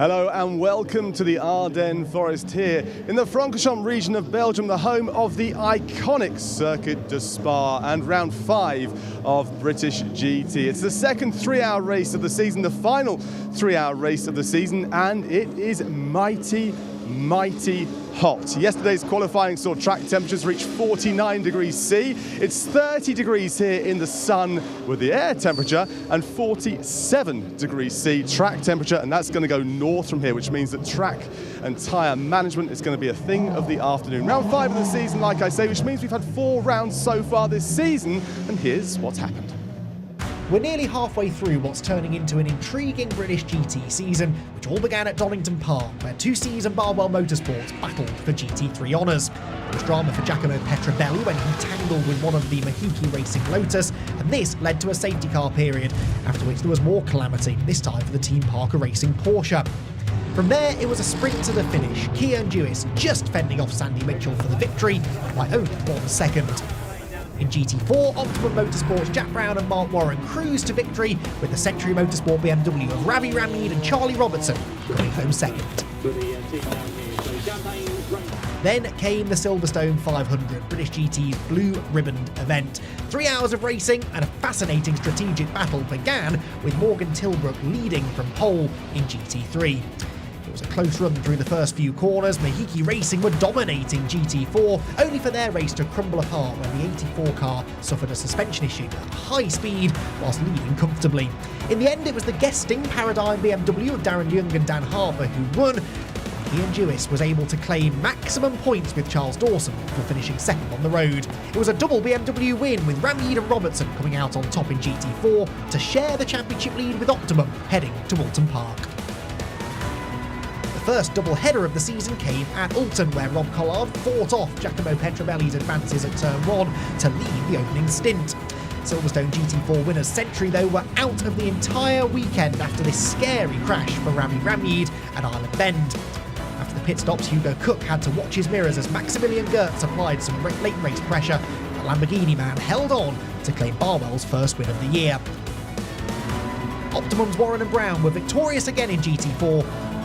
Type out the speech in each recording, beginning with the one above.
Hello and welcome to the Ardennes Forest here in the Francorchamps region of Belgium, the home of the iconic Circuit de Spa and round 5 of British GT. It's the second 3-hour race of the season, the final 3-hour race of the season, and it is mighty hot. Yesterday's qualifying saw track temperatures reach 49 degrees C. It's 30 degrees here in the sun with the air temperature and 47 degrees C track temperature, and that's going to go north from here, which means that track and tyre management is going to be a thing of the afternoon. Round 5 of the season, like I say, which means we've had 4 rounds so far this season, and here's what's happened. We're nearly halfway through what's turning into an intriguing British GT season, which all began at Donington Park, where 2Cs and Barwell Motorsports battled for GT3 honours. There was drama for Giacomo Petrabelli when he tangled with one of the Mahiki Racing Lotus, and this led to a safety car period, after which there was more calamity, this time for the Team Parker Racing Porsche. From there, it was a sprint to the finish, Kiern Jewiss just fending off Sandy Mitchell for the victory by only 1 second. In GT4, Optimum Motorsports' Jack Brown and Mark Warren cruised to victory, with the Century Motorsport BMW of Ravi Ramid and Charlie Robertson coming home second. Then came the Silverstone 500, British GT's blue ribboned event. 3 hours of racing and a fascinating strategic battle began with Morgan Tilbrook leading from pole in GT3. It was a close run through the first few corners. Mahiki Racing were dominating GT4, only for their race to crumble apart when the 84 car suffered a suspension issue at high speed whilst leading comfortably. In the end, it was the guesting Paradigm BMW of Darren Young and Dan Harper who won. Kiern Jewiss was able to claim maximum points with Charles Dawson for finishing second on the road. It was a double BMW win with Ramid and Robertson coming out on top in GT4 to share the championship lead with Optimum heading to Oulton Park. The first double-header of the season came at Oulton, where Rob Collard fought off Giacomo Petrabelli's advances at turn 1 to lead the opening stint. Silverstone GT4 winners Century, though, were out of the entire weekend after this scary crash for Ravi Ramid at Island Bend. After the pit stops, Hugo Cook had to watch his mirrors as Maximilian Götz applied some late race pressure. The Lamborghini man held on to claim Barwell's first win of the year. Optimum's Warren and Brown were victorious again in GT4,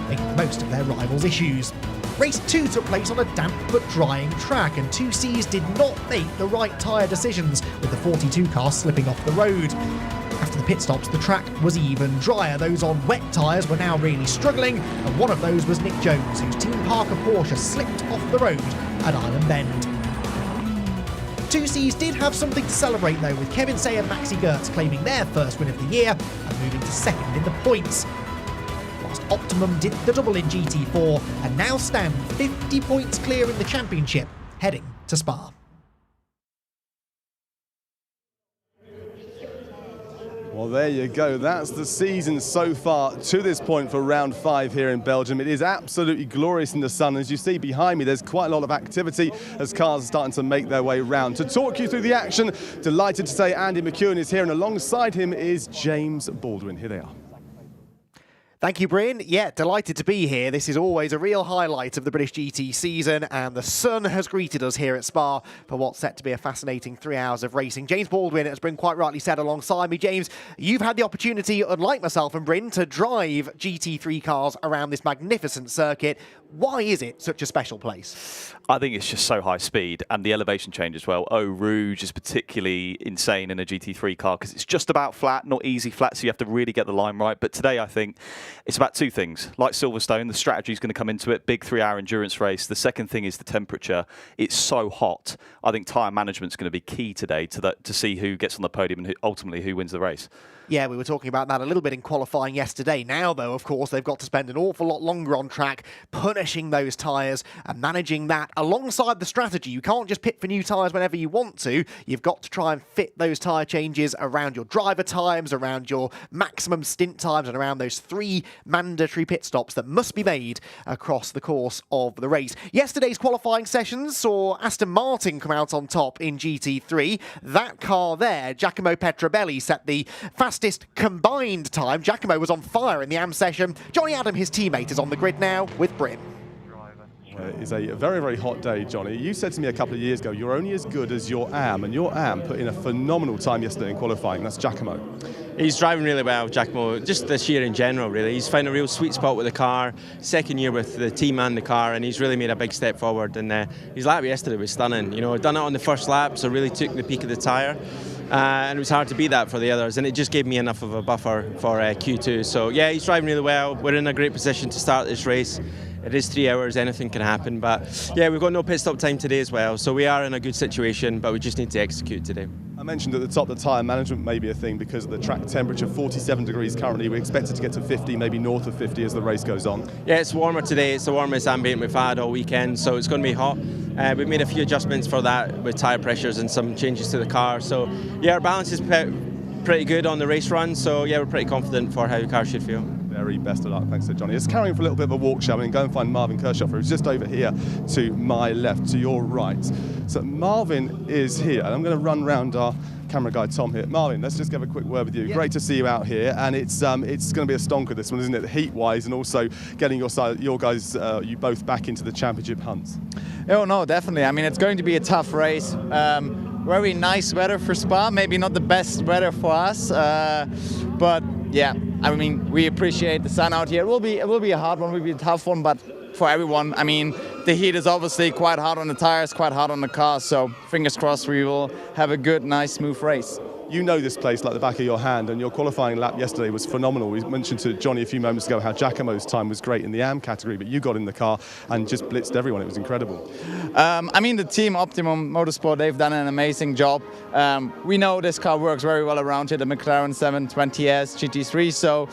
making the most of their rivals' issues. Race 2 took place on a damp but drying track, and 2Cs did not make the right tyre decisions, with the 42 car slipping off the road. After the pit stops, the track was even drier. Those on wet tyres were now really struggling, and one of those was Nick Jones, whose Team Parker Porsche slipped off the road at Island Bend. 2Cs did have something to celebrate though, with Kevin Say and Maxi Götz claiming their first win of the year and moving to second in the points. Optimum did the double in GT4 and now stand 50 points clear in the championship, heading to Spa. Well, there you go. That's the season so far to this point for round 5 here in Belgium. It is absolutely glorious in the sun. As you see behind me, there's quite a lot of activity as cars are starting to make their way round. To talk you through the action, delighted to say Andy McEwen is here, and alongside him is James Baldwin. Here they are. Thank you, Bryn. Yeah, delighted to be here. This is always a real highlight of the British GT season, and the sun has greeted us here at Spa for what's set to be a fascinating 3 hours of racing. James Baldwin, as Bryn quite rightly said alongside me. James, you've had the opportunity, unlike myself and Bryn, to drive GT3 cars around this magnificent circuit. Why is it such a special place? I think it's just so high speed, and the elevation change as well. Eau Rouge is particularly insane in a GT3 car because it's just about flat, not easy flat, so you have to really get the line right. But today I think it's about 2 things. Like Silverstone, the strategy is going to come into it, big 3-hour endurance race. The second thing is the temperature. It's so hot. I think tyre management is going to be key today to see who gets on the podium and ultimately who wins the race. Yeah, we were talking about that a little bit in qualifying yesterday. Now, though, of course, they've got to spend an awful lot longer on track, punishing those tyres and managing that alongside the strategy. You can't just pit for new tyres whenever you want to. You've got to try and fit those tyre changes around your driver times, around your maximum stint times, and around those 3 mandatory pit stops that must be made across the course of the race. Yesterday's qualifying sessions saw Aston Martin come out on top in GT3. That car there, Giacomo Petrabelli, set the fastest combined time. Giacomo was on fire in the AM session. Johnny Adam, his teammate, is on the grid now with Bryn. It is a very, very hot day, Johnny. You said to me a couple of years ago, you're only as good as your AM, and your AM put in a phenomenal time yesterday in qualifying. That's Giacomo. He's driving really well, Giacomo, just this year in general, really. He's found a real sweet spot with the car, second year with the team and the car, and he's really made a big step forward. And his lap yesterday was stunning. You know, done it on the first lap, so really took the peak of the tyre. And it was hard to beat that for the others, and it just gave me enough of a buffer for Q2. So, yeah, he's driving really well. We're in a great position to start this race. It is 3 hours, anything can happen. But, yeah, we've got no pit stop time today as well, so we are in a good situation, but we just need to execute today. I mentioned at the top the tyre management may be a thing because of the track temperature, 47 degrees currently. We expect it to get to 50, maybe north of 50 as the race goes on. Yeah, it's warmer today. It's the warmest ambient we've had all weekend, so it's going to be hot. We've made a few adjustments for that with tyre pressures and some changes to the car. So, yeah, our balance is pretty good on the race run, so, yeah, we're pretty confident for how the car should feel. Very best of luck. Thanks to Johnny. Let's carry on for a little bit of a walk, shall we, and go and find Marvin Kirchhoff, who's just over here to my left, to your right. So Marvin is here, and I'm going to run round our camera guy Tom here. Marvin, let's just have a quick word with you. Yeah. Great to see you out here, and it's going to be a stonker this one, isn't it? Heat-wise, and also getting your guys, you both back into the championship hunts. Oh no, definitely. I mean, it's going to be a tough race. Very nice weather for Spa. Maybe not the best weather for us, but yeah. I mean, we appreciate the sun out here. It will be a hard one. It will be a tough one, but for everyone. I mean, the heat is obviously quite hard on the tires, quite hard on the car. So fingers crossed, we will have a good, nice, smooth race. You know this place like the back of your hand, and your qualifying lap yesterday was phenomenal. We mentioned to Johnny a few moments ago how Giacomo's time was great in the AM category, but you got in the car and just blitzed everyone. It was incredible. I mean, the team Optimum Motorsport, they've done an amazing job. We know this car works very well around here, the McLaren 720S GT3, so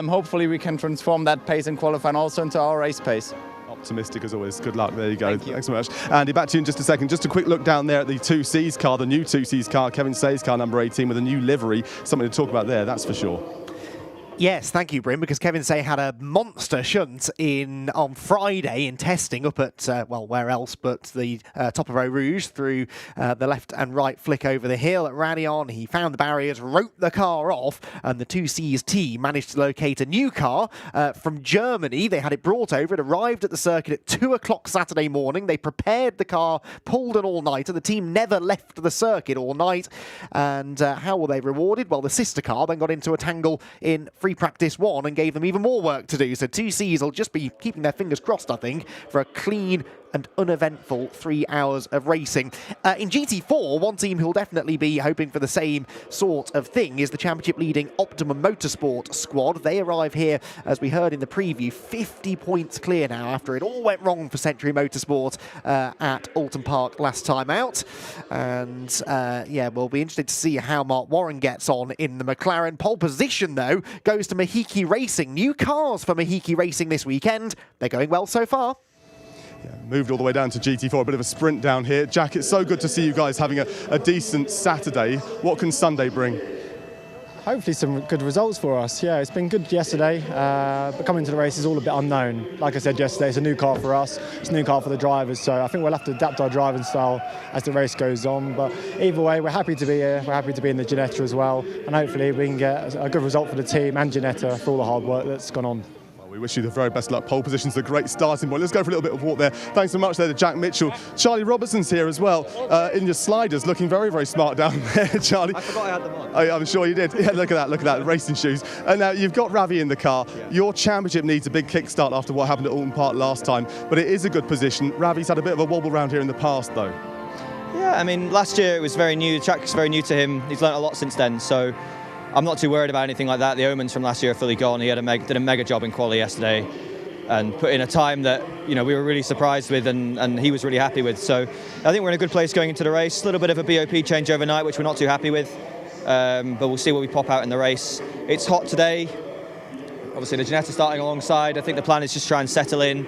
hopefully we can transform that pace in qualifying also into our race pace. Optimistic as always. Good luck. There you go. Thanks so much. Andy, back to you in just a second. Just a quick look down there at the 2Cs car, the new 2Cs car, Kevin Say's car, number 18, with a new livery. Something to talk about there, that's for sure. Yes, thank you, Bryn, because Kevin Say had a monster shunt on Friday in testing up at, well, where else but the top of Eau Rouge through the left and right flick over the hill at Raidillon. He found the barriers, wrote the car off, and the 2Cs team managed to locate a new car from Germany. They had it brought over. It arrived at the circuit at 2 o'clock Saturday morning. They prepared the car, pulled an all-nighter. The team never left the circuit all night. And how were they rewarded? Well, the sister car then got into a tangle in free practice 1 and gave them even more work to do. So 2Cs will just be keeping their fingers crossed, I think, for a clean and uneventful 3 hours of racing. In GT4, one team who'll definitely be hoping for the same sort of thing is the championship-leading Optimum Motorsport squad. They arrive here, as we heard in the preview, 50 points clear now after it all went wrong for Century Motorsport at Oulton Park last time out. And yeah, we'll be interested to see how Mark Warren gets on in the McLaren. Pole position, though, goes to Mahiki Racing. New cars for Mahiki Racing this weekend. They're going well so far. Yeah, moved all the way down to GT4, a bit of a sprint down here. Jack, it's so good to see you guys having a decent Saturday. What can Sunday bring? Hopefully some good results for us. Yeah, it's been good yesterday, but coming to the race is all a bit unknown. Like I said yesterday, it's a new car for us, it's a new car for the drivers, so I think we'll have to adapt our driving style as the race goes on. But either way, we're happy to be here, we're happy to be in the Ginetta as well, and hopefully we can get a good result for the team and Ginetta for all the hard work that's gone on. We wish you the very best luck. Pole position's a great starting point. Let's go for a little bit of walk there. Thanks so much there to Jack Mitchell. Charlie Robertson's here as well in your sliders, looking very, very smart down there, Charlie. I forgot I had them on. Oh, I'm sure you did. Yeah, look at that, racing shoes. And now you've got Ravi in the car. Yeah. Your championship needs a big kickstart after what happened at Oulton Park last time, but it is a good position. Ravi's had a bit of a wobble round here in the past, though. Yeah, I mean, last year it was very new. The track's very new to him. He's learnt a lot since then, so I'm not too worried about anything like that. The omens from last year are fully gone. He did a mega job in quali yesterday and put in a time that, you know, we were really surprised with and he was really happy with. So I think we're in a good place going into the race. A little bit of a BOP change overnight, which we're not too happy with, but we'll see what we pop out in the race. It's hot today. Obviously the Ginetta starting alongside. I think the plan is just try and settle in,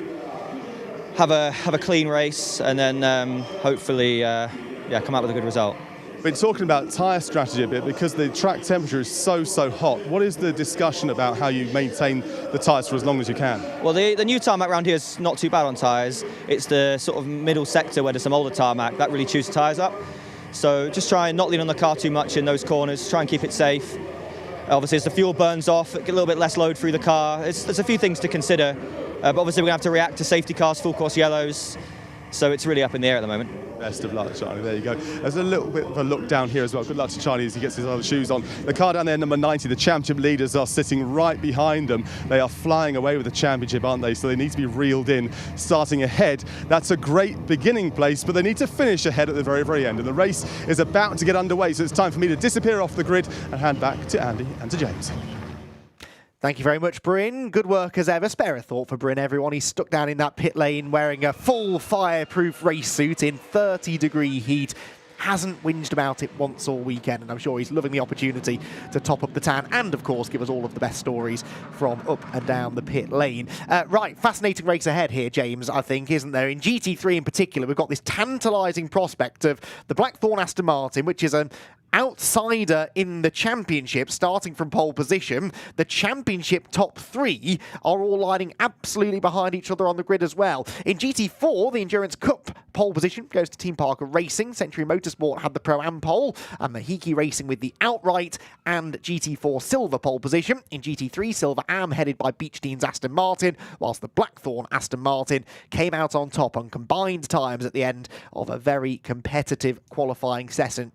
have a clean race, and then hopefully come out with a good result. We've been talking about tyre strategy a bit because the track temperature is so hot. What is the discussion about how you maintain the tyres for as long as you can? Well, the new tarmac around here is not too bad on tyres. It's the sort of middle sector where there's some older tarmac that really chews the tyres up. So just try and not lean on the car too much in those corners, try and keep it safe. Obviously, as the fuel burns off, get a little bit less load through the car. There's a few things to consider, but obviously we're going to have to react to safety cars, full course yellows, so it's really up in the air at the moment. Best of luck, Charlie. There you go. There's a little bit of a look down here as well. Good luck to Charlie as he gets his other shoes on. The car down there, number 90, the championship leaders are sitting right behind them. They are flying away with the championship, aren't they? So they need to be reeled in, starting ahead. That's a great beginning place, but they need to finish ahead at the very, very end. And the race is about to get underway, so it's time for me to disappear off the grid and hand back to Andy and to James. Thank you very much, Bryn. Good work as ever. Spare a thought for Bryn, everyone. He's stuck down in that pit lane wearing a full fireproof race suit in 30-degree heat. Hasn't whinged about it once all weekend, and I'm sure he's loving the opportunity to top up the tan and, of course, give us all of the best stories from up and down the pit lane. Right, fascinating race ahead here, James, I think, isn't there? In GT3 in particular, we've got this tantalising prospect of the Blackthorn Aston Martin, which is an outsider in the championship, starting from pole position. The championship top three are all lining absolutely behind each other on the grid as well. In GT4, the Endurance Cup pole position goes to Team Parker Racing. Century Motorsport had the Pro-Am pole, and Mahiki Racing with the outright and GT4 silver pole position. In GT3, Silver Am headed by Beech Dean's Aston Martin, whilst the Blackthorn Aston Martin came out on top on combined times at the end of a very competitive qualifying session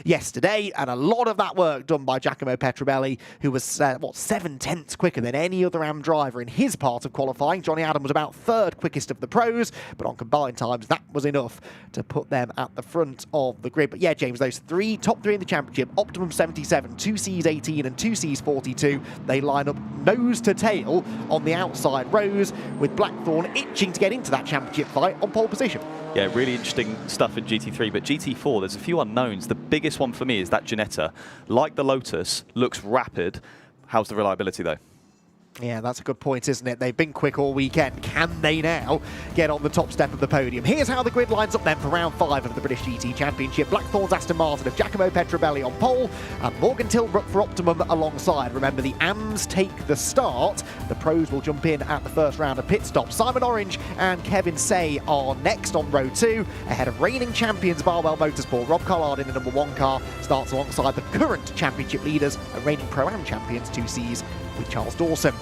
yesterday, and a lot of that work done by Giacomo Petrobelli, who was 7/10 quicker than any other AM driver in his part of qualifying. Johnny Adam was about third quickest of the pros, but on combined times that was enough to put them at the front of the grid. But yeah, James, those top three in the championship, Optimum 77, 2Cs 18 and 2Cs 42, they line up nose to tail on the outside rows, with Blackthorn itching to get into that championship fight on pole position. Yeah, really interesting stuff in GT3, but GT4, there's a few unknowns. The biggest one for me is that Ginetta, like the Lotus, looks rapid. How's the reliability, though? Yeah, that's a good point, isn't it? They've been quick all weekend. Can they now get on the top step of the podium? Here's how the grid lines up then for round 5 of the British GT Championship. Blackthorn's Aston Martin of Giacomo Petrobelli on pole, and Morgan Tilbrook for Optimum alongside. Remember, the AMs take the start. The pros will jump in at the first round of pit stops. Simon Orange and Kevin Say are next on row 2, ahead of reigning champions Barwell Motorsport. Rob Collard in the number 1 car starts alongside the current championship leaders and reigning Pro-Am champions 2Cs with Charles Dawson.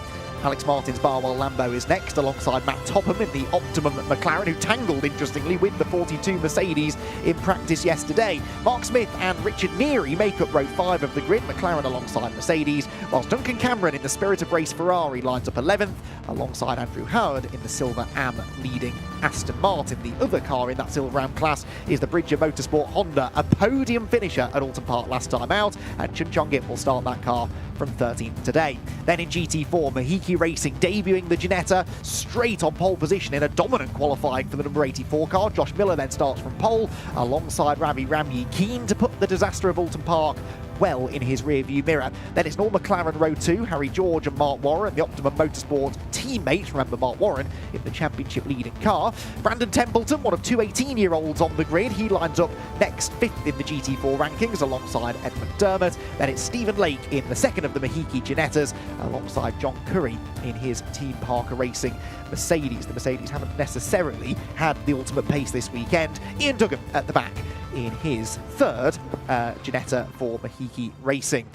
Alex Martin's Barwell Lambo is next, alongside Matt Topham in the Optimum McLaren, who tangled, interestingly, with the 42 Mercedes in practice yesterday. Mark Smith and Richard Neary make up row 5 of the grid, McLaren alongside Mercedes, whilst Duncan Cameron in the Spirit of Race Ferrari lines up 11th, alongside Andrew Howard in the Silver Am leading Aston Martin. The other car in that Silver Am class is the Bridger Motorsport Honda, a podium finisher at Oulton Park last time out, and Chun Chong-Gip will start that car from 13th today. Then in GT4, Mahiki Racing debuting the Ginetta straight on pole position in a dominant qualifying for the number 84 car. Josh Miller then starts from pole alongside Ravi Ramyi, keen to put the disaster of Oulton Park well in his rear-view mirror. Then it's Norm McLaren row 2, Harry George and Mark Warren, the Optimum Motorsport teammates. Remember Mark Warren in the championship leading car. Brandon Templeton, one of 2 18-year-olds on the grid, he lines up next 5th in the GT4 rankings alongside Ed McDermott. Then it's Stephen Lake in the second of the Mahiki Ginettas alongside John Curry in his Team Parker Racing Mercedes. The Mercedes haven't necessarily had the ultimate pace this weekend. Ian Duggan at the back in his third Ginetta for Mahiki Racing.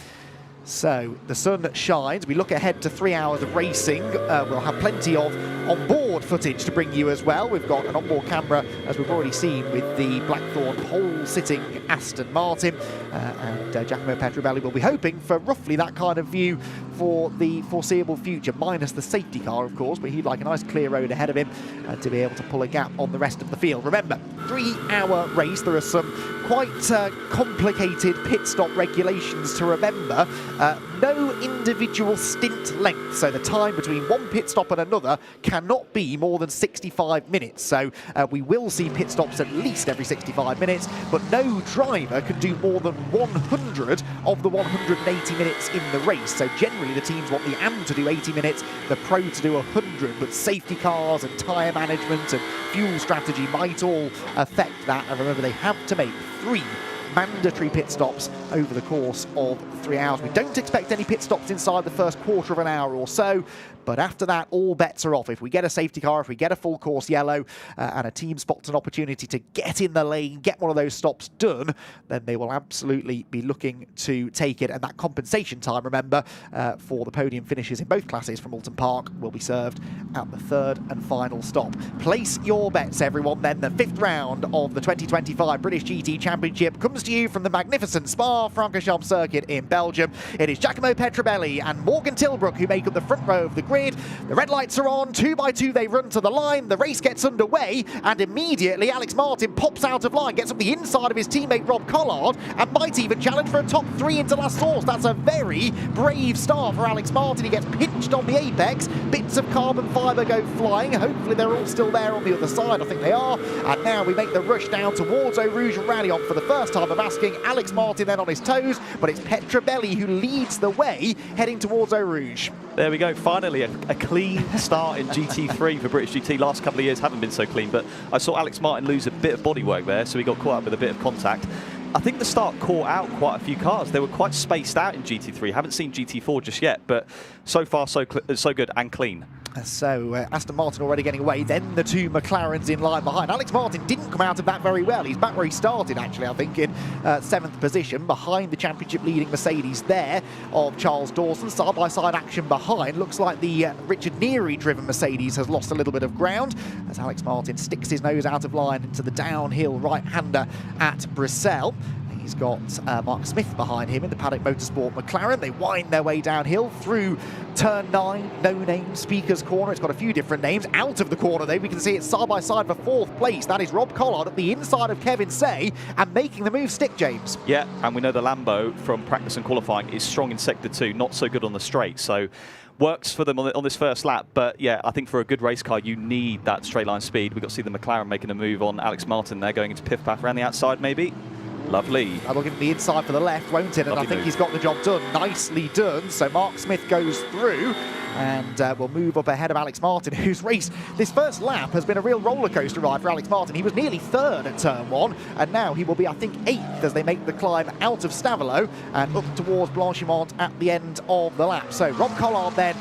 So the sun shines. We look ahead to 3 hours of racing. We'll have plenty of onboard footage to bring you as well. We've got an onboard camera, as we've already seen, with the Blackthorn pole-sitting Aston Martin. And Giacomo Petrobelli will be hoping for roughly that kind of view for the foreseeable future, minus the safety car, of course, but he'd like a nice clear road ahead of him to be able to pull a gap on the rest of the field. Remember, 3-hour race. There are some quite complicated pit stop regulations to remember. No individual stint length, so the time between one pit stop and another cannot be more than 65 minutes. So we will see pit stops at least every 65 minutes, but no driver can do more than 100 of the 180 minutes in the race. So generally the teams want the AM to do 80 minutes, the Pro to do 100, but safety cars and tyre management and fuel strategy might all affect that. And remember, they have to make 3 mandatory pit stops over the course of 3 hours. We don't expect any pit stops inside the first quarter of an hour or so, But after that, all bets are off. If we get a safety car, if we get a full course yellow, and a team spots an opportunity to get in the lane, get one of those stops done, then they will absolutely be looking to take it. And that compensation time, remember, for the podium finishes in both classes from Oulton Park will be served at the third and final stop. Place your bets, everyone. Then the 5th round of the 2025 British GT Championship comes to you from the magnificent Spa-Francorchamps circuit in Belgium. It is Giacomo Petrobelli and Morgan Tilbrook who make up the front row of the grid. The red lights are on, 2 by 2 they run to the line, the race gets underway, and immediately Alex Martin pops out of line, gets up the inside of his teammate Rob Collard, and might even challenge for a top 3 into last source. That's a very brave start for Alex Martin. He gets pinched on the apex, bits of carbon fibre go flying. Hopefully they're all still there on the other side, I think they are. And now we make the rush down towards Eau Rouge and Raidillon for the first time of asking. Alex Martin then on his toes, but it's Petrobelli who leads the way heading towards Eau Rouge. There we go, finally a clean start in GT3 for British GT. Last couple of years haven't been so clean, but I saw Alex Martin lose a bit of bodywork there, so he got caught up with a bit of contact. I think the start caught out quite a few cars. They were quite spaced out in GT3. Haven't seen GT4 just yet, but so far so good and clean. So Aston Martin already getting away, then the 2 McLarens in line behind. Alex Martin didn't come out of that very well. He's back where he started, actually, I think, in 7th position, behind the championship leading Mercedes there of Charles Dawson. Side-by-side action behind. Looks like the Richard Neary-driven Mercedes has lost a little bit of ground as Alex Martin sticks his nose out of line into the downhill right-hander at Bruxelles. He's got Mark Smith behind him in the Paddock Motorsport McLaren. They wind their way downhill through turn 9, no-name Speaker's Corner. It's got a few different names. Out of the corner, though, we can see it's side-by-side for 4th place. That is Rob Collard at the inside of Kevin Say and making the move stick, James. Yeah, and we know the Lambo from practice and qualifying is strong in Sector 2, not so good on the straight. So works for them on this first lap, but yeah, I think for a good race car, you need that straight line speed. We've got to see the McLaren making a move on Alex Martin there, going into piff-paff around the outside, maybe. Lovely. That'll give him the inside for the left, won't it? And I think move. he's got the job done. Nicely done. So Mark Smith goes through and will move up ahead of Alex Martin, whose race, this first lap, has been a real roller coaster ride for Alex Martin. He was nearly 3rd at turn 1, and now he will be, I think, 8th as they make the climb out of Stavelot and up towards Blanchimont at the end of the lap. So Rob Collard then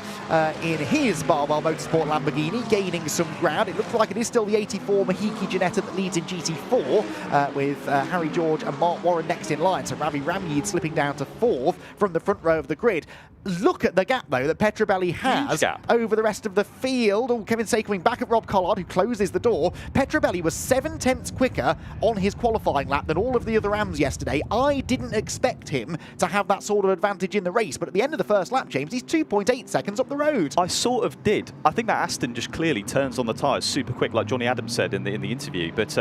in his Barbell Motorsport Lamborghini, gaining some ground. It looks like it is still the 84 Mahiki Ginetta that leads in GT4 with Harry George and Mark Warren next in line. So Ravi Ramyid slipping down to 4th from the front row of the grid. Look at the gap, though, that Petrobelli has over the rest of the field. Oh, Kevin Say coming back at Rob Collard, who closes the door. Petrobelli was 7/10 quicker on his qualifying lap than all of the other Rams yesterday. I didn't expect him to have that sort of advantage in the race, but at the end of the first lap, James, he's 2.8 seconds up the road. I sort of did. I think that Aston just clearly turns on the tyres super quick, like Johnny Adams said in the interview, but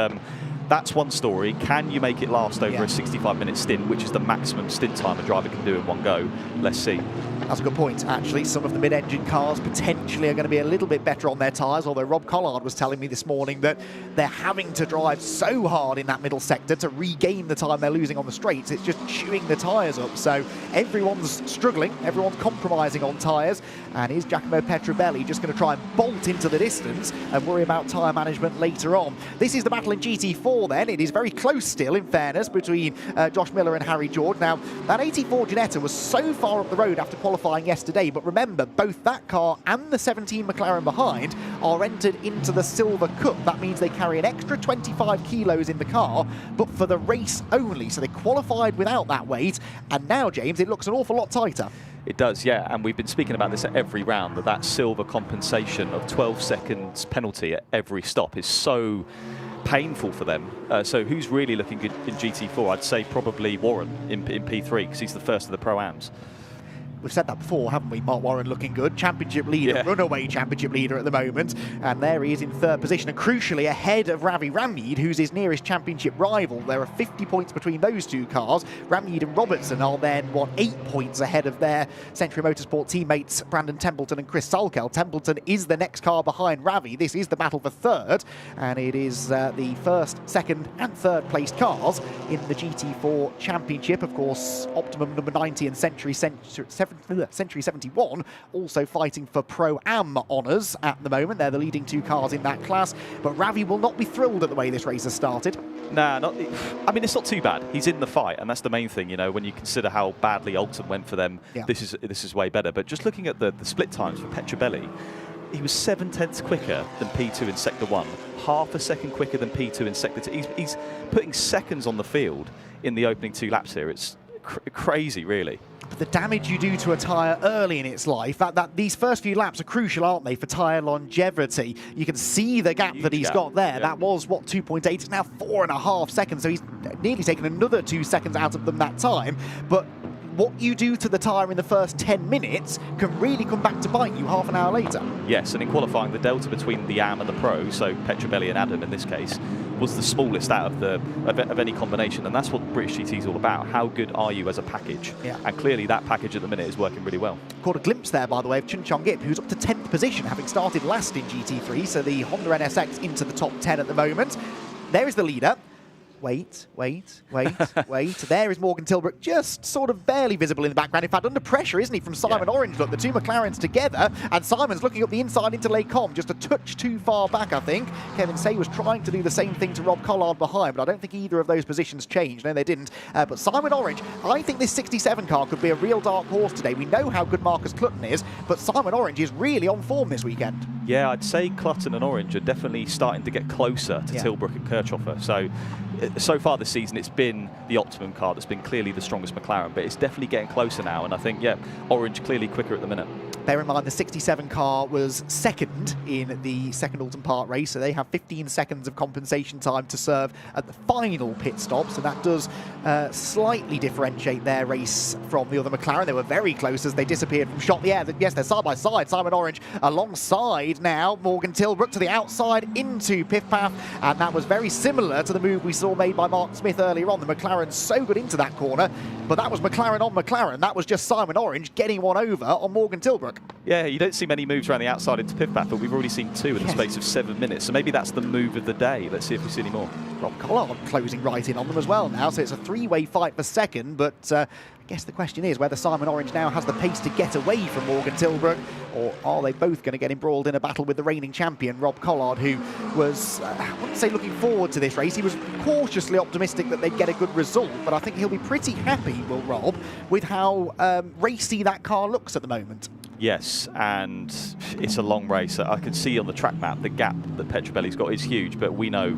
that's one story. Can you make it last over a 65-minute stint, which is the maximum stint time a driver can do in one go? Let's see. That's a good point, actually. Some of the mid-engine cars potentially are going to be a little bit better on their tyres, although Rob Collard was telling me this morning that they're having to drive so hard in that middle sector to regain the time they're losing on the straights. It's just chewing the tyres up. So everyone's struggling, everyone's compromising on tyres, and is Giacomo Petrobelli just going to try and bolt into the distance and worry about tyre management later on? This is the battle in GT4 then. It is very close still, in fairness, between Josh Miller and Harry George. Now, that 84 Ginetta was so far up the road after qualifying yesterday, but remember, both that car and the 17 McLaren behind are entered into the Silver Cup. That means they carry an extra 25 kilos in the car, but for the race only. So they qualified without that weight, and now, James, it looks an awful lot tighter. It does, yeah, and we've been speaking about this at every round, that silver compensation of 12 seconds penalty at every stop is so painful for them. So who's really looking good in GT4? I'd say probably Warren in P3, because he's the first of the Pro-Ams. We've said that before, haven't we? Mark Warren looking good. Championship leader, runaway championship leader at the moment. And there he is in 3rd position, and crucially ahead of Ravi Ramyid, who's his nearest championship rival. There are 50 points between those two cars. Ramyid and Robertson are then, 8 points ahead of their Century Motorsport teammates Brandon Templeton and Chris Salkel. Templeton is the next car behind Ravi. This is the battle for 3rd, and it is the 1st, 2nd and 3rd placed cars in the GT4 Championship. Of course, Optimum number 90 and Century 71 also fighting for Pro-Am honours at the moment. They're the leading 2 cars in that class, but Ravi will not be thrilled at the way this race has started. Nah, I mean, it's not too bad. He's in the fight, and that's the main thing. You know, when you consider how badly Oulton went for them, this is way better. But just looking at the split times for Petrobelli, he was 7/10 quicker than P2 in Sector 1, half a second quicker than P2 in Sector 2. He's putting seconds on the field in the opening 2 laps here. It's crazy, really. But the damage you do to a tyre early in its life, that these first few laps are crucial, aren't they, for tyre longevity? You can see the gap that he's got there. That was, what, 2.8? It's now 4.5 seconds, so he's nearly taken another 2 seconds out of them that time. But what you do to the tyre in the first 10 minutes can really come back to bite you half an hour later. Yes, and in qualifying, the delta between the AM and the Pro, so Petrobelli and Adam in this case, was the smallest out of any combination, and that's what British GT is all about. How good are you as a package? And clearly that package at the minute is working really well. Caught a glimpse there, by the way, of Chun Chong Ip, who's up to 10th position, having started last in GT3, so the Honda NSX into the top 10 at the moment. There is the leader. Wait. There is Morgan Tilbrook, just sort of barely visible in the background. In fact, under pressure, isn't he, from Simon Orange? Look, the two McLarens together, and Simon's looking up the inside into Les Combes, just a touch too far back, I think. Kevin Say was trying to do the same thing to Rob Collard behind, but I don't think either of those positions changed. No, they didn't. But Simon Orange, I think this 67 car could be a real dark horse today. We know how good Marcus Clutton is, but Simon Orange is really on form this weekend. Yeah, I'd say Clutton and Orange are definitely starting to get closer to Tilbrook and Kirchhofer. So far this season, it's been the Optimum car that's been clearly the strongest McLaren, but it's definitely getting closer now, and I think, Orange clearly quicker at the minute. Bear in mind, the 67 car was second in the second Oulton Park race, so they have 15 seconds of compensation time to serve at the final pit stop, so that does slightly differentiate their race from the other McLaren. They were very close as they disappeared from shot. Yes, they're side by side. Simon Orange alongside now Morgan Tilbrook to the outside into Piff Path, and that was very similar to the move we saw made by Mark Smith earlier on. The McLaren so good into that corner, but that was McLaren on McLaren. That was just Simon Orange getting one over on Morgan Tilbrook. Yeah, you don't see many moves around the outside into Piff Path, but we've already seen 2 in the space of 7 minutes, so maybe that's the move of the day. Let's see if we see any more. Rob Collard closing right in on them as well now, so it's a 3-way fight for second, but I guess the question is whether Simon Orange now has the pace to get away from Morgan Tilbrook, or are they both going to get embroiled in a battle with the reigning champion, Rob Collard, who was, I wouldn't say looking forward to this race. He was cautiously optimistic that they'd get a good result, but I think he'll be pretty happy, will Rob, with how racy that car looks at the moment. Yes, and it's a long race. I can see on the track map the gap that Petrobelli's got is huge, but we know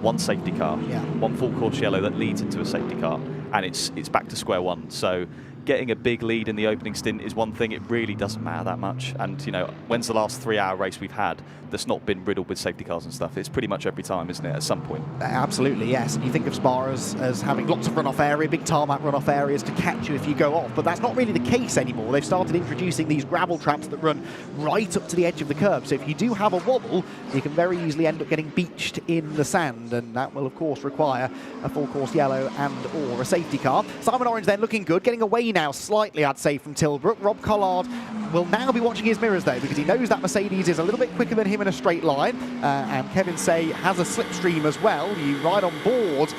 one safety car, one full course yellow that leads into a safety car, and it's back to square one. So getting a big lead in the opening stint is one thing. It really doesn't matter that much. And, you know, when's the last 3-hour race we've had that's not been riddled with safety cars and stuff? It's pretty much every time, isn't it, at some point? Absolutely, yes. And you think of Spa as having lots of runoff area, big tarmac runoff areas to catch you if you go off, but that's not really the case anymore. They've started introducing these gravel traps that run right up to the edge of the curb. So if you do have a wobble, you can very easily end up getting beached in the sand, and that will, of course, require a full course yellow and or a safety car. Simon Orange then looking good, getting away now slightly, I'd say, from Tilbrook. Rob Collard will now be watching his mirrors, though, because he knows that Mercedes is a little bit quicker than him in a straight line, and Kevin Say has a slipstream as well. You ride on board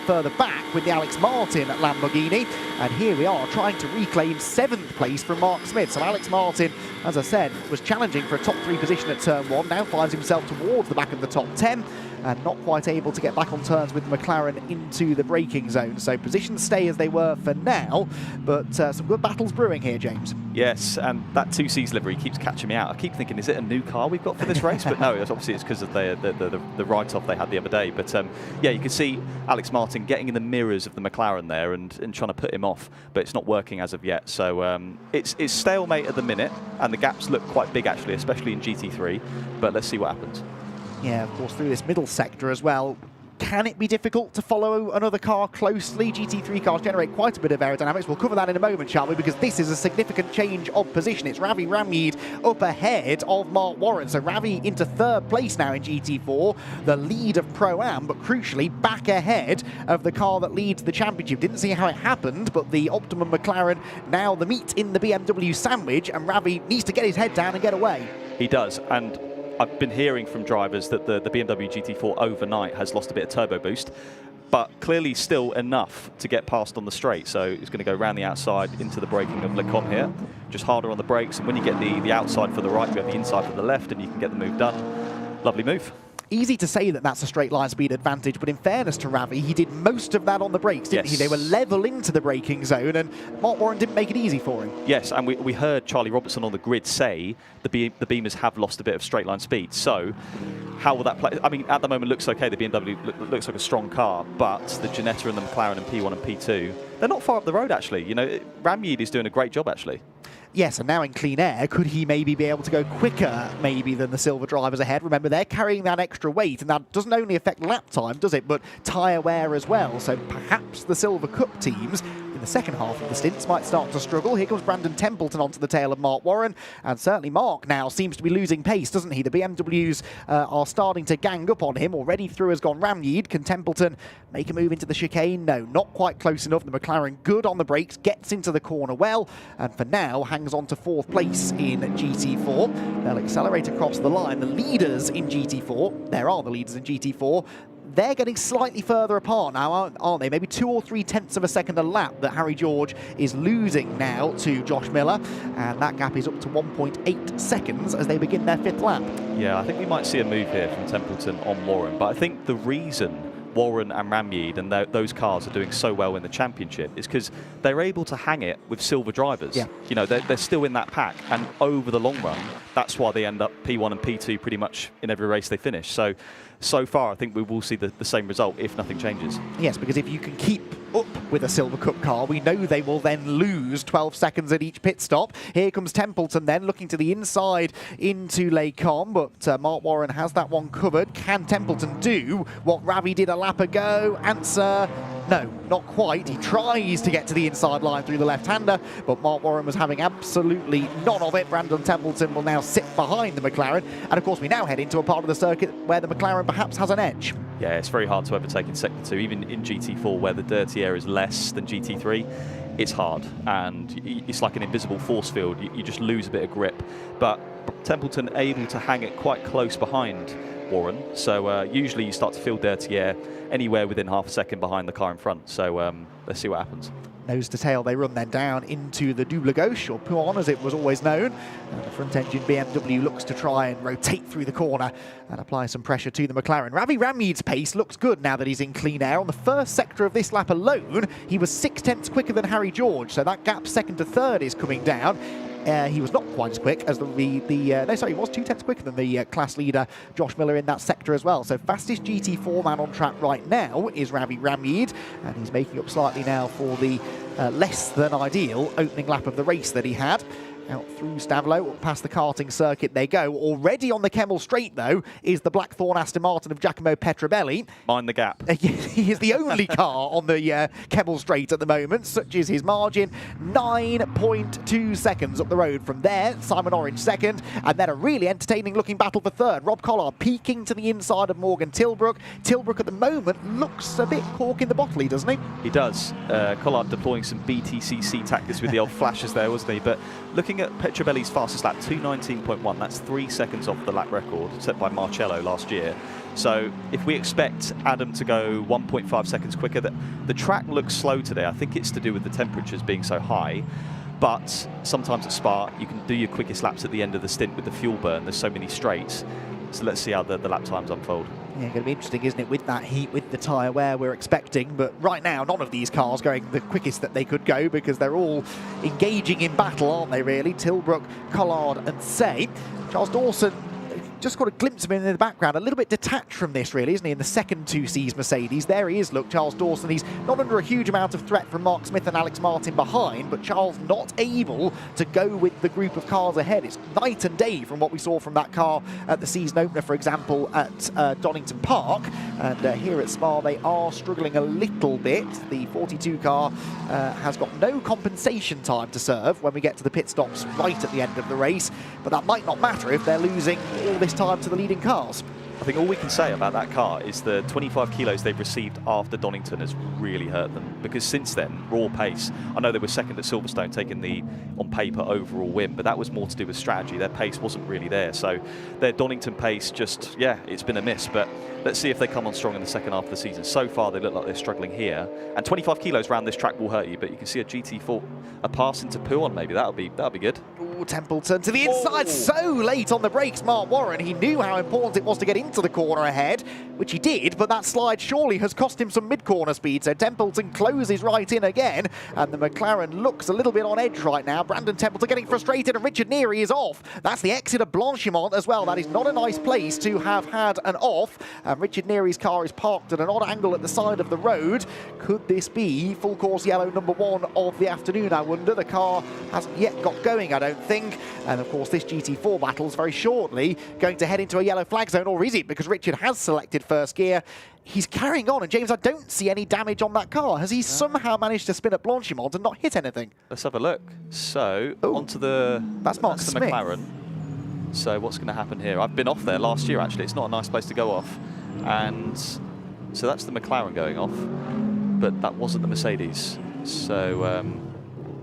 further back with the Alex Martin Lamborghini, and here we are trying to reclaim 7th place from Mark Smith. So Alex Martin, as I said, was challenging for a top 3 position at turn 1, now finds himself towards the back of the top 10, and not quite able to get back on turns with the McLaren into the braking zone. So positions stay as they were for now, but some good battles brewing here, James. Yes, and that 2C's livery keeps catching me out. I keep thinking, is it a new car we've got for this race? But no, obviously it's because of the write-off they had the other day. But yeah, you can see Alex Martin getting in the mirrors of the McLaren there and trying to put him off, but it's not working as of yet. So it's stalemate at the minute, and the gaps look quite big actually, especially in GT3, but let's see what happens. Yeah, of course, through this middle sector as well. Can it be difficult to follow another car closely? GT3 cars generate quite a bit of aerodynamics. We'll cover that in a moment, shall we? Because this is a significant change of position. It's Ravi Ramid up ahead of Mark Warren. So Ravi into 3rd place now in GT4, the lead of Pro-Am, but crucially back ahead of the car that leads the championship. Didn't see how it happened, but the Optimum McLaren now the meat in the BMW sandwich, and Ravi needs to get his head down and get away. He does, and I've been hearing from drivers that the BMW GT4 overnight has lost a bit of turbo boost, but clearly still enough to get past on the straight. So it's going to go around the outside into the braking of Les Combes here. Just harder on the brakes, and when you get the outside for the right, you have the inside for the left, and you can get the move done. Lovely move. Easy to say that that's a straight line speed advantage, but in fairness to Ravi, he did most of that on the brakes, didn't he? They were level into the braking zone, and Mark Warren didn't make it easy for him. Yes, and we heard Charlie Robertson on the grid say the Beamers have lost a bit of straight line speed. So how will that play? I mean, at the moment, looks okay. The BMW looks like a strong car, but the Ginetta and the McLaren and P1 and P2, they're not far up the road, actually. You know, Ramyeed is doing a great job, actually. Yes, and now in clean air, could he maybe be able to go quicker maybe than the silver drivers ahead? Remember, they're carrying that extra weight, and that doesn't only affect lap time, does it, but tyre wear as well. So perhaps the Silver Cup teams in the second half of the stints might start to struggle. Here comes Brandon Templeton onto the tail of Mark Warren, and certainly Mark now seems to be losing pace, doesn't he? The BMWs are starting to gang up on him. Already through has gone Ramyeed. Can Templeton make a move into the chicane? No, not quite close enough. The McLaren good on the brakes, gets into the corner well, and for now hangs on to 4th place in GT4. They'll accelerate across the line. The leaders in GT4, there are the leaders in GT4, they're getting slightly further apart now, aren't they? Maybe 2 or 3 tenths of a second a lap that Harry George is losing now to Josh Miller, and that gap is up to 1.8 seconds as they begin their 5th lap. Yeah, I think we might see a move here from Templeton on Warren, but I think the reason Warren and Ramyeed and those cars are doing so well in the championship is because they're able to hang it with silver drivers. Yeah. You know, they're still in that pack, and over the long run, that's why they end up P1 and P2 pretty much in every race they finish. So far, I think we will see the same result if nothing changes. Yes, because if you can keep up with a Silver Cup car, we know they will then lose 12 seconds at each pit stop. Here comes Templeton then, looking to the inside into Les Combes, but Mark Warren has that one covered. Can Templeton do what Ravi did a lap ago? Answer, no, not quite. He tries to get to the inside line through the left-hander, but Mark Warren was having absolutely none of it. Brandon Templeton will now sit behind the McLaren, and of course we now head into a part of the circuit where the McLaren perhaps has an edge. Yeah, it's very hard to overtake in Sector 2, even in GT4 where the dirty air is less than GT3. It's hard, and it's like an invisible force field. You just lose a bit of grip, but Templeton able to hang it quite close behind Warren, so usually you start to feel dirty air anywhere within half a second behind the car in front, so let's see what happens. Nose to tail, they run then down into the double gauche, or Pouin as it was always known. And the front engine BMW looks to try and rotate through the corner and apply some pressure to the McLaren. Ravi Ramyeed's pace looks good now that he's in clean air. On the first sector of this lap alone, he was 6 tenths quicker than Harry George, so that gap 2nd to 3rd is coming down. He was not quite as quick as he was 2 tenths quicker than the class leader Josh Miller in that sector as well. So fastest GT4 man on track right now is Ravi Ramyeed, and he's making up slightly now for the less than ideal opening lap of the race that he had. Out through Stavelot, up past the karting circuit they go. Already on the Kemmel Straight, though, is the Blackthorn Aston Martin of Giacomo Petrobelli. Mind the gap. He is the only car on the Kemmel Straight at the moment. Such is his margin. 9.2 seconds up the road from there. Simon Orange 2nd. And then a really entertaining-looking battle for 3rd. Rob Collard peeking to the inside of Morgan Tilbrook. Tilbrook at the moment looks a bit cork in the bottle, doesn't he? He does. Collard deploying some BTCC tactics with the old flashes there, wasn't he? But looking at Petrobelli's fastest lap, 2:19.1, that's 3 seconds off the lap record set by Marcello last year. So if we expect Adam to go 1.5 seconds quicker, the track looks slow today. I think it's to do with the temperatures being so high. But sometimes at Spa, you can do your quickest laps at the end of the stint with the fuel burn. There's so many straights. So let's see how the lap times unfold. Yeah, going to be interesting, isn't it, with that heat, with the tyre wear we're expecting. But right now, none of these cars going the quickest that they could go because they're all engaging in battle, aren't they, really? Tilbrook, Collard and Say. Charles Dawson just got a glimpse of him in the background, a little bit detached from this, really, isn't he, in the second 2Cs Mercedes. There he is, look, Charles Dawson. He's not under a huge amount of threat from Mark Smith and Alex Martin behind, but Charles not able to go with the group of cars ahead. It's night and day from what we saw from that car at the season opener, for example, at Donington Park. And here at Spa, they are struggling a little bit. The 42 car has got no compensation time to serve when we get to the pit stops right at the end of the race, but that might not matter if they're losing all this time to the leading cars. I think all we can say about that car is the 25 kilos they've received after Donington has really hurt them, because since then, raw pace, I know they were second at Silverstone, taking the, on paper, overall win, but that was more to do with strategy. Their pace wasn't really there, so their Donington pace just, yeah, it's been a miss, but let's see if they come on strong in the second half of the season. So far, they look like they're struggling here, and 25 kilos around this track will hurt you, but you can see a GT4, a pass into Pouin maybe, that'll be good. Ooh, Templeton to the inside, so late on the brakes, Mark Warren. He knew how important it was to get into the corner ahead, which he did, but that slide surely has cost him some mid-corner speed, so Templeton closes right in again, and the McLaren looks a little bit on edge right now. Brandon Templeton getting frustrated, and Richard Neary is off. That's the exit of Blanchimont as well. That is not a nice place to have had an off, and Richard Neary's car is parked at an odd angle at the side of the road. Could this be full course yellow number 1 of the afternoon, I wonder? The car hasn't yet got going, I don't think. And of course this GT4 battle is very shortly going to head into a yellow flag zone, or is it? Because Richard has selected first gear. He's carrying on, and James, I don't see any damage on that car. Has he somehow managed to spin at Blanchimont and not hit anything? Let's have a look. So, onto the... That's Mark Smith. The McLaren. So what's going to happen here? I've been off there last year, actually. It's not a nice place to go off. And so that's the McLaren going off, but that wasn't the Mercedes. So,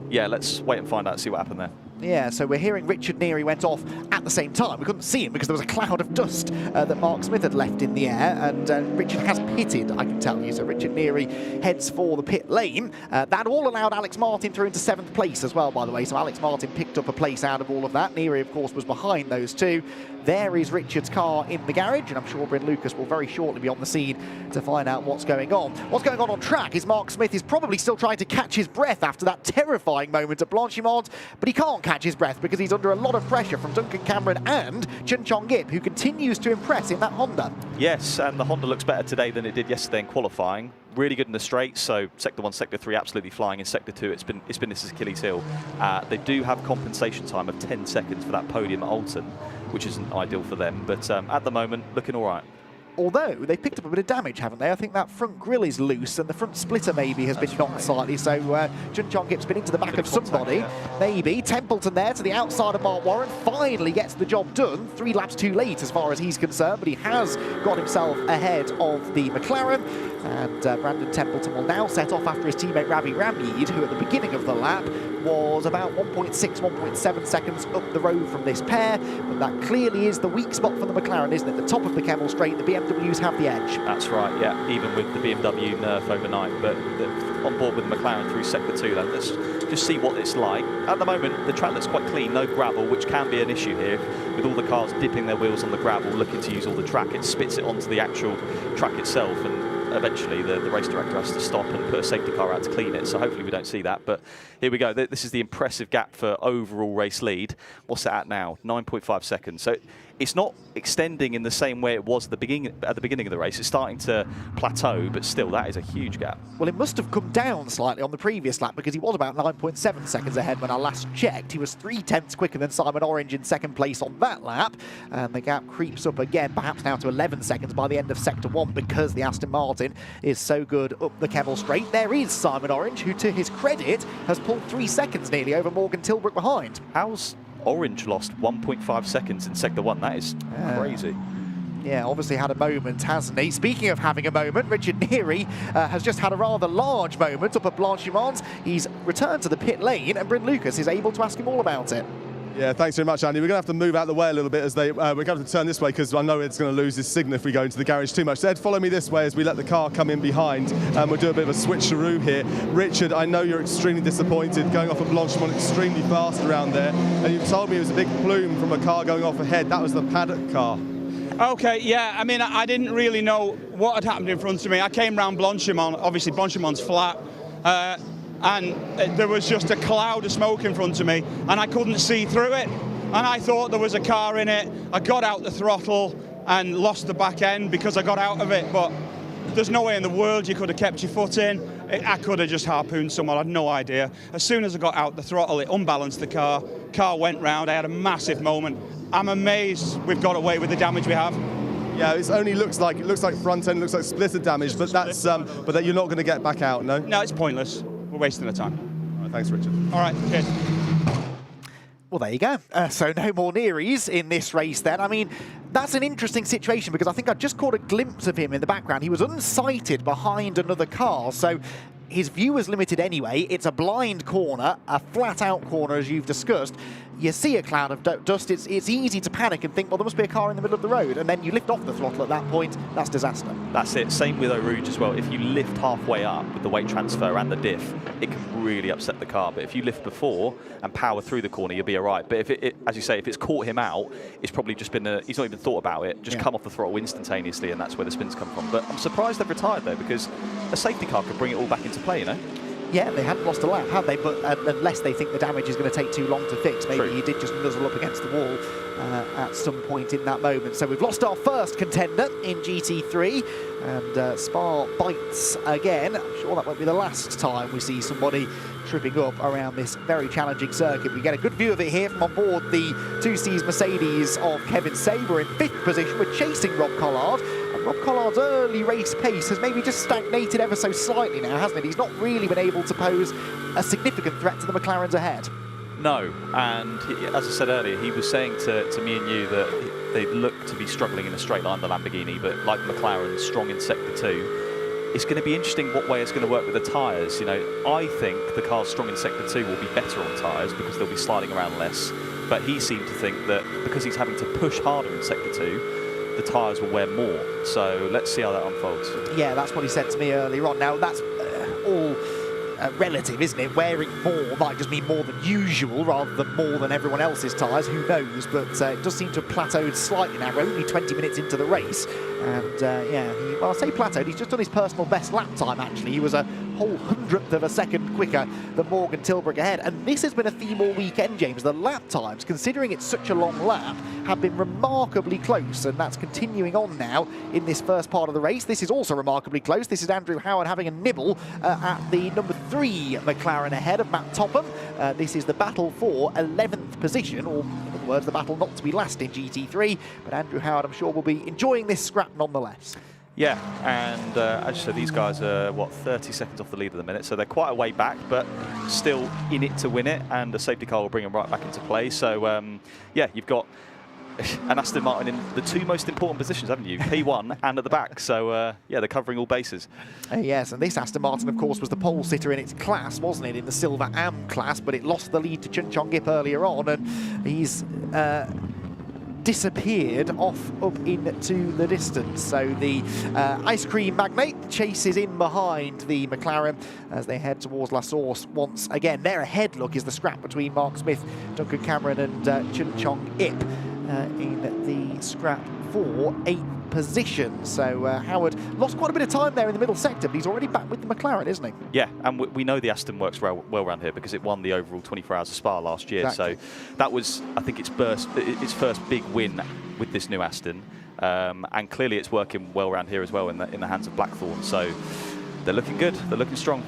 yeah, let's wait and find out, see what happened there. Yeah, so we're hearing Richard Neary went off at the same time. We couldn't see him because there was a cloud of dust that Mark Smith had left in the air, and Richard has pitted, I can tell you. So Richard Neary heads for the pit lane. That all allowed Alex Martin through into 7th place as well, by the way. So Alex Martin picked up a place out of all of that. Neary, of course, was behind those two. There is Richard's car in the garage, and I'm sure Bryn Lucas will very shortly be on the scene to find out what's going on. What's going on track is Mark Smith is probably still trying to catch his breath after that terrifying moment at Blanchimont, but he can't catch his breath because he's under a lot of pressure from Duncan Cameron and Chun Chong-Ip, who continues to impress in that Honda. Yes, and the Honda looks better today than it did yesterday in qualifying. Really good in the straight, so Sector 1, Sector 3 absolutely flying. In Sector 2, it's been this Achilles heel. They do have compensation time of 10 seconds for that podium at Oulton, which isn't ideal for them, but at the moment, looking all right. Although they picked up a bit of damage, haven't they? I think that front grille is loose and the front splitter maybe has been knocked slightly, so Chun Chong-Ip's been into the back of somebody. Maybe. Templeton there to the outside of Mark Warren, finally gets the job done. 3 laps too late as far as he's concerned, but he has got himself ahead of the McLaren, and Brandon Templeton will now set off after his teammate Ravi Ramyeed, who at the beginning of the lap was about 1.6, 1.7 seconds up the road from this pair, but that clearly is the weak spot for the McLaren, isn't it? The top of the Kemmel Straight, the BMWs have the edge. That's right, yeah, even with the BMW nerf overnight, but on board with the McLaren through Sector 2 then. Let's just see what it's like. At the moment, the track looks quite clean, no gravel, which can be an issue here. With all the cars dipping their wheels on the gravel, looking to use all the track, it spits it onto the actual track itself, and eventually the race director has to stop and put a safety car out to clean it, so hopefully we don't see that. But here we go. This is the impressive gap for overall race lead. What's it at now? 9.5 seconds. So it's not extending in the same way it was at the beginning of the race. It's starting to plateau, but still, that is a huge gap. Well, it must have come down slightly on the previous lap because he was about 9.7 seconds ahead when I last checked. He was 0.3 quicker than Simon Orange in 2nd place on that lap, and the gap creeps up again, perhaps now to 11 seconds by the end of Sector 1 because the Aston Martin is so good up the Kemmel Straight. There is Simon Orange, who, to his credit, has pulled 3 seconds nearly over Morgan Tilbrook behind. How's Orange lost 1.5 seconds in Sector 1? That is crazy. Yeah, obviously had a moment, hasn't he? Speaking of having a moment, Richard Neary has just had a rather large moment up at Blanchimont. He's returned to the pit lane, and Bryn Lucas is able to ask him all about it. Yeah, thanks very much, Andy. We're going to have to move out of the way a little bit as we're going to have to turn this way because I know it's going to lose his signal if we go into the garage too much. So Ed, follow me this way as we let the car come in behind, and we'll do a bit of a switcheroo here. Richard, I know you're extremely disappointed going off at Blanchimont extremely fast around there, and you told me it was a big plume from a car going off ahead. That was the paddock car. Okay, yeah, I mean, I didn't really know what had happened in front of me. I came round Blanchimont, obviously Blanchimont's flat, and there was just a cloud of smoke in front of me, and I couldn't see through it, and I thought there was a car in it. I got out the throttle and lost the back end because I got out of it, but there's no way in the world you could have kept your foot in. I could have just harpooned someone, I had no idea. As soon as I got out the throttle, it unbalanced the car went round, I had a massive moment. I'm amazed we've got away with the damage we have. Yeah, it only looks like front end, looks like splitter damage, but that's but that you're not going to get back out, no? No, it's pointless. We're wasting the time. All right, thanks, Richard. All right, cheers. Well, there you go. So no more Nearys in this race then. I mean, that's an interesting situation because I think I just caught a glimpse of him in the background. He was unsighted behind another car, so his view was limited anyway. It's a blind corner, a flat-out corner, as you've discussed. you see a cloud of dust, it's easy to panic and think, well, there must be a car in the middle of the road, and then you lift off the throttle at that point. That's disaster. That's it. Same with Eau Rouge as well. If you lift halfway up with the weight transfer and the diff, it can really upset the car. But if you lift before and power through the corner, you'll be all right. But if it as you say, if it's caught him out, it's probably just been he's not even thought about it. Just come off the throttle instantaneously, and that's where the spins come from. But I'm surprised they've retired though, because a safety car could bring it all back into play, you know. Yeah, they hadn't lost a lap, had they? But unless they think the damage is going to take too long to fix, maybe he did just nuzzle up against the wall at some point in that moment. So we've lost our first contender in GT3, and Spa bites again. I'm sure that won't be the last time we see somebody tripping up around this very challenging circuit. We get a good view of it here from on board the 2C's Mercedes of Kevin Saber in 5th position. We're chasing Rob Collard. Rob Collard's early race pace has maybe just stagnated ever so slightly now, hasn't it? He's not really been able to pose a significant threat to the McLarens ahead. No, and as I said earlier, he was saying to me and you that they look to be struggling in a straight line, the Lamborghini, but like the McLaren, strong in Sector 2. It's going to be interesting what way it's going to work with the tyres. You know, I think the cars strong in Sector 2 will be better on tyres because they'll be sliding around less, but he seemed to think that because he's having to push harder in Sector 2, the tyres will wear more. So let's see how that unfolds. Yeah, that's what he said to me earlier on. Now, that's all relative, isn't it? Wearing more might just mean more than usual rather than more than everyone else's tyres. Who knows? But it does seem to have plateaued slightly now. We're only 20 minutes into the race. And yeah, well, I say plateaued. He's just done his personal best lap time, actually. He was a whole 100th of a second quicker than Morgan Tilbrook ahead. And this has been a theme all weekend, James. The lap times, considering it's such a long lap, have been remarkably close. And that's continuing on now in this first part of the race. This is also remarkably close. This is Andrew Howard having a nibble at the number 3 McLaren ahead of Matt Topham. This is the battle for 11th position, or in other words, the battle not to be last in GT3. But Andrew Howard, I'm sure, will be enjoying this scrap nonetheless. Yeah, and as you said, these guys are, what, 30 seconds off the lead at the minute, so they're quite a way back, but still in it to win it, and the safety car will bring them right back into play. So, yeah, you've got an Aston Martin in the 2 most important positions, haven't you? P1 and at the back. So, yeah, they're covering all bases. Yes, and this Aston Martin, of course, was the pole sitter in its class, wasn't it, in the Silver Am class, but it lost the lead to Chun Chong-ip earlier on, and he's disappeared off up into the distance. So the ice cream magnate chases in behind the McLaren as they head towards La Source once again. There ahead, look, is the scrap between Mark Smith, Duncan Cameron and Chun Chong-ip in the scrap for 8th position. So Howard lost quite a bit of time there in the middle sector, but he's already back with the McLaren, isn't he? Yeah, and we know the Aston works well around here because it won the overall 24 Hours of Spa last year. Exactly. So that was, I think, its first big win with this new Aston. And clearly it's working well around here as well in the hands of Blackthorn. So they're looking good, they're looking strong.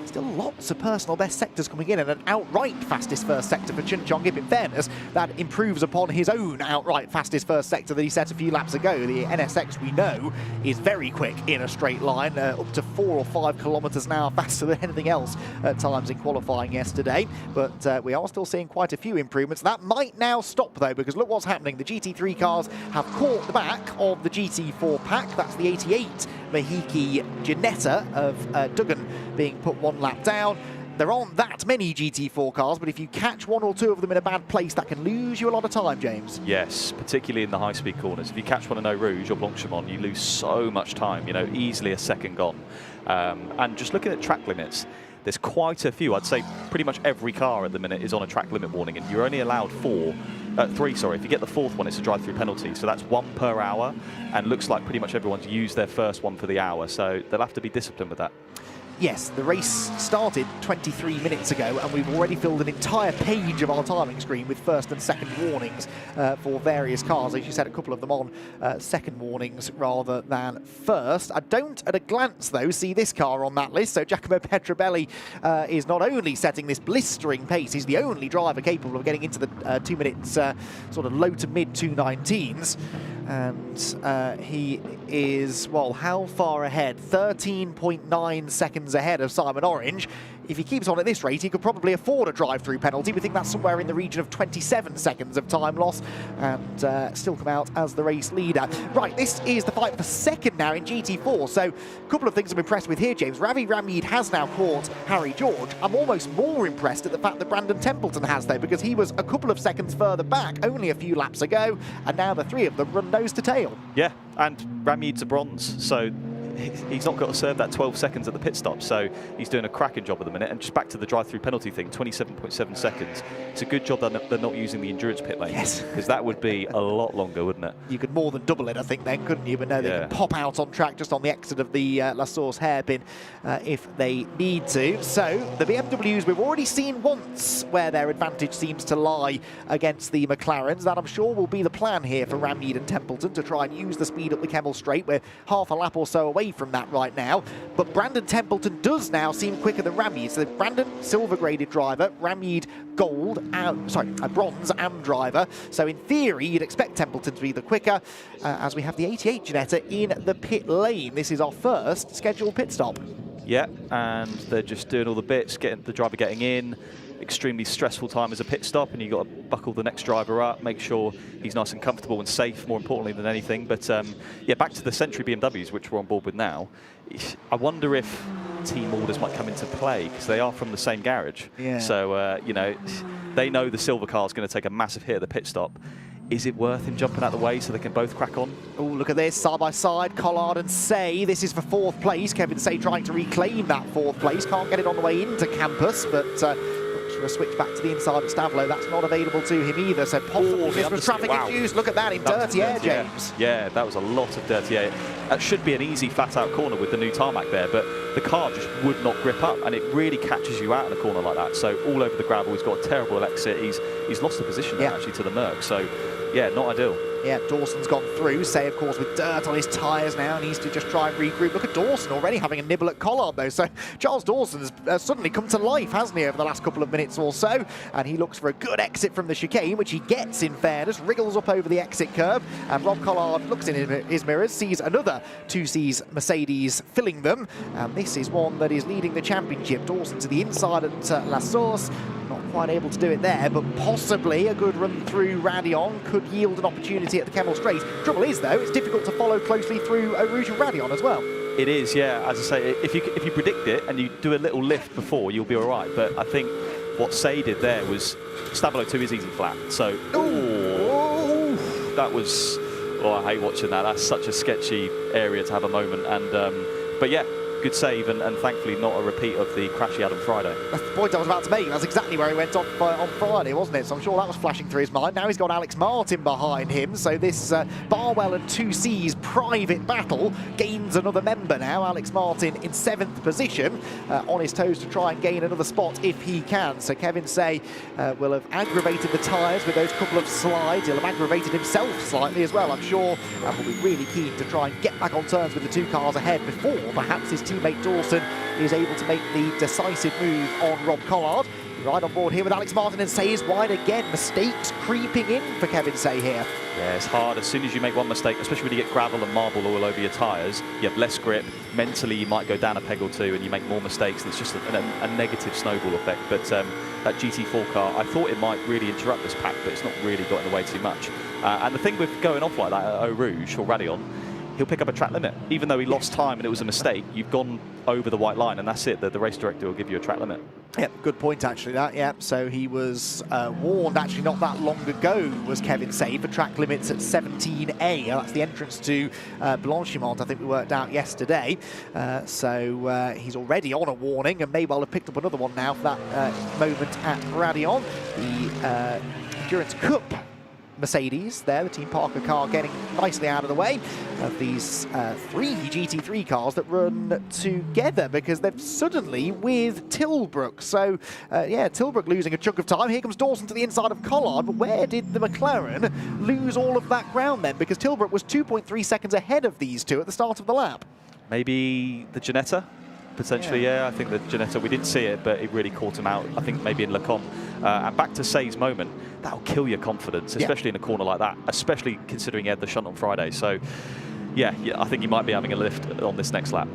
Still lots of personal best sectors coming in, and an outright fastest first sector for Chun Chong-ip. In fairness, that improves upon his own outright fastest first sector that he set a few laps ago. The NSX, we know, is very quick in a straight line, up to 4 or 5 kilometres an hour faster than anything else at times in qualifying yesterday. But we are still seeing quite a few improvements. That might now stop, though, because look what's happening. The GT3 cars have caught the back of the GT4 pack. That's the 88 Mahiki Ginetta of Duggan being put 1 lap down. There aren't that many GT4 cars, but if you catch 1 or 2 of them in a bad place, that can lose you a lot of time, James. Yes, particularly in the high-speed corners. If you catch one in Eau Rouge or Blanchimont, you lose so much time, you know, easily a second gone. And just looking at track limits, there's quite a few. I'd say pretty much every car at the minute is on a track limit warning, and you're only allowed 3, sorry. If you get the 4th one, it's a drive-through penalty. So that's 1 per hour, and looks like pretty much everyone's used their first one for the hour. So they'll have to be disciplined with that. Yes, the race started 23 minutes ago, and we've already filled an entire page of our timing screen with first and second warnings for various cars. As you said, a couple of them on second warnings rather than first. I don't, at a glance, though, see this car on that list. So Giacomo Petrobelli is not only setting this blistering pace, he's the only driver capable of getting into the 2 minutes sort of low to mid 2:19s. And he is, well, how far ahead? 13.9 seconds ahead of Simon Orange. if he keeps on at this rate, he could probably afford a drive-through penalty. We think that's somewhere in the region of 27 seconds of time loss, and still come out as the race leader. Right, this is the fight for second now in GT4. So a couple of things I'm impressed with here, James. Ravi Ramid has now caught Harry George. I'm almost more impressed at the fact that Brandon Templeton has, though, because he was a couple of seconds further back only a few laps ago, and now the three of them run nose to tail. Yeah, and Ramid's a bronze, so he's not got to serve that 12 seconds at the pit stop, so he's doing a cracking job at the minute. And just back to the drive-through penalty thing, 27.7 seconds. It's a good job that they're not using the endurance pit lane. Yes. Because that would be a lot longer, wouldn't it? You could more than double it, I think, then, couldn't you? But no, they can pop out on track just on the exit of the La Source hairpin if they need to. So the BMWs, we've already seen once where their advantage seems to lie against the McLarens. That, I'm sure, will be the plan here for Ramid and Templeton to try and use the speed up the Kemmel Straight. We're half a lap or so away from that right now. But Brandon Templeton does now seem quicker than Ramid. So Brandon, silver-graded driver, Ramid gold, a bronze and driver. So in theory, you'd expect Templeton to be the quicker, as we have the 88 Ginetta in the pit lane. This is our first scheduled pit stop. Yeah, and they're just doing all the bits, getting the driver getting in. Extremely stressful time as a pit stop, and you've got to buckle the next driver up, make sure he's nice and comfortable and safe, more importantly than anything. But yeah, back to the Century BMWs, which we're on board with now. I wonder if team orders might come into play, because they are from the same garage. Yeah. So, you know, they know the silver car is going to take a massive hit at the pit stop. Is it worth him jumping out of the way so they can both crack on? Oh, look at this, side by side, Collard and Say. This is for fourth place. Kevin Say trying to reclaim that fourth place. Can't get it on the way into campus, but a switch back to the inside of Stavlo. That's not available to him either, so possibly this was traffic induced. Look at that in dirty air, James. Yeah, that was a lot of dirty air. That should be an easy flat-out corner with the new tarmac there, but the car just would not grip up, and it really catches you out in a corner like that. So all over the gravel, he's got a terrible exit. He's lost the position now, actually, to the Merc. So yeah, not ideal. Yeah, Dawson's gone through. Say, of course, with dirt on his tyres now, needs to just try and regroup. Look at Dawson already having a nibble at Collard, though. So Charles Dawson's suddenly come to life, hasn't he, over the last couple of minutes or so? And he looks for a good exit from the chicane, which he gets, in fairness, wriggles up over the exit curb. And Rob Collard looks in his mirrors, sees another 2C's Mercedes filling them. And this is one that is leading the championship. Dawson to the inside at La Source. Not quite able to do it there, but possibly a good run through Raidillon could yield an opportunity at the Kemmel Straight. Trouble is, though, it's difficult to follow closely through Eau Rouge and Raidillon as well. It is, yeah. As I say, if you predict it and you do a little lift before, you'll be all right. But I think what Say did there was Stabilo 2 is easy flat. So, that was. Oh, I hate watching that. That's such a sketchy area to have a moment. And but yeah. Good save, and thankfully not a repeat of the crash he had on Friday. That's the point I was about to make. That's exactly where he went off on Friday, wasn't it? So I'm sure that was flashing through his mind. Now he's got Alex Martin behind him, so this Barwell and 2C's private battle gains another member now. Alex Martin in 7th position, on his toes to try and gain another spot if he can. So Kevin Say will have aggravated the tyres with those couple of slides. He'll have aggravated himself slightly as well, I'm sure, and will be really keen to try and get back on terms with the two cars ahead before perhaps his teammate Dawson is able to make the decisive move on Rob Collard. Right on board here with Alex Martin, and Say is wide again. Mistakes creeping in for Kevin Say here. Yeah, it's hard. As soon as you make one mistake, especially when you get gravel and marble all over your tyres, you have less grip. Mentally, you might go down a peg or two and you make more mistakes. It's just a negative snowball effect. But that GT4 car, I thought it might really interrupt this pack, but it's not really got in the way too much. And the thing with going off like that at Eau Rouge or Raidillon, he'll pick up a track limit. Even though he lost time and it was a mistake, you've gone over the white line, and that's it. The race director will give you a track limit. Yeah, good point actually, that, yeah. So he was warned actually not that long ago, was Kevin Say, for track limits at 17A. That's the entrance to Blanchimont, I think we worked out yesterday. So he's already on a warning and may well have picked up another one now for that moment at Raidillon. The Endurance Cup Mercedes there, the Team Parker car, getting nicely out of the way of these 3 GT3 cars that run together, because they're suddenly with Tilbrook. So yeah, Tilbrook losing a chunk of time. Here comes Dawson to the inside of Collard, but where did the McLaren lose all of that ground then? Because Tilbrook was 2.3 seconds ahead of these two at the start of the lap. Maybe the Ginetta? Potentially, yeah. I think the Ginetta, we didn't see it, but it really caught him out, I think maybe in Lecombe. And back to Say's moment, that'll kill your confidence, especially in a corner like that, especially considering he had the shunt on Friday. So, yeah, I think he might be having a lift on this next lap.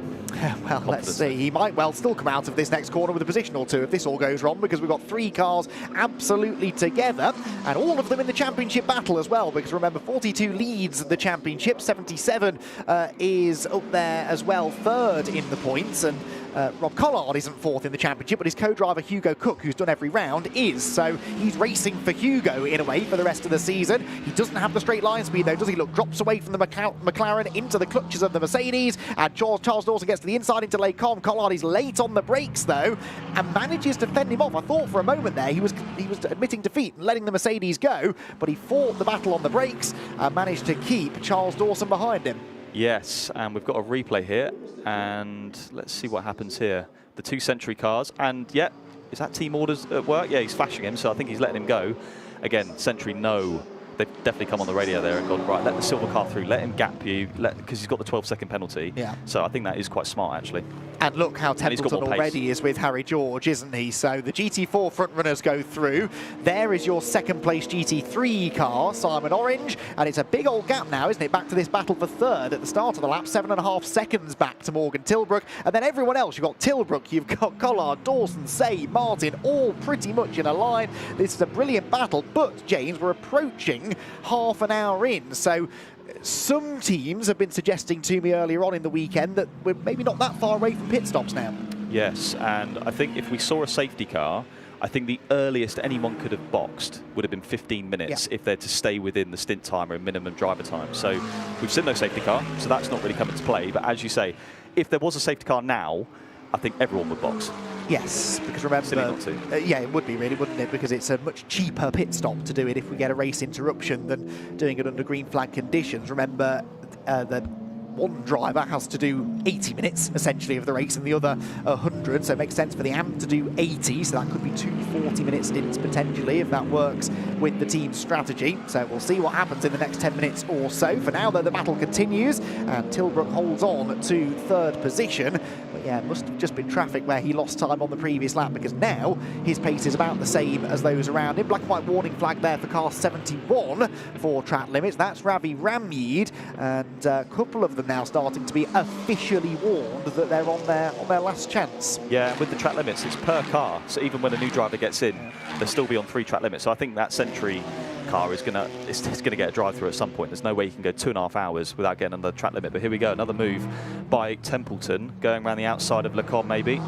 Well, let's see. He might well still come out of this next corner with a position or two if this all goes wrong, because we've got 3 cars absolutely together, and all of them in the championship battle as well, because remember, 42 leads the championship, 77 is up there as well, 3rd in the points, and Rob Collard isn't 4th in the championship, but his co-driver Hugo Cook, who's done every round, is. So he's racing for Hugo in a way for the rest of the season. He doesn't have the straight line speed though, does he? Look, drops away from the McLaren into the clutches of the Mercedes, and Charles Dawson gets to the inside into Les Combes. Collard is late on the brakes though, and manages to fend him off. I thought for a moment there he was admitting defeat and letting the Mercedes go, but he fought the battle on the brakes and managed to keep Charles Dawson behind him. Yes, and we've got a replay here, and let's see what happens here. The 2 Century cars, and yeah, is that team orders at work? Yeah, he's flashing him, so I think he's letting him go. Again, Century know. They've definitely come on the radio there and gone, right, let the silver car through, let him gap you, because he's got the 12-second penalty. Yeah. So I think that is quite smart, actually. And look how Templeton already is with Harry George, isn't he? So the GT4 front runners go through. There is your 2nd place GT3 car, Simon Orange, and it's a big old gap now, isn't it? Back to this battle for 3rd at the start of the lap, 7.5 seconds back to Morgan Tilbrook, and then everyone else. You've got Tilbrook, you've got Collard, Dawson, Say, Martin, all pretty much in a line. This is a brilliant battle, but James, we're approaching half an hour in, so some teams have been suggesting to me earlier on in the weekend that we're maybe not that far away from pit stops now. Yes, and I think if we saw a safety car, I think the earliest anyone could have boxed would have been 15 minutes if they're to stay within the stint timer and minimum driver time. So we've seen no safety car, so that's not really come into play. But as you say, if there was a safety car now, I think everyone would box. Yes, because remember, yeah, it would be really, wouldn't it? Because it's a much cheaper pit stop to do it if we get a race interruption than doing it under green flag conditions. Remember, the one driver has to do 80 minutes, essentially, of the race, and the other 100, so it makes sense for the AMP to do 80, so that could be 2 40-minute stints, potentially, if that works with the team's strategy. So we'll see what happens in the next 10 minutes or so. For now, though, the battle continues, and Tilbrook holds on to 3rd position. But yeah, it must have just been traffic where he lost time on the previous lap, because now his pace is about the same as those around him. Black and white warning flag there for car 71 for track limits. That's Ravi Ramyeed, and a couple of them now starting to be officially warned that they're on their last chance. Yeah, with the track limits, it's per car, so even when a new driver gets in, they'll still be on 3 track limits. So I think that Century car is gonna get a drive through at some point. There's no way you can go 2.5 hours without getting under the track limit. But here we go, another move by Templeton, going around the outside of Le Combes maybe.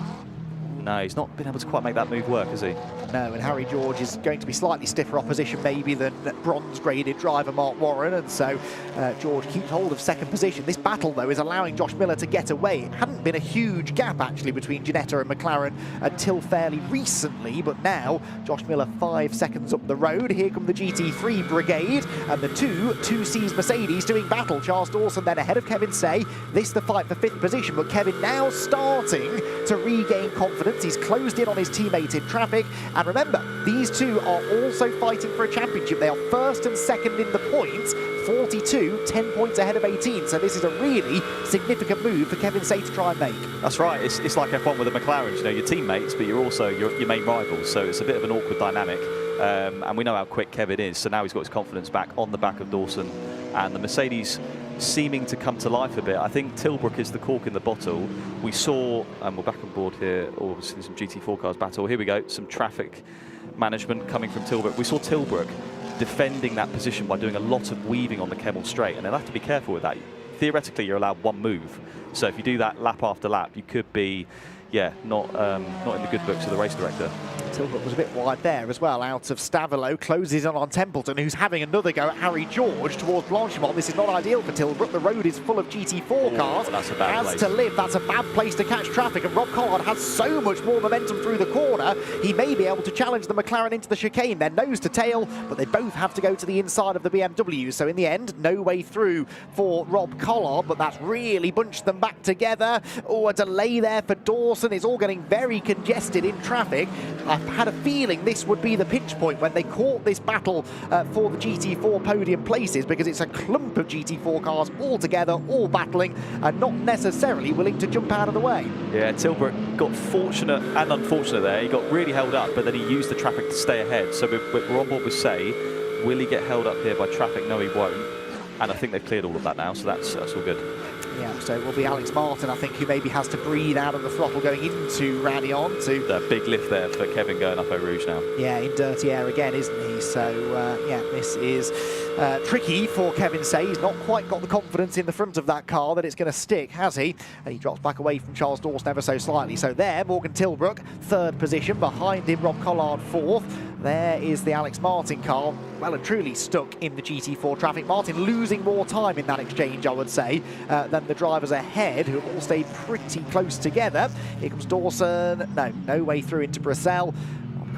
No, he's not been able to quite make that move work, has he? No, and Harry George is going to be slightly stiffer opposition maybe than bronze-graded driver Mark Warren, and so George keeps hold of 2nd position. This battle, though, is allowing Josh Miller to get away. It hadn't been a huge gap, actually, between Ginetta and McLaren until fairly recently, but now Josh Miller 5 seconds up the road. Here come the GT3 brigade, and the 2Cs Mercedes doing battle. Charles Dawson then ahead of Kevin Say. This the fight for 5th position, but Kevin now starting to regain confidence. He's closed in on his teammate in traffic, and remember, these two are also fighting for a championship. They are 1st and 2nd in the points, 42, 10 points ahead of 18, so this is a really significant move for Kevin Say to try and make. That's right, it's like F1 with the McLarens, you know, your teammates, but you're also your main rivals, so it's a bit of an awkward dynamic, and we know how quick Kevin is, so now he's got his confidence back on the back of Dawson, and the Mercedes seeming to come to life a bit. I think Tilbrook is the cork in the bottle. We saw, and we're back on board here, obviously some GT4 cars battle. Here we go, some traffic management coming from Tilbrook. We saw Tilbrook defending that position by doing a lot of weaving on the Kemmel Straight, and they'll have to be careful with that. Theoretically, you're allowed 1 move. So if you do that lap after lap, you could be, yeah, not in the good books of the race director. Tilbrook was a bit wide there as well, out of Stavelot, closes on Templeton, who's having another go at Harry George towards Blanchimont. This is not ideal for Tilbrook. The road is full of GT4 cars. That's a bad place. To live, that's a bad place to catch traffic, and Rob Collard has so much more momentum through the corner. He may be able to challenge the McLaren into the chicane. They're nose to tail, but they both have to go to the inside of the BMW. So in the end, no way through for Rob Collard, but that's really bunched them back together. Oh, a delay there for Dawson. It's all getting very congested in traffic. I've had a feeling this would be the pinch point when they caught this battle for the GT4 podium places, because it's a clump of GT4 cars all together, all battling, and not necessarily willing to jump out of the way. Yeah, Tilbrook got fortunate and unfortunate there. He got really held up, but then he used the traffic to stay ahead. So we're on board with Say. Will he get held up here by traffic? No, he won't. And I think they've cleared all of that now, so that's all good. Yeah, so it will be Alex Martin, I think, who maybe has to breathe out of the throttle going into Raidillon. The big lift there for Kevin going up Eau Rouge now. Yeah, in dirty air again, isn't he? So, yeah, this is tricky for Kevin Say. He's not quite got the confidence in the front of that car that it's going to stick, has he? And he drops back away from Charles Dawson ever so slightly. So there, Morgan Tilbrook, third position. Behind him, Rob Collard, fourth. There is the Alex Martin car, well and truly stuck in the GT4 traffic. Martin losing more time in that exchange, I would say, than the drivers ahead, who have all stayed pretty close together. Here comes Dawson. No way through into Brissell.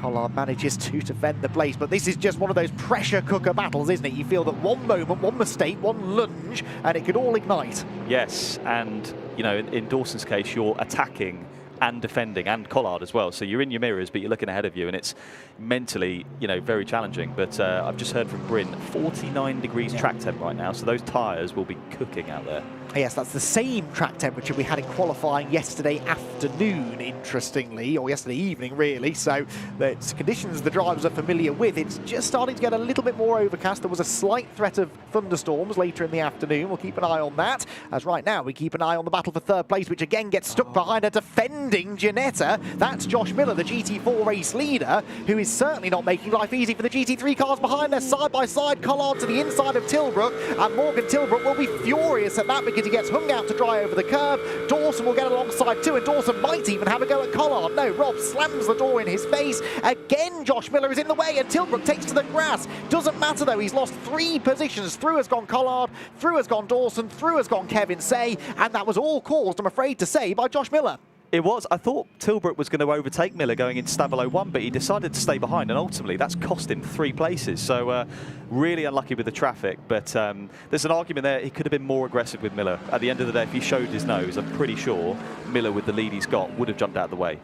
Collard manages to defend the place, but this is just one of those pressure cooker battles, isn't it? You feel that one moment, one mistake, one lunge, and it could all ignite. Yes, and, you know, in Dawson's case, you're attacking and defending, and Collard as well. So you're in your mirrors, but you're looking ahead of you, and it's mentally, you know, very challenging. But I've just heard from Bryn, 49 degrees track temp right now, so those tyres will be cooking out there. Yes, that's the same track temperature we had in qualifying yesterday afternoon, interestingly, or yesterday evening, really. So it's conditions the drivers are familiar with. It's just starting to get a little bit more overcast. There was a slight threat of thunderstorms later in the afternoon. We'll keep an eye on that. As right now, we keep an eye on the battle for third place, which again gets stuck behind a defending Ginetta. That's Josh Miller, the GT4 race leader, who is certainly not making life easy for the GT3 cars behind. They're side by side. Collard to the inside of Tilbrook, and Morgan Tilbrook will be furious at that because he gets hung out to dry over the curb. Dawson will get alongside too, and Dawson might even have a go at Collard. No, Rob slams the door in his face. Again, Josh Miller is in the way, and Tilbrook takes to the grass. Doesn't matter though, he's lost 3 positions. Through has gone Collard, through has gone Dawson, through has gone Kevin Say, and that was all caused, I'm afraid to say, by Josh Miller. It was. I thought Tilbrook was going to overtake Miller going into Stabilo 1, but he decided to stay behind, and ultimately that's cost him 3 places. So really unlucky with the traffic, but there's an argument there. He could have been more aggressive with Miller. At the end of the day, if he showed his nose, I'm pretty sure Miller, with the lead he's got, would have jumped out of the way.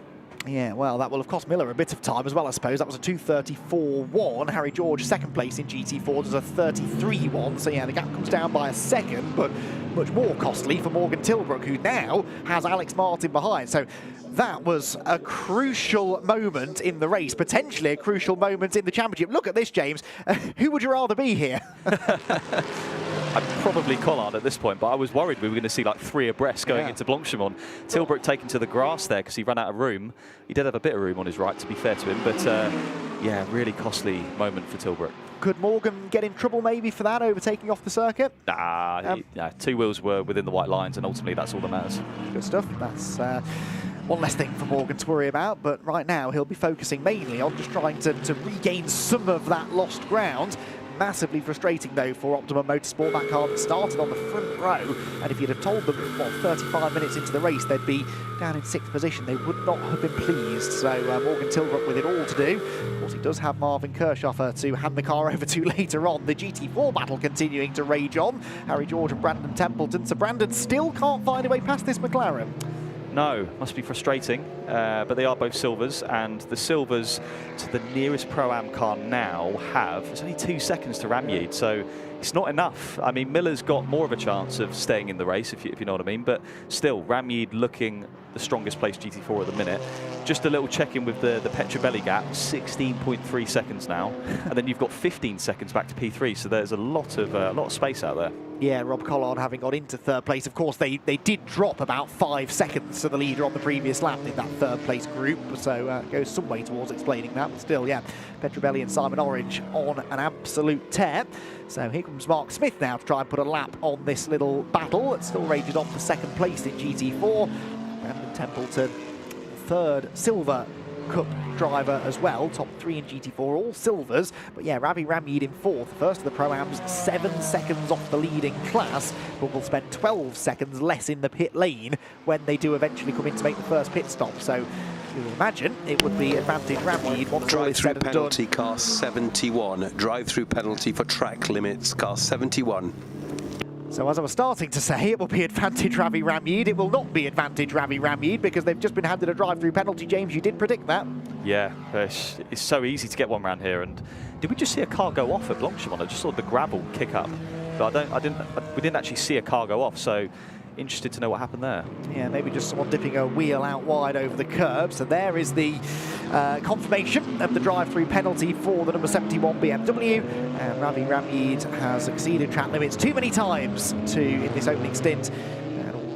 Yeah, well, that will have cost Miller a bit of time as well, I suppose. That was a 2:34.1. Harry George, second place in GT4, does a 33.1. So, yeah, the gap comes down by a second, but much more costly for Morgan Tilbrook, who now has Alex Martin behind. So that was a crucial moment in the race, potentially a crucial moment in the championship. Look at this, James. Who would you rather be here? I'm probably Collard at this point, but I was worried we were going to see like 3 abreast going into Blanchimont. Tilbrook taken to the grass there because he ran out of room. He did have a bit of room on his right, to be fair to him, but yeah, really costly moment for Tilbrook. Could Morgan get in trouble maybe for that, overtaking off the circuit? Nah, 2 wheels were within the white lines, and ultimately that's all that matters. Good stuff. That's one less thing for Morgan to worry about, but right now he'll be focusing mainly on just trying to regain some of that lost ground. Massively frustrating though for Optimum Motorsport, that car that started on the front row, and if you'd have told them, what, 35 minutes into the race they'd be down in 6th position, they would not have been pleased. So Morgan Tilbrook with it all to do. Of course, he does have Marvin Kirchhoffer to hand the car over to later on. The GT4 battle continuing to rage on. Harry George and Brandon Templeton. So Brandon still can't find a way past this McLaren. No, must be frustrating, but they are both silvers, and the silvers to the nearest Pro-Am car now it's only 2 seconds to Ramyede, so it's not enough. I mean, Miller's got more of a chance of staying in the race, if you know what I mean, but still, Ramyede looking the strongest place GT4 at the minute. Just a little check-in with the Petrobelli gap, 16.3 seconds now, and then you've got 15 seconds back to P3, so there's a lot of space out there. Yeah, Rob Collard having got into 3rd place. Of course, they did drop about 5 seconds to the leader on the previous lap in that 3rd place group, so it goes some way towards explaining that, but still, yeah, Petrobelli and Simon Orange on an absolute tear. So here comes Mark Smith now to try and put a lap on this little battle. It still rages on for 2nd place in GT4. Brandon Templeton, 3rd silver Cup driver as well, top 3 in GT4, all silvers. But yeah, Ravi Ramyede in 4th, first of the Pro-Ams, 7 seconds off the leading class, but will spend 12 seconds less in the pit lane when they do eventually come in to make the first pit stop. So you would imagine it would be advantage Ramyede once all is said and done. Drive-through penalty, car 71. Drive-through penalty for track limits, car 71. So as I was starting to say, it will be advantage Ravi Ramyede. It will not be advantage Ravi Ramyede because they've just been handed a drive-through penalty. James, you did predict that. Yeah, it's so easy to get one around here. And did we just see a car go off at Blanchimont? I just saw the gravel kick up, but we didn't actually see a car go off. So interested to know what happened there. Yeah, maybe just someone dipping a wheel out wide over the curb. So there is the confirmation of the drive-through penalty for the number 71 BMW. And Ravi Ramyede has exceeded track limits too many times in this opening stint.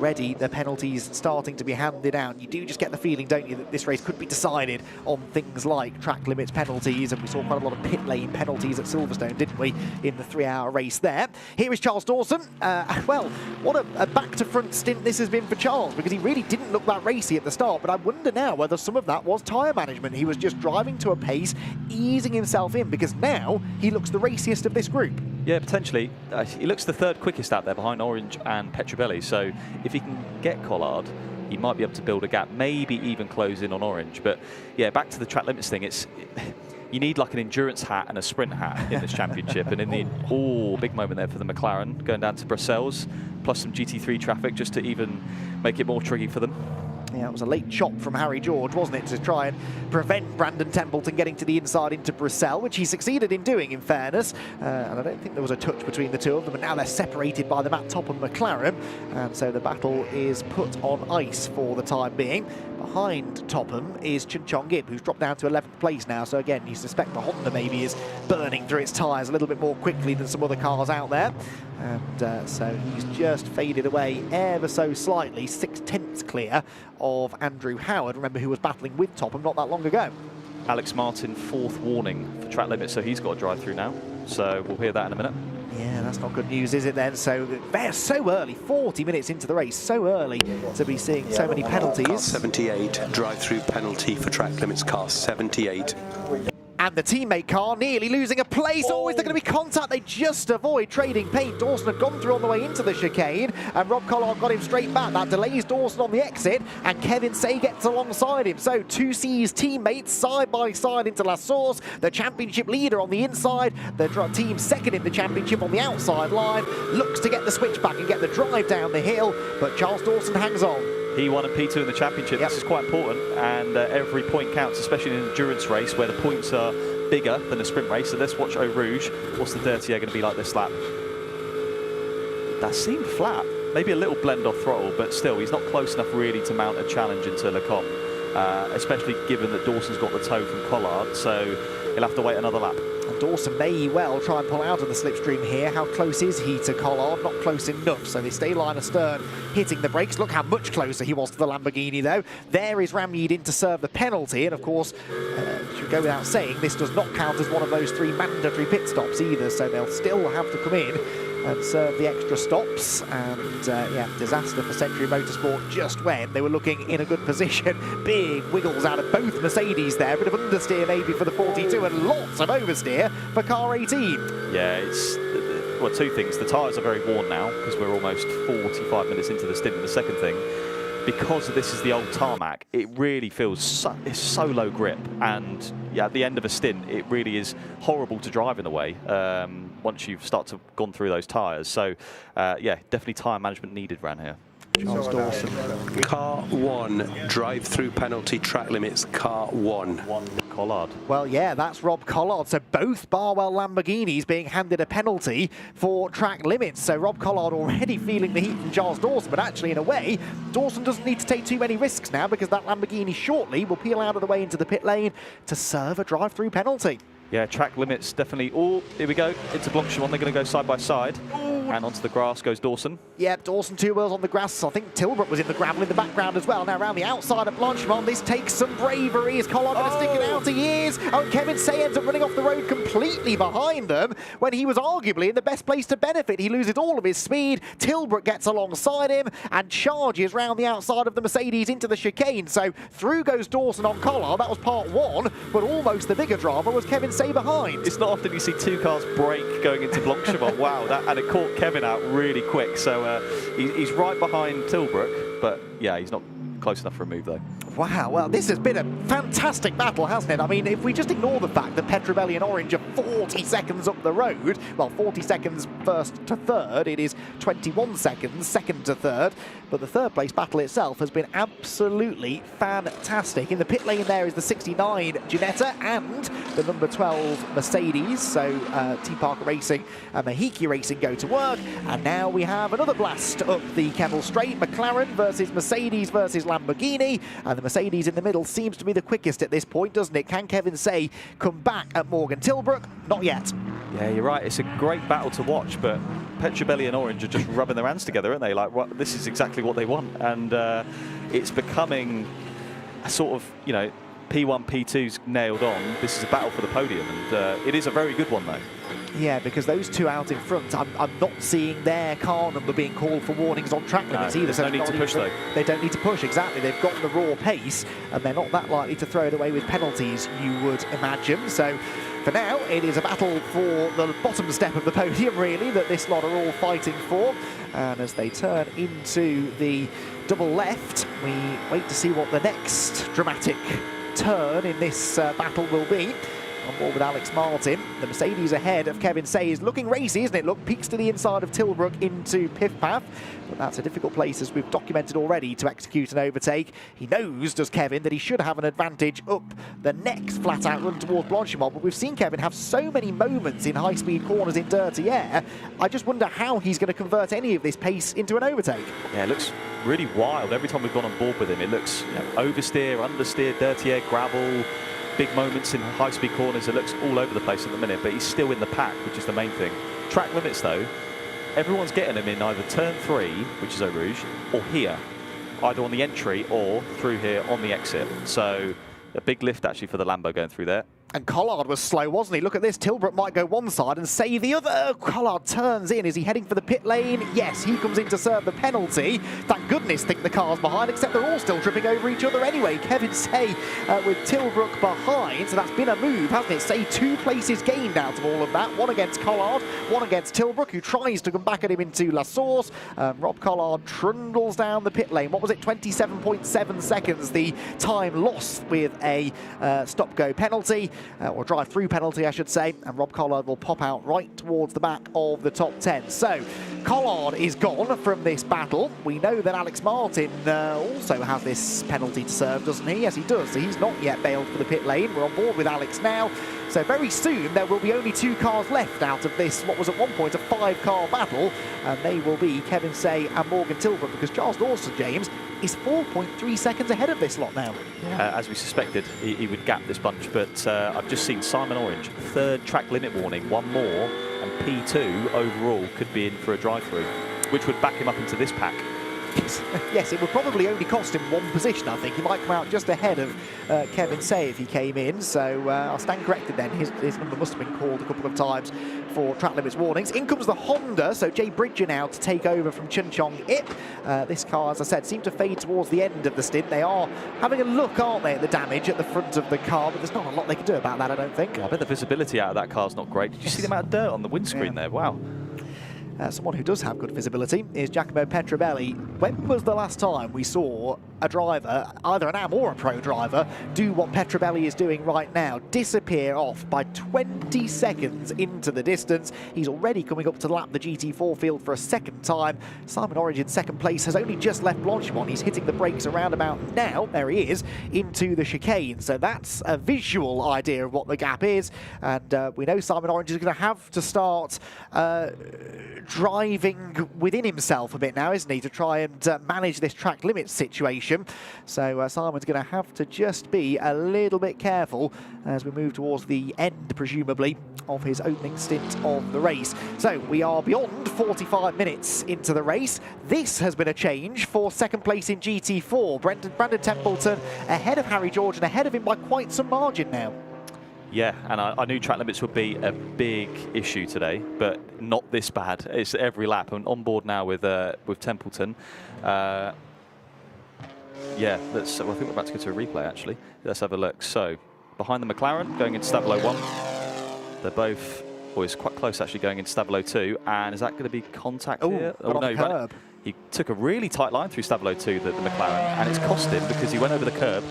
already the penalties starting to be handed out. You do just get the feeling, don't you, that this race could be decided on things like track limits penalties, and we saw quite a lot of pit lane penalties at Silverstone, didn't we, in the 3-hour race there. Here is Charles Dawson. Well, what a back-to-front stint this has been for Charles, because he really didn't look that racy at the start, but I wonder now whether some of that was tyre management. He was just driving to a pace, easing himself in, because now he looks the raciest of this group. Yeah, potentially. He looks the third quickest out there behind Orange and Petrobelli, so if he can get Collard, he might be able to build a gap, maybe even close in on Orange. But yeah, back to the track limits thing, you need like an endurance hat and a sprint hat in this championship. And in the big moment there for the McLaren, going down to Brussels, plus some GT3 traffic just to even make it more tricky for them. Yeah, it was a late chop from Harry George, wasn't it, to try and prevent Brandon Templeton getting to the inside into Brussels, which he succeeded in doing, in fairness. And I don't think there was a touch between the two of them, and now they're separated by the Matt Topham McLaren, and so the battle is put on ice for the time being. Behind Topham is Chun Chong Ip, who's dropped down to 11th place now, so again, you suspect the Honda maybe is burning through its tyres a little bit more quickly than some other cars out there. And so he's just faded away ever so slightly, 6/10 clear of Andrew Howard, remember, who was battling with Topham not that long ago. Alex Martin, 4th warning for track limits, so he's got to drive through now. So we'll hear that in a minute. Yeah, that's not good news, is it then? So they're so early, 40 minutes into the race, so early to be seeing so many penalties. 78, drive-through penalty for track limits car, 78. And the teammate car nearly losing a place. Oh, is there going to be contact? They just avoid trading paint. Dawson had gone through on the way into the chicane, and Rob Collard got him straight back. That delays Dawson on the exit, and Kevin Say gets alongside him. So 2C's teammates side by side into La Source. The championship leader on the inside, the team second in the championship on the outside line, looks to get the switch back and get the drive down the hill, but Charles Dawson hangs on. He won a P2 in the championship. Yep. This is quite important, and every point counts, especially in an endurance race where the points are bigger than a sprint race. So let's watch Eau Rouge. What's the dirty air going to be like this lap? That seemed flat. Maybe a little blend off throttle, but still, he's not close enough really to mount a challenge into Le Combe, especially given that Dawson's got the tow from Collard, so he'll have to wait another lap. And Dawson may well try and pull out of the slipstream here. How close is he to Collard? Not close enough, so they stay line astern, hitting the brakes. Look how much closer he was to the Lamborghini, though. There is Ramyeed in to serve the penalty, and of course, should go without saying, this does not count as one of those 3 mandatory pit stops either, so they'll still have to come in and serve the extra stops. And yeah, disaster for Century Motorsport just when they were looking in a good position. Big wiggles out of both Mercedes there, a bit of understeer maybe for the 42, and lots of oversteer for car 18. Yeah, it's, well, 2 things. The tyres are very worn now because we're almost 45 minutes into the stint. And the second thing, because this is the old tarmac, it really feels it's so low grip, and yeah, at the end of a stint, it really is horrible to drive in a way once you've gone through those tyres. So yeah, definitely tyre management needed around here. Charles Dawson. Car 1, drive-through penalty, track limits, car 1. Collard. Well, yeah, that's Rob Collard. So both Barwell Lamborghinis being handed a penalty for track limits. So Rob Collard already feeling the heat from Charles Dawson, but actually, in a way, Dawson doesn't need to take too many risks now, because that Lamborghini shortly will peel out of the way into the pit lane to serve a drive-through penalty. Yeah, track limits definitely. Oh, here we go. Into Blanchimont. They're going to go side by side. And onto the grass goes Dawson. Yeah, Dawson 2 wheels on the grass. I think Tilbrook was in the gravel in the background as well. Now around the outside of Blanchimont, this takes some bravery. Is Collard going to stick it out? He is. Oh, Kevin Say ends up running off the road completely behind them when he was arguably in the best place to benefit. He loses all of his speed. Tilbrook gets alongside him and charges round the outside of the Mercedes into the chicane. So through goes Dawson on Collard. That was part 1, but almost the bigger drama was Kevin Say behind. It's not often you see 2 cars break going into Blanchimont. Wow, and it caught Kevin out really quick. So he's right behind Tilbrook, but yeah, he's not close enough for a move though. Wow, well, this has been a fantastic battle, hasn't it? I mean, if we just ignore the fact that Petrobelli and Orange are 40 seconds up the road, well, 40 seconds first to third, it is 21 seconds second to third, but the third place battle itself has been absolutely fantastic. In the pit lane there is the 69 Ginetta and the number 12 Mercedes, so T Parker Racing and Mahiki Racing go to work, and now we have another blast up the Kemmel Straight. McLaren versus Mercedes versus Lamborghini, and the Mercedes in the middle seems to be the quickest at this point, doesn't it? Can Kevin Say come back at Morgan Tilbrook? Not yet. Yeah, you're right. It's a great battle to watch, but Petrobelli and Orange are just rubbing their hands together, aren't they? Like, what, this is exactly what they want. And it's becoming a sort of, you know, P1, P2's nailed on. This is a battle for the podium, and it is a very good one, though. Yeah, because those two out in front, I'm not seeing their car number being called for warnings on track limits either. So no need to push, though. They don't need to push, exactly. They've got the raw pace, and they're not that likely to throw it away with penalties, you would imagine. So for now, it is a battle for the bottom step of the podium, really, that this lot are all fighting for. And as they turn into the double left, we wait to see what the next dramatic turn in this battle will be. On board with Alex Martin. The Mercedes ahead of Kevin Say is looking racy, isn't it? Look, peaks to the inside of Tilbrook into Piff Paff. But that's a difficult place, as we've documented already, to execute an overtake. He knows, does Kevin, that he should have an advantage up the next flat-out run towards Blanchimont. But we've seen Kevin have so many moments in high-speed corners in dirty air. I just wonder how he's going to convert any of this pace into an overtake. Yeah, it looks really wild. Every time we've gone on board with him, it looks, you know, oversteer, understeer, dirty air, gravel, big moments in high-speed corners. It looks all over the place at the minute, but he's still in the pack, which is the main thing. Track limits, though, everyone's getting him in either turn 3, which is Eau Rouge, or here, either on the entry or through here on the exit. So a big lift, actually, for the Lambo going through there. And Collard was slow, wasn't he? Look at this. Tilbrook might go one side and Say the other. Collard turns in. Is he heading for the pit lane? Yes, he comes in to serve the penalty. Thank goodness, think the car's behind, except they're all still tripping over each other anyway. Kevin Say with Tilbrook behind. So that's been a move, hasn't it? Say 2 places gained out of all of that. One against Collard, one against Tilbrook, who tries to come back at him into La Source. Rob Collard trundles down the pit lane. What was it? 27.7 seconds. The time lost with a stop-go penalty. Or drive-through penalty, I should say, and Rob Collard will pop out right towards the back of the top 10. So, Collard is gone from this battle. We know that Alex Martin also has this penalty to serve, doesn't he? Yes, he does. So he's not yet bailed for the pit lane. We're on board with Alex now. So very soon there will be only 2 cars left out of this, what was at one point a 5-car battle, and they will be Kevin Say and Morgan Tilbrook, because Charles Dawson, James, is 4.3 seconds ahead of this lot now. As we suspected, he would gap this bunch, but I've just seen Simon Orange, 3rd track limit warning, 1 more, and P2 overall could be in for a drive-through, which would back him up into this pack. Yes, it would probably only cost him 1 position, I think. He might come out just ahead of Kevin Say if he came in, so I'll stand corrected then. His number must have been called a couple of times for track limits warnings. In comes the Honda, so Jay Bridger now to take over from Chun Chong Ip. This car, as I said, seemed to fade towards the end of the stint. They are having a look, aren't they, at the damage at the front of the car, but there's not a lot they can do about that, I don't think. I bet the visibility out of that car's not great. Did you see the amount of dirt on the windscreen there? Wow. Someone who does have good visibility is Giacomo Petrobelli. When was the last time we saw a driver, either an AM or a pro driver, do what Petrobelli is doing right now? Disappear off by 20 seconds into the distance. He's already coming up to lap the GT4 field for a 2nd time. Simon Orange in 2nd place has only just left Blanchimont. He's hitting the brakes around about now, there he is, into the chicane. So that's a visual idea of what the gap is. And we know Simon Orange is going to have to start driving within himself a bit now, isn't he, to try and manage this track limit situation. So Simon's going to have to just be a little bit careful as we move towards the end, presumably, of his opening stint of the race. So we are beyond 45 minutes into the race. This has been a change for 2nd place in GT4. Brandon Templeton ahead of Harry George and ahead of him by quite some margin now. Yeah, and I knew track limits would be a big issue today, but not this bad. It's every lap. I'm on board now with Templeton. Yeah, I think we're about to go to a replay, actually. Let's have a look. So, behind the McLaren, going into Stabilo 1. They're both, well, it's quite close, actually, going into Stabilo 2. And is that going to be contact here? Oh, no, curb. He took a really tight line through Stabilo 2, the McLaren, and it's cost him because he went over the curb.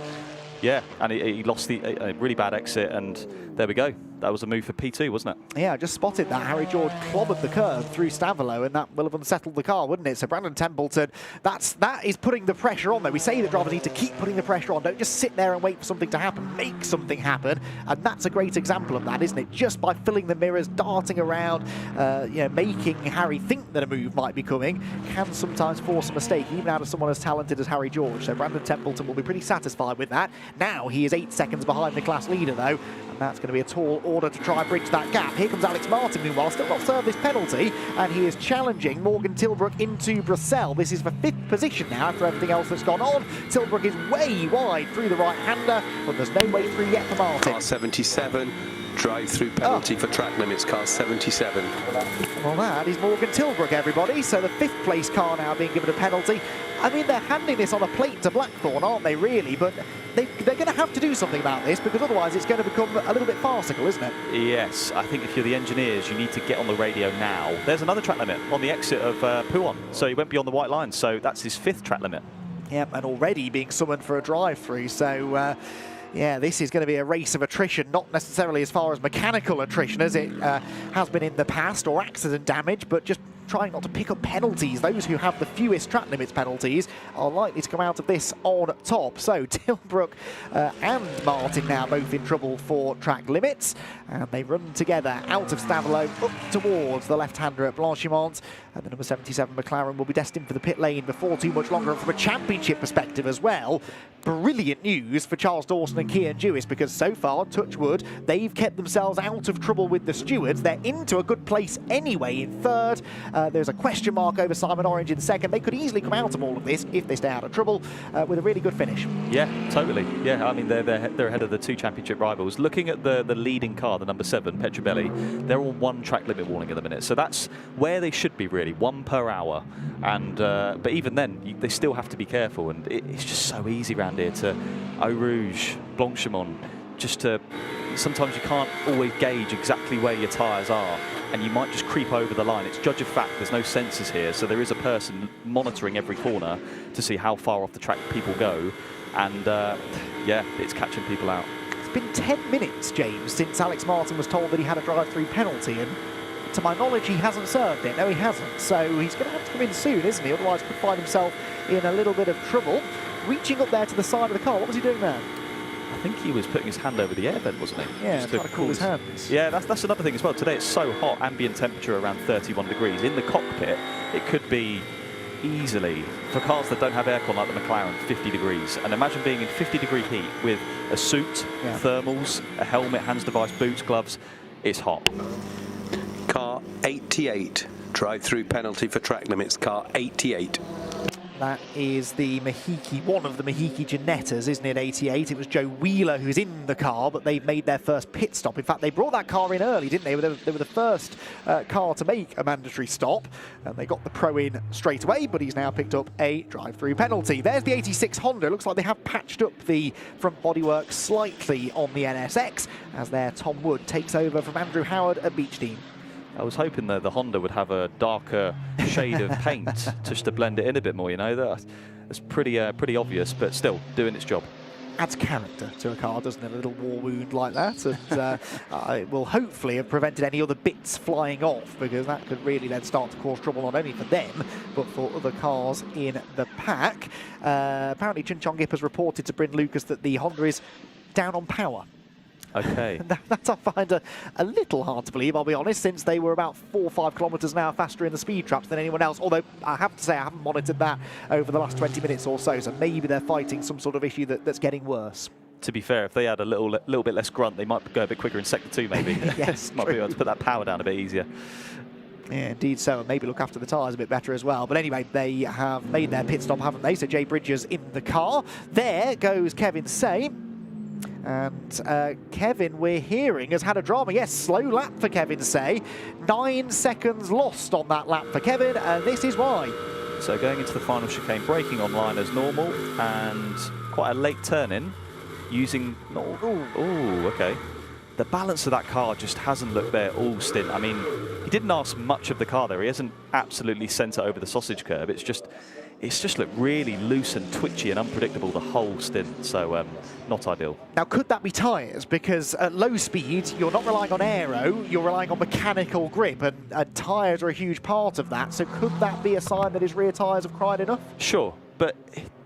Yeah, and he lost a really bad exit, and there we go. That was a move for P2, wasn't it? Yeah, I just spotted that. Harry George clobbered the curb through Stavilo, and that will have unsettled the car, wouldn't it? So Brandon Templeton, that is putting the pressure on there. We say that drivers need to keep putting the pressure on. Don't just sit there and wait for something to happen. Make something happen, and that's a great example of that, isn't it? Just by filling the mirrors, darting around, making Harry think that a move might be coming, can sometimes force a mistake, even out of someone as talented as Harry George. So Brandon Templeton will be pretty satisfied with that. Now he is 8 seconds behind the class leader, though. that's going to be a tall order to try and bridge that gap. Here comes Alex Martin, meanwhile, still not served this penalty, and he is challenging Morgan Tilbrook into Brussels. This is for 5th position now after everything else that's gone on. Tilbrook is way wide through the right-hander, but there's no way through yet for Martin. Car 77, drive-through penalty for track limits, car 77. Well, that is Morgan Tilbrook, everybody. So the 5th place car now being given a penalty. I mean, they're handing this on a plate to Blackthorn, aren't they, really? But they're going to have to do something about this, because otherwise it's going to become a little bit farcical, isn't it? Yes, I think if you're the engineers, you need to get on the radio now. There's another track limit on the exit of Pouhon, so he went beyond the white line, so that's his 5th track limit. Yep, and already being summoned for a drive-through, so... yeah, this is going to be a race of attrition, not necessarily as far as mechanical attrition as it has been in the past, or accident damage, but just trying not to pick up penalties. Those who have the fewest track limits penalties are likely to come out of this on top. So Tilbrook and Martin now both in trouble for track limits, and they run together out of Stavelot up towards the left-hander at Blanchimont, and the number 77 McLaren will be destined for the pit lane before too much longer. And from a championship perspective as well, brilliant news for Charles Dawson and Kiern Jewiss, because so far, touch wood, they've kept themselves out of trouble with the stewards. They're into a good place anyway in 3rd. There's a question mark over Simon Orange in 2nd. They could easily come out of all of this if they stay out of trouble with a really good finish. Yeah, totally. Yeah, I mean, they're ahead of the 2 championship rivals. Looking at the leading car, the number 7, Petrobelli, they're on 1 track limit warning at the minute. So that's where they should be, really, 1 per hour. And but even then, they still have to be careful. And it's just so easy around here to Eau Rouge, Blanchimont, just to... Sometimes you can't always gauge exactly where your tyres are, and you might just creep over the line. It's judge of fact. There's no sensors here, so there is a person monitoring every corner to see how far off the track people go, and yeah, it's catching people out. It's been 10 minutes, James, since Alex Martin was told that he had a drive-through penalty, and to my knowledge, he hasn't served it. No, he hasn't. So he's going to have to come in soon, isn't he? Otherwise, could find himself in a little bit of trouble. Reaching up there to the side of the car, what was he doing there? I think he was putting his hand over the air vent, wasn't he? Yeah, trying to cool his hands. Yeah, that's another thing as well. Today it's so hot, ambient temperature around 31 degrees. In the cockpit, it could be easily, for cars that don't have aircon like the McLaren, 50 degrees. And imagine being in 50-degree heat with a suit, thermals, a helmet, hands device, boots, gloves. It's hot. Car 88, drive-through penalty for track limits, car 88. That is the Mahiki, one of the Mahiki Ginettas, isn't it, 88? It was Joe Wheeler who's in the car, but they've made their first pit stop. In fact, they brought that car in early, didn't they? They were the first car to make a mandatory stop, and they got the pro in straight away, but he's now picked up a drive-through penalty. There's the 86 Honda. Looks like they have patched up the front bodywork slightly on the NSX, as their Tom Wood takes over from Andrew Howard at Beechdean. I was hoping that the Honda would have a darker shade of paint just to blend it in a bit more, you know. That's pretty obvious, but still doing its job. Adds character to a car, doesn't it? A little war wound like that. And it will hopefully have prevented any other bits flying off, because that could really then start to cause trouble not only for them, but for other cars in the pack. Apparently, Chun Chong-Ip has reported to Bryn Lucas that the Honda is down on power. Okay. That I find a little hard to believe, I'll be honest, since they were about 4 or 5 kilometres an hour faster in the speed traps than anyone else, although I have to say I haven't monitored that over the last 20 minutes or so, so maybe they're fighting some sort of issue that's getting worse. To be fair, if they had a little bit less grunt, they might go a bit quicker in Sector 2, maybe. Yes, might be able to put that power down a bit easier. Yeah, indeed so, and maybe look after the tyres a bit better as well. But anyway, they have made their pit stop, haven't they? So Jay Bridges in the car. There goes Kevin Say. And Kevin, we're hearing, has had a drama. Yes, slow lap for Kevin Say. 9 seconds lost on that lap for Kevin, and this is why. So going into the final chicane, braking on line as normal, and quite a late turn in, using... okay. The balance of that car just hasn't looked there all stint. I mean, he didn't ask much of the car there. He hasn't absolutely sent it over the sausage curb. It's just looked really loose and twitchy and unpredictable the whole stint, so not ideal. Now, could that be tyres? Because at low speed, you're not relying on aero, you're relying on mechanical grip, and tyres are a huge part of that. So could that be a sign that his rear tyres have cried enough? Sure, but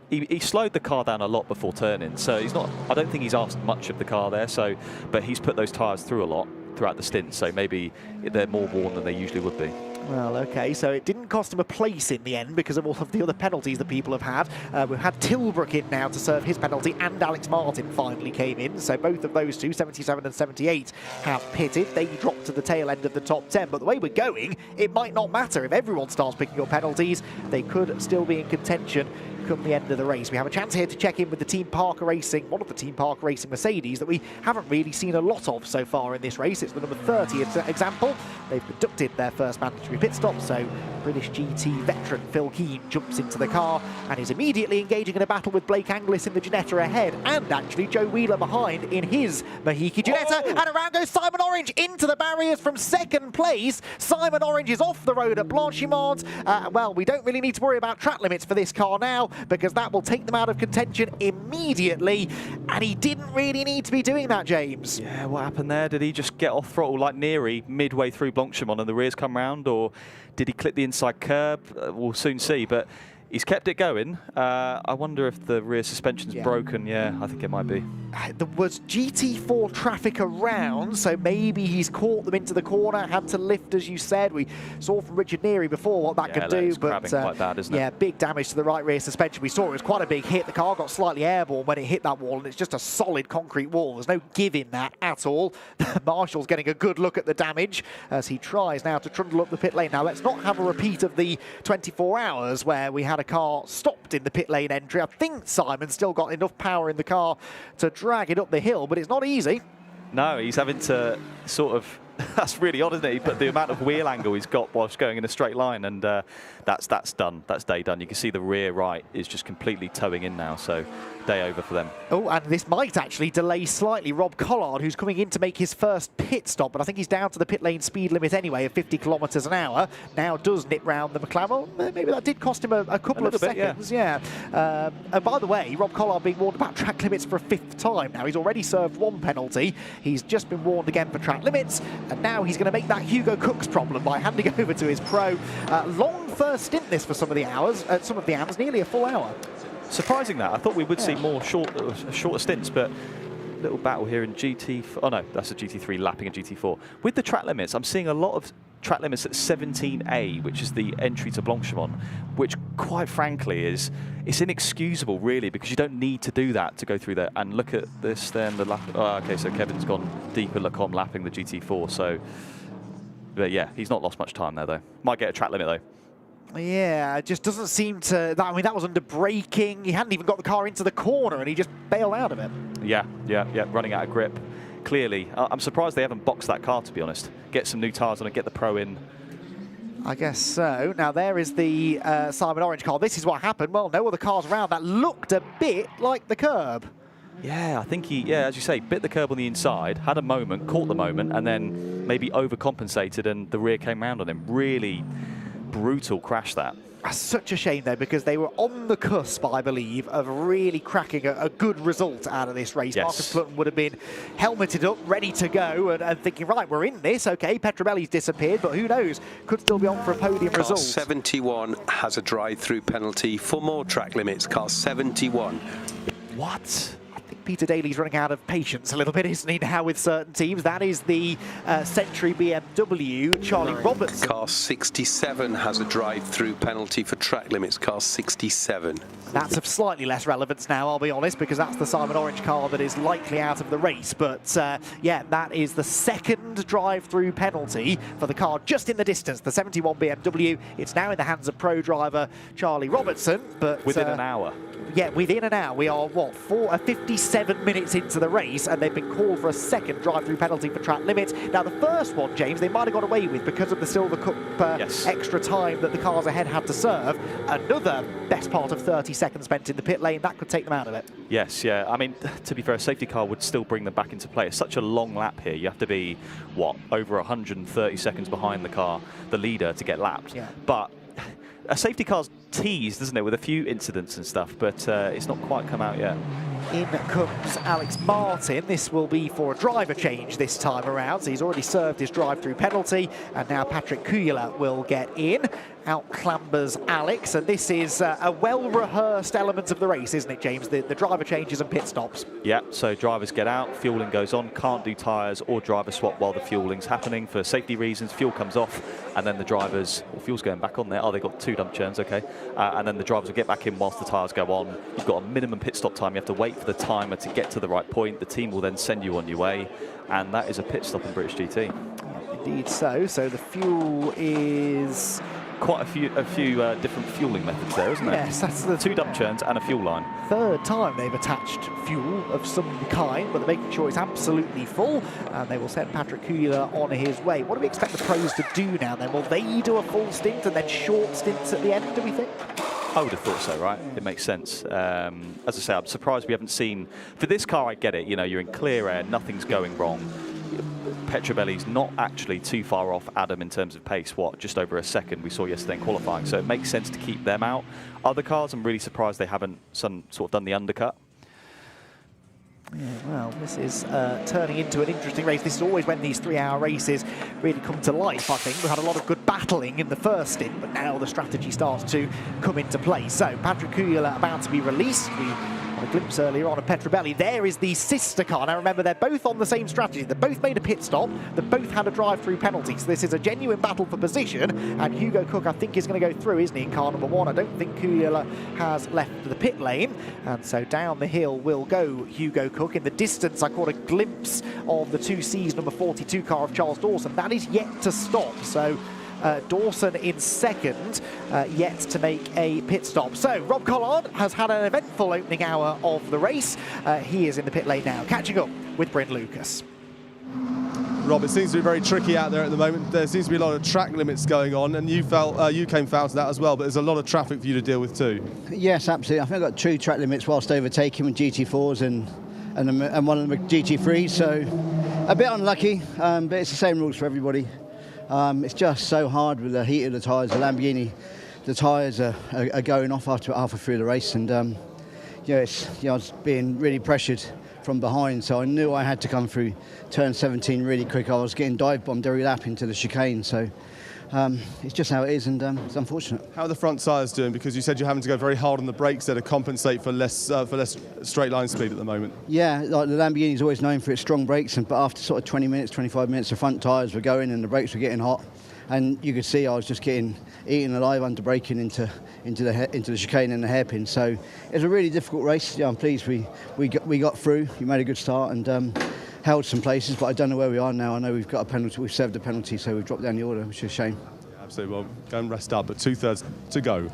he slowed the car down a lot before turning, so he's not. I don't think he's asked much of the car there. So, but he's put those tyres through a lot. throughout the stint, so maybe they're more worn than they usually would be. Well, okay, so it didn't cost him a place in the end because of all of the other penalties that people have had. We've had Tilbrook in now to serve his penalty, and Alex Martin finally came in. So both of those two, 77 and 78, have pitted. They dropped to the tail end of the top 10. But the way we're going, it might not matter. If everyone starts picking up penalties, they could still be in contention come the end of the race. We have a chance here to check in with the Team Parker Racing, one of the Team Parker Racing Mercedes that we haven't really seen a lot of so far in this race. It's the number 30 example. They've conducted their first mandatory pit stop, so British GT veteran Phil Keane jumps into the car and is immediately engaging in a battle with Blake Anglis in the Ginetta ahead, and actually Joe Wheeler behind in his Mahiki Ginetta. And around goes Simon Orange into the barriers from second place. Simon Orange is off the road at Blanchimont. Well, we don't really need to worry about track limits for this car now, because that will take them out of contention immediately, and he didn't really need to be doing that, James. Yeah, what happened there? Did he just get off throttle like Neary midway through Blanchimont and the rears come round, or did he clip the inside curb? We'll soon see, but he's kept it going. I wonder if the rear suspension's broken. Yeah, I think it might be. There was GT4 traffic around, so maybe he's caught them into the corner, had to lift, as you said. We saw from Richard Neary before what that could do, but quite bad, isn't it? Yeah, big damage to the right rear suspension. We saw it was quite a big hit. The car got slightly airborne when it hit that wall, and it's just a solid concrete wall. There's no give in that at all. Marshall's getting a good look at the damage as he tries now to trundle up the pit lane. Now, let's not have a repeat of the 24 hours where we had a car stopped in the pit lane entry. I think Simon's still got enough power in the car to drag it up the hill, but it's not easy. No, he's having to sort of, that's really odd, isn't it? But the amount of wheel angle he's got whilst going in a straight line, and that's done. That's day done. You can see the rear right is just completely towing in now, so day over for them. Oh, and this might actually delay slightly Rob Collard, who's coming in to make his first pit stop, but I think he's down to the pit lane speed limit anyway of 50 kilometres an hour. Now does nip round the McLaren. Well, maybe that did cost him a couple of seconds. Yeah. And by the way, Rob Collard being warned about track limits for a 5th time now. He's already served 1 penalty. He's just been warned again for track limits, and now he's going to make that Hugo Cooks problem by handing over to his pro. Long first stint this for some of the hours, nearly a full hour. Surprising that. I thought we would see more shorter stints, but little battle here in GT4. Oh no, that's a GT3 lapping a GT4. With the track limits, I'm seeing a lot of track limits at 17A, which is the entry to Blanchimont, which quite frankly it's inexcusable really, because you don't need to do that to go through there. And look at this then, the lap. Oh, okay, so Kevin's gone deeper Lecom lapping the GT4, so but yeah, he's not lost much time there though. Might get a track limit though. Yeah, it just doesn't seem to... I mean, that was under braking. He hadn't even got the car into the corner, and he just bailed out of it. Yeah, running out of grip. Clearly. I'm surprised they haven't boxed that car, to be honest. Get some new tyres on it, get the pro in. I guess so. Now, there is the Simon Orange car. This is what happened. Well, no other cars around. That looked a bit like the curb. Yeah, I think he, as you say, bit the curb on the inside, had a moment, caught the moment, and then maybe overcompensated, and the rear came round on him. Really brutal crash, that. Such a shame, though, because they were on the cusp, I believe, of really cracking a good result out of this race. Yes. Marcus Plutton would have been helmeted up, ready to go, and thinking, right, we're in this. OK, Petrobelli's disappeared, but who knows? Could still be on for a podium result. Car 71 has a drive-through penalty for more track limits. Car 71. What? Peter Daly's running out of patience a little bit, isn't he, now with certain teams? That is the Century BMW, Charlie Robertson. Car 67 has a drive-through penalty for track limits. Car 67. That's of slightly less relevance now, I'll be honest, because that's the Simon Orange car that is likely out of the race. But yeah, that is the second drive-through penalty for the car just in the distance, the 71 BMW. It's now in the hands of pro driver Charlie Robertson. But within an hour. Yeah, within an hour. We are, what, 57 minutes into the race, and they've been called for a second drive-through penalty for track limits. Now, the first one, James, they might have got away with because of the Silver Cup extra time that the cars ahead had to serve. Another best part of 30 seconds spent in the pit lane, that could take them out of it. Yes, yeah. I mean, to be fair, a safety car would still bring them back into play. It's such a long lap here. You have to be, what, over 130 seconds behind the car, the leader, to get lapped. Yeah. But a safety car's teased, isn't it, with a few incidents and stuff, but it's not quite come out yet. In comes Alex Martin. This will be for a driver change this time around. So he's already served his drive-through penalty, and now Patrick Kuyela will get in. outclambers Alex, and this is a well-rehearsed element of the race, isn't it, James? The driver changes and pit stops. Yeah, so drivers get out, fueling goes on, can't do tyres or driver swap while the fueling's happening for safety reasons. Fuel comes off, and then the drivers, well, fuel's going back on there. Oh, they've got 2 dump churns, okay. And then the drivers will get back in whilst the tyres go on. You've got a minimum pit stop time. You have to wait for the timer to get to the right point. The team will then send you on your way, and that is a pit stop in British GT. Indeed so. So the fuel is... Quite a few different fueling methods there, isn't there? Yes, that's the 2 dump churns and a fuel line. Third time they've attached fuel of some kind, but they're making sure it's absolutely full, and they will send Patrick Kuhler on his way. What do we expect the pros to do now then? Will they do a full stint and then short stints at the end, do we think? I would have thought so, right? It makes sense. As I say, I'm surprised we haven't seen... For this car, I get it. You know, you're in clear air, nothing's going wrong. Petrobelli's not actually too far off Adam in terms of pace, just over a second we saw yesterday in qualifying, so it makes sense to keep them out. Other cars, I'm really surprised they haven't sort of done the undercut. Yeah, well, this is turning into an interesting race. This is always when these 3-hour races really come to life, I think. We've had a lot of good battling in the first stint, but now the strategy starts to come into play. So, Patrick Kuhler about to be released. We had a glimpse earlier on of Petrobelli. There is the sister car. Now, remember, they're both on the same strategy. They both made a pit stop. They both had a drive-through penalty. So this is a genuine battle for position, and Hugo Cook, I think, is going to go through, isn't he, in car number 1. I don't think Kuhler has left the pit lane, and so down the hill will go Hugo Cook. In the distance, I caught a glimpse of the 2C's number 42 car of Charles Dawson. That is yet to stop, so Dawson in second, yet to make a pit stop. So Rob Collard has had an eventful opening hour of the race. He is in the pit lane now, catching up with Bryn Lucas. Rob, it seems to be very tricky out there at the moment. There seems to be a lot of track limits going on, and you came foul to that as well, but there's a lot of traffic for you to deal with too. Yes, absolutely. I think I've got 2 track limits whilst overtaking with GT4s and one of them GT3s, so a bit unlucky, but it's the same rules for everybody. It's just so hard with the heat of the tyres. The Lamborghini, the tyres are going off after halfway through the race, and I was being really pressured from behind, so I knew I had to come through turn 17 really quick. I was getting dive bombed every lap into the chicane, so it's just how it is, and it's unfortunate. How are the front tyres doing? Because you said you're having to go very hard on the brakes there to compensate for less straight line speed at the moment. Yeah, like the Lamborghini is always known for its strong brakes, but after sort of 20 minutes, 25 minutes, the front tyres were going and the brakes were getting hot, and you could see I was just getting eaten alive under braking into the chicane and the hairpin. So it was a really difficult race. Yeah, I'm pleased we got through. We made a good start and held some places, but I don't know where we are now. I know we've got a penalty. We've served a penalty, so we've dropped down the order, which is a shame. Yeah, absolutely. Well, go and rest up, but 2/3 to go.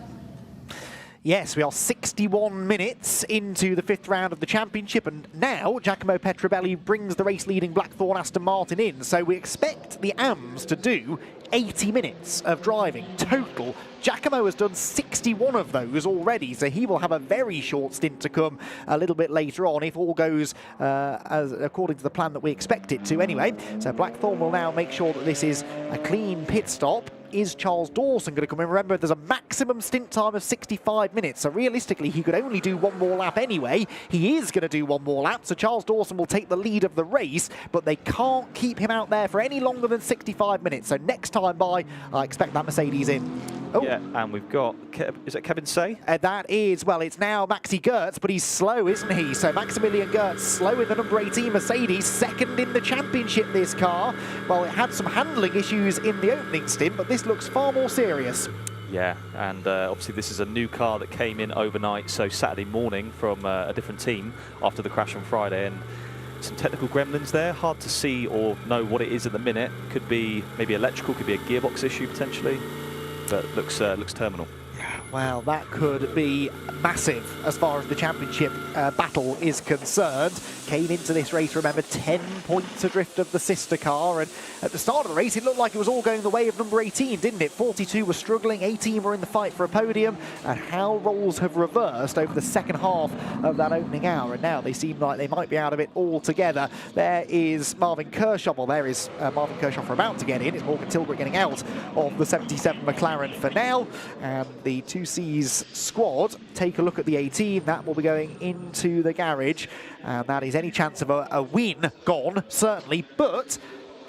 Yes, we are 61 minutes into the 5th round of the championship, and now Giacomo Petrobelli brings the race-leading Blackthorn Aston Martin in. So we expect the AMs to do 80 minutes of driving total. Giacomo has done 61 of those already, so he will have a very short stint to come a little bit later on if all goes according to the plan that we expect it to anyway. So Blackthorn will now make sure that this is a clean pit stop. Is Charles Dawson going to come in? Remember, there's a maximum stint time of 65 minutes, so realistically he could only do 1 more lap anyway. He is going to do 1 more lap, so Charles Dawson will take the lead of the race, but they can't keep him out there for any longer than 65 minutes. So next time by, I expect that Mercedes in. Oh. Yeah, and we've got, is it Kevin Say? That is, well, it's now Maxi Götz, but he's slow, isn't he? So Maximilian Götz, slow in the number 18 Mercedes, second in the championship, this car. Well, it had some handling issues in the opening stint, but this looks far more serious. Yeah, and obviously this is a new car that came in overnight, so Saturday morning from a different team after the crash on Friday, and some technical gremlins there. Hard to see or know what it is at the minute. Could be maybe electrical, could be a gearbox issue potentially, but looks terminal. Well, that could be massive as far as the championship battle is concerned. Came into this race, remember, 10 points adrift of the sister car, and at the start of the race it looked like it was all going the way of number 18, didn't it? 42 were struggling, 18 were in the fight for a podium, and how roles have reversed over the second half of that opening hour, and now they seem like they might be out of it altogether. There is Marvin Kershaw, well, there is Marvin Kershaw for about to get in. It's Morgan Tilbrook getting out of the 77 McLaren for now, and the 2C's squad take a look at the 18. That will be going into the garage, and that is any chance of a win gone, certainly, but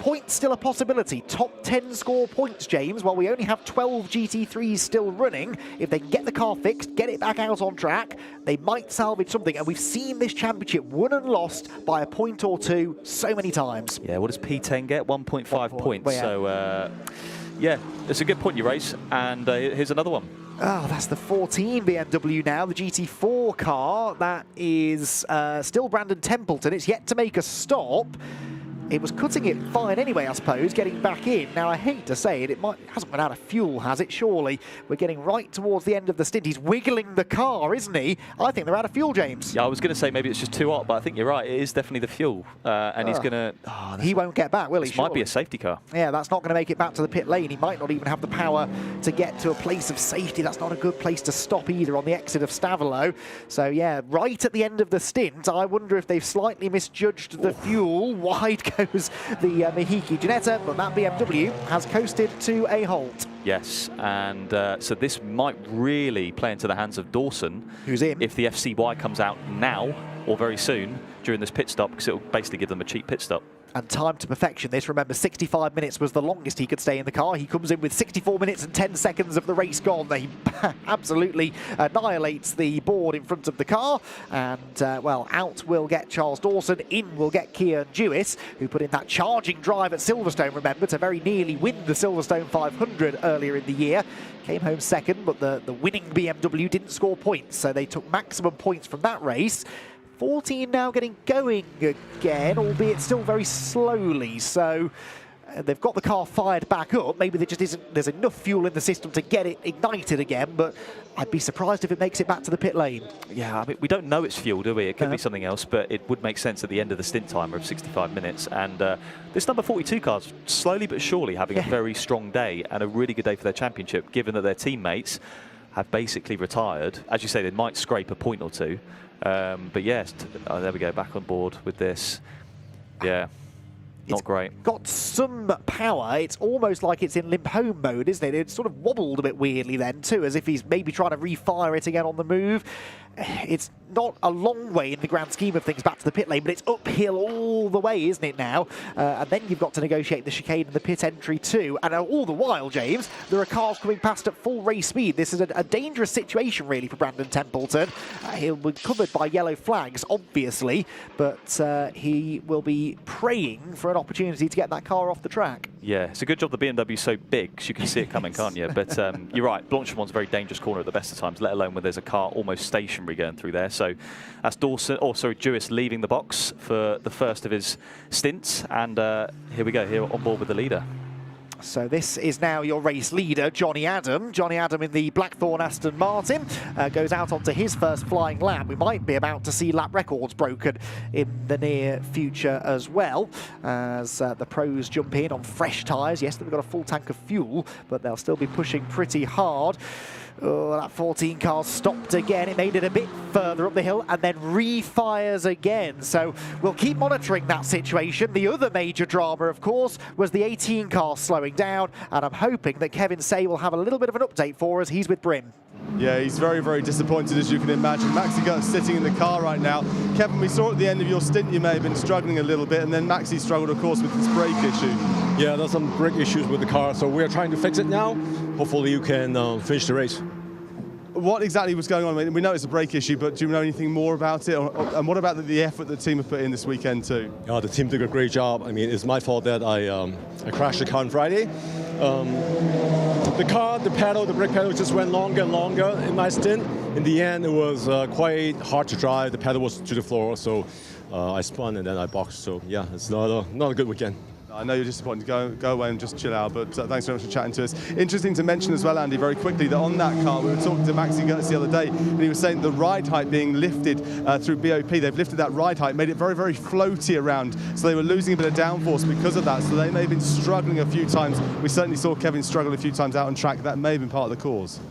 points still a possibility? Top 10 score points, James, while we only have 12 GT3s still running. If they can get the car fixed, get it back out on track, they might salvage something. And we've seen this championship won and lost by a point or two so many times. Yeah, what does P10 get? 1.5 points. Well, yeah. So, yeah, it's a good point you raise. And here's another one. Oh, that's the 14 BMW now, the GT4 car. That is still Brandon Templeton. It's yet to make a stop. It was cutting it fine anyway, I suppose, getting back in. Now, I hate to say it, hasn't run out of fuel, has it? Surely. We're getting right towards the end of the stint. He's wiggling the car, isn't he? I think they're out of fuel, James. Yeah, I was going to say maybe it's just too hot, but I think you're right. It is definitely the fuel. And he's going to... Oh, he won't get back, will he? This might be a safety car. Yeah, that's not going to make it back to the pit lane. He might not even have the power to get to a place of safety. That's not a good place to stop either on the exit of Stavelot. So, yeah, right at the end of the stint, I wonder if they've slightly misjudged the fuel. Wide goes the Mihiki Ginetta, but that BMW has coasted to a halt. Yes, and so this might really play into the hands of Dawson. Who's in? If the FCY comes out now or very soon during this pit stop, because it'll basically give them a cheap pit stop. And time to perfection this. Remember, 65 minutes was the longest he could stay in the car. He comes in with 64 minutes and 10 seconds of the race gone. He absolutely annihilates the board in front of the car. And, well, out will get Charles Dawson. In will get Kiern Jewiss, who put in that charging drive at Silverstone, remember, to very nearly win the Silverstone 500 earlier in the year. Came home second, but the winning BMW didn't score points, so they took maximum points from that race. 14 now getting going again, albeit still very slowly. So they've got the car fired back up. Maybe there just isn't, there's enough fuel in the system to get it ignited again, but I'd be surprised if it makes it back to the pit lane. Yeah, I mean, we don't know it's fuel, do we? It could be something else, but it would make sense at the end of the stint timer of 65 minutes. And this number 42 car's slowly but surely having a very strong day and a really good day for their championship, given that their teammates have basically retired. As you say, they might scrape a point or two. But yes, there we go, back on board with this. Yeah, not great. Got some power. It's almost like it's in limp home mode, isn't it? It sort of wobbled a bit weirdly then too, as if he's maybe trying to refire it again on the move. It's not a long way in the grand scheme of things back to the pit lane, but it's uphill all the way, isn't it now? And then you've got to negotiate the chicane and the pit entry too. And all the while, James, there are cars coming past at full race speed. This is a dangerous situation, really, for Brandon Templeton. He'll be covered by yellow flags, obviously, but he will be praying for an opportunity to get that car off the track. Yeah, it's a good job the BMW's so big, because you can see it coming, can't you? But you're right, Blanchemont's a very dangerous corner at the best of times, let alone when there's a car almost stationary going through there. So that's Dawson, Jewiss leaving the box for the first of his stints. And here we go, here on board with the leader. So this is now your race leader, Johnny Adam. Johnny Adam in the Blackthorn Aston Martin goes out onto his first flying lap. We might be about to see lap records broken in the near future as well, as the pros jump in on fresh tyres. Yes, they've got a full tank of fuel, but they'll still be pushing pretty hard. Oh, that 14 car stopped again. It made it a bit further up the hill and then refires again. So we'll keep monitoring that situation. The other major drama, of course, was the 18 car slowing down, and I'm hoping that Kevin Say will have a little bit of an update for us. He's with Brim. Yeah, he's very, very disappointed, as you can imagine. Maxi Götz sitting in the car right now. Kevin, we saw at the end of your stint you may have been struggling a little bit, and then Maxi struggled, of course, with this brake issue. Yeah, there's some brake issues with the car, so we're trying to fix it now. Hopefully you can finish the race. What exactly was going on? I mean, we know it's a brake issue, but do you know anything more about it? And what about the effort the team have put in this weekend too? Yeah, the team did a great job. I mean, it's my fault that I crashed the car on Friday. The car, the pedal, the brake pedal just went longer and longer in my stint. In the end, it was quite hard to drive. The pedal was to the floor, so I spun and then I boxed. So yeah, it's not a good weekend. I know you're disappointed. Go away and just chill out, but thanks very much for chatting to us. Interesting to mention as well, Andy, very quickly, that on that car, we were talking to Maxi Götz the other day, and he was saying the ride height being lifted through BOP. They've lifted that ride height, made it very, very floaty around, so they were losing a bit of downforce because of that, so they may have been struggling a few times. We certainly saw Kevin struggle a few times out on track. That may have been part of the cause.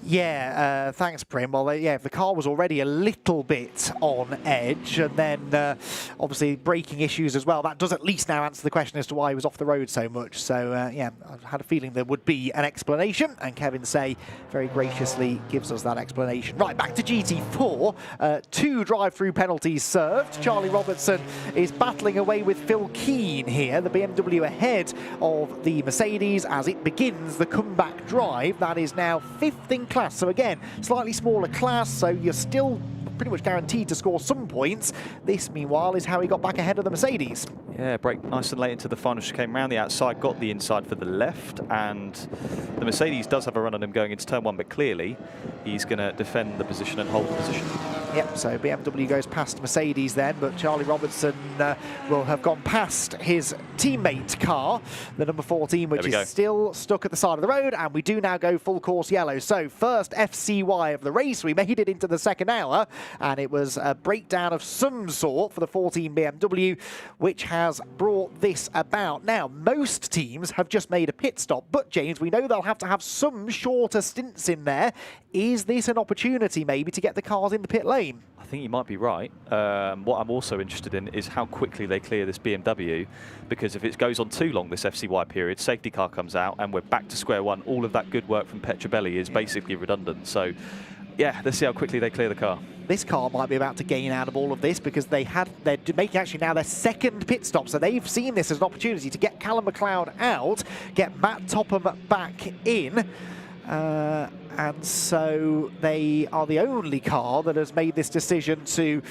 Yeah, thanks, Prim. Well, yeah, the car was already a little bit on edge, and then obviously braking issues as well. That does at least now answer the question as to why he was off the road so much. So, yeah, I had a feeling there would be an explanation, and Kevin Say very graciously gives us that explanation. Right, back to GT4. 2 drive-through penalties served. Charlie Robertson is battling away with Phil Keane here, the BMW ahead of the Mercedes as it begins the comeback drive. That is now 5th in class. So again, slightly smaller class, so you're still pretty much guaranteed to score some points. This, meanwhile, is how he got back ahead of the Mercedes. Yeah, brake nice and late into the final chicane, round the outside, got the inside for the left, and the Mercedes does have a run on him going into turn 1, but clearly he's going to defend the position and hold the position. Yep, so BMW goes past Mercedes then, but Charlie Robertson will have gone past his teammate car, the number 14, which is still stuck at the side of the road, and we do now go full course yellow. So first FCY of the race, we made it into the second hour, and it was a breakdown of some sort for the 14 BMW, which has brought this about. Now, most teams have just made a pit stop, but James, we know they'll have to have some shorter stints in there. Is this an opportunity maybe to get the cars in the pit lane? I think you might be right. What I'm also interested in is how quickly they clear this BMW, because if it goes on too long, this FCY period, safety car comes out and we're back to square one. All of that good work from Petrobelli is basically redundant. So, yeah, let's see how quickly they clear the car. This car might be about to gain out of all of this because they're making actually now their second pit stop, so they've seen this as an opportunity to get Callum McLeod out, get Matt Topham back in. And so they are the only car that has made this decision to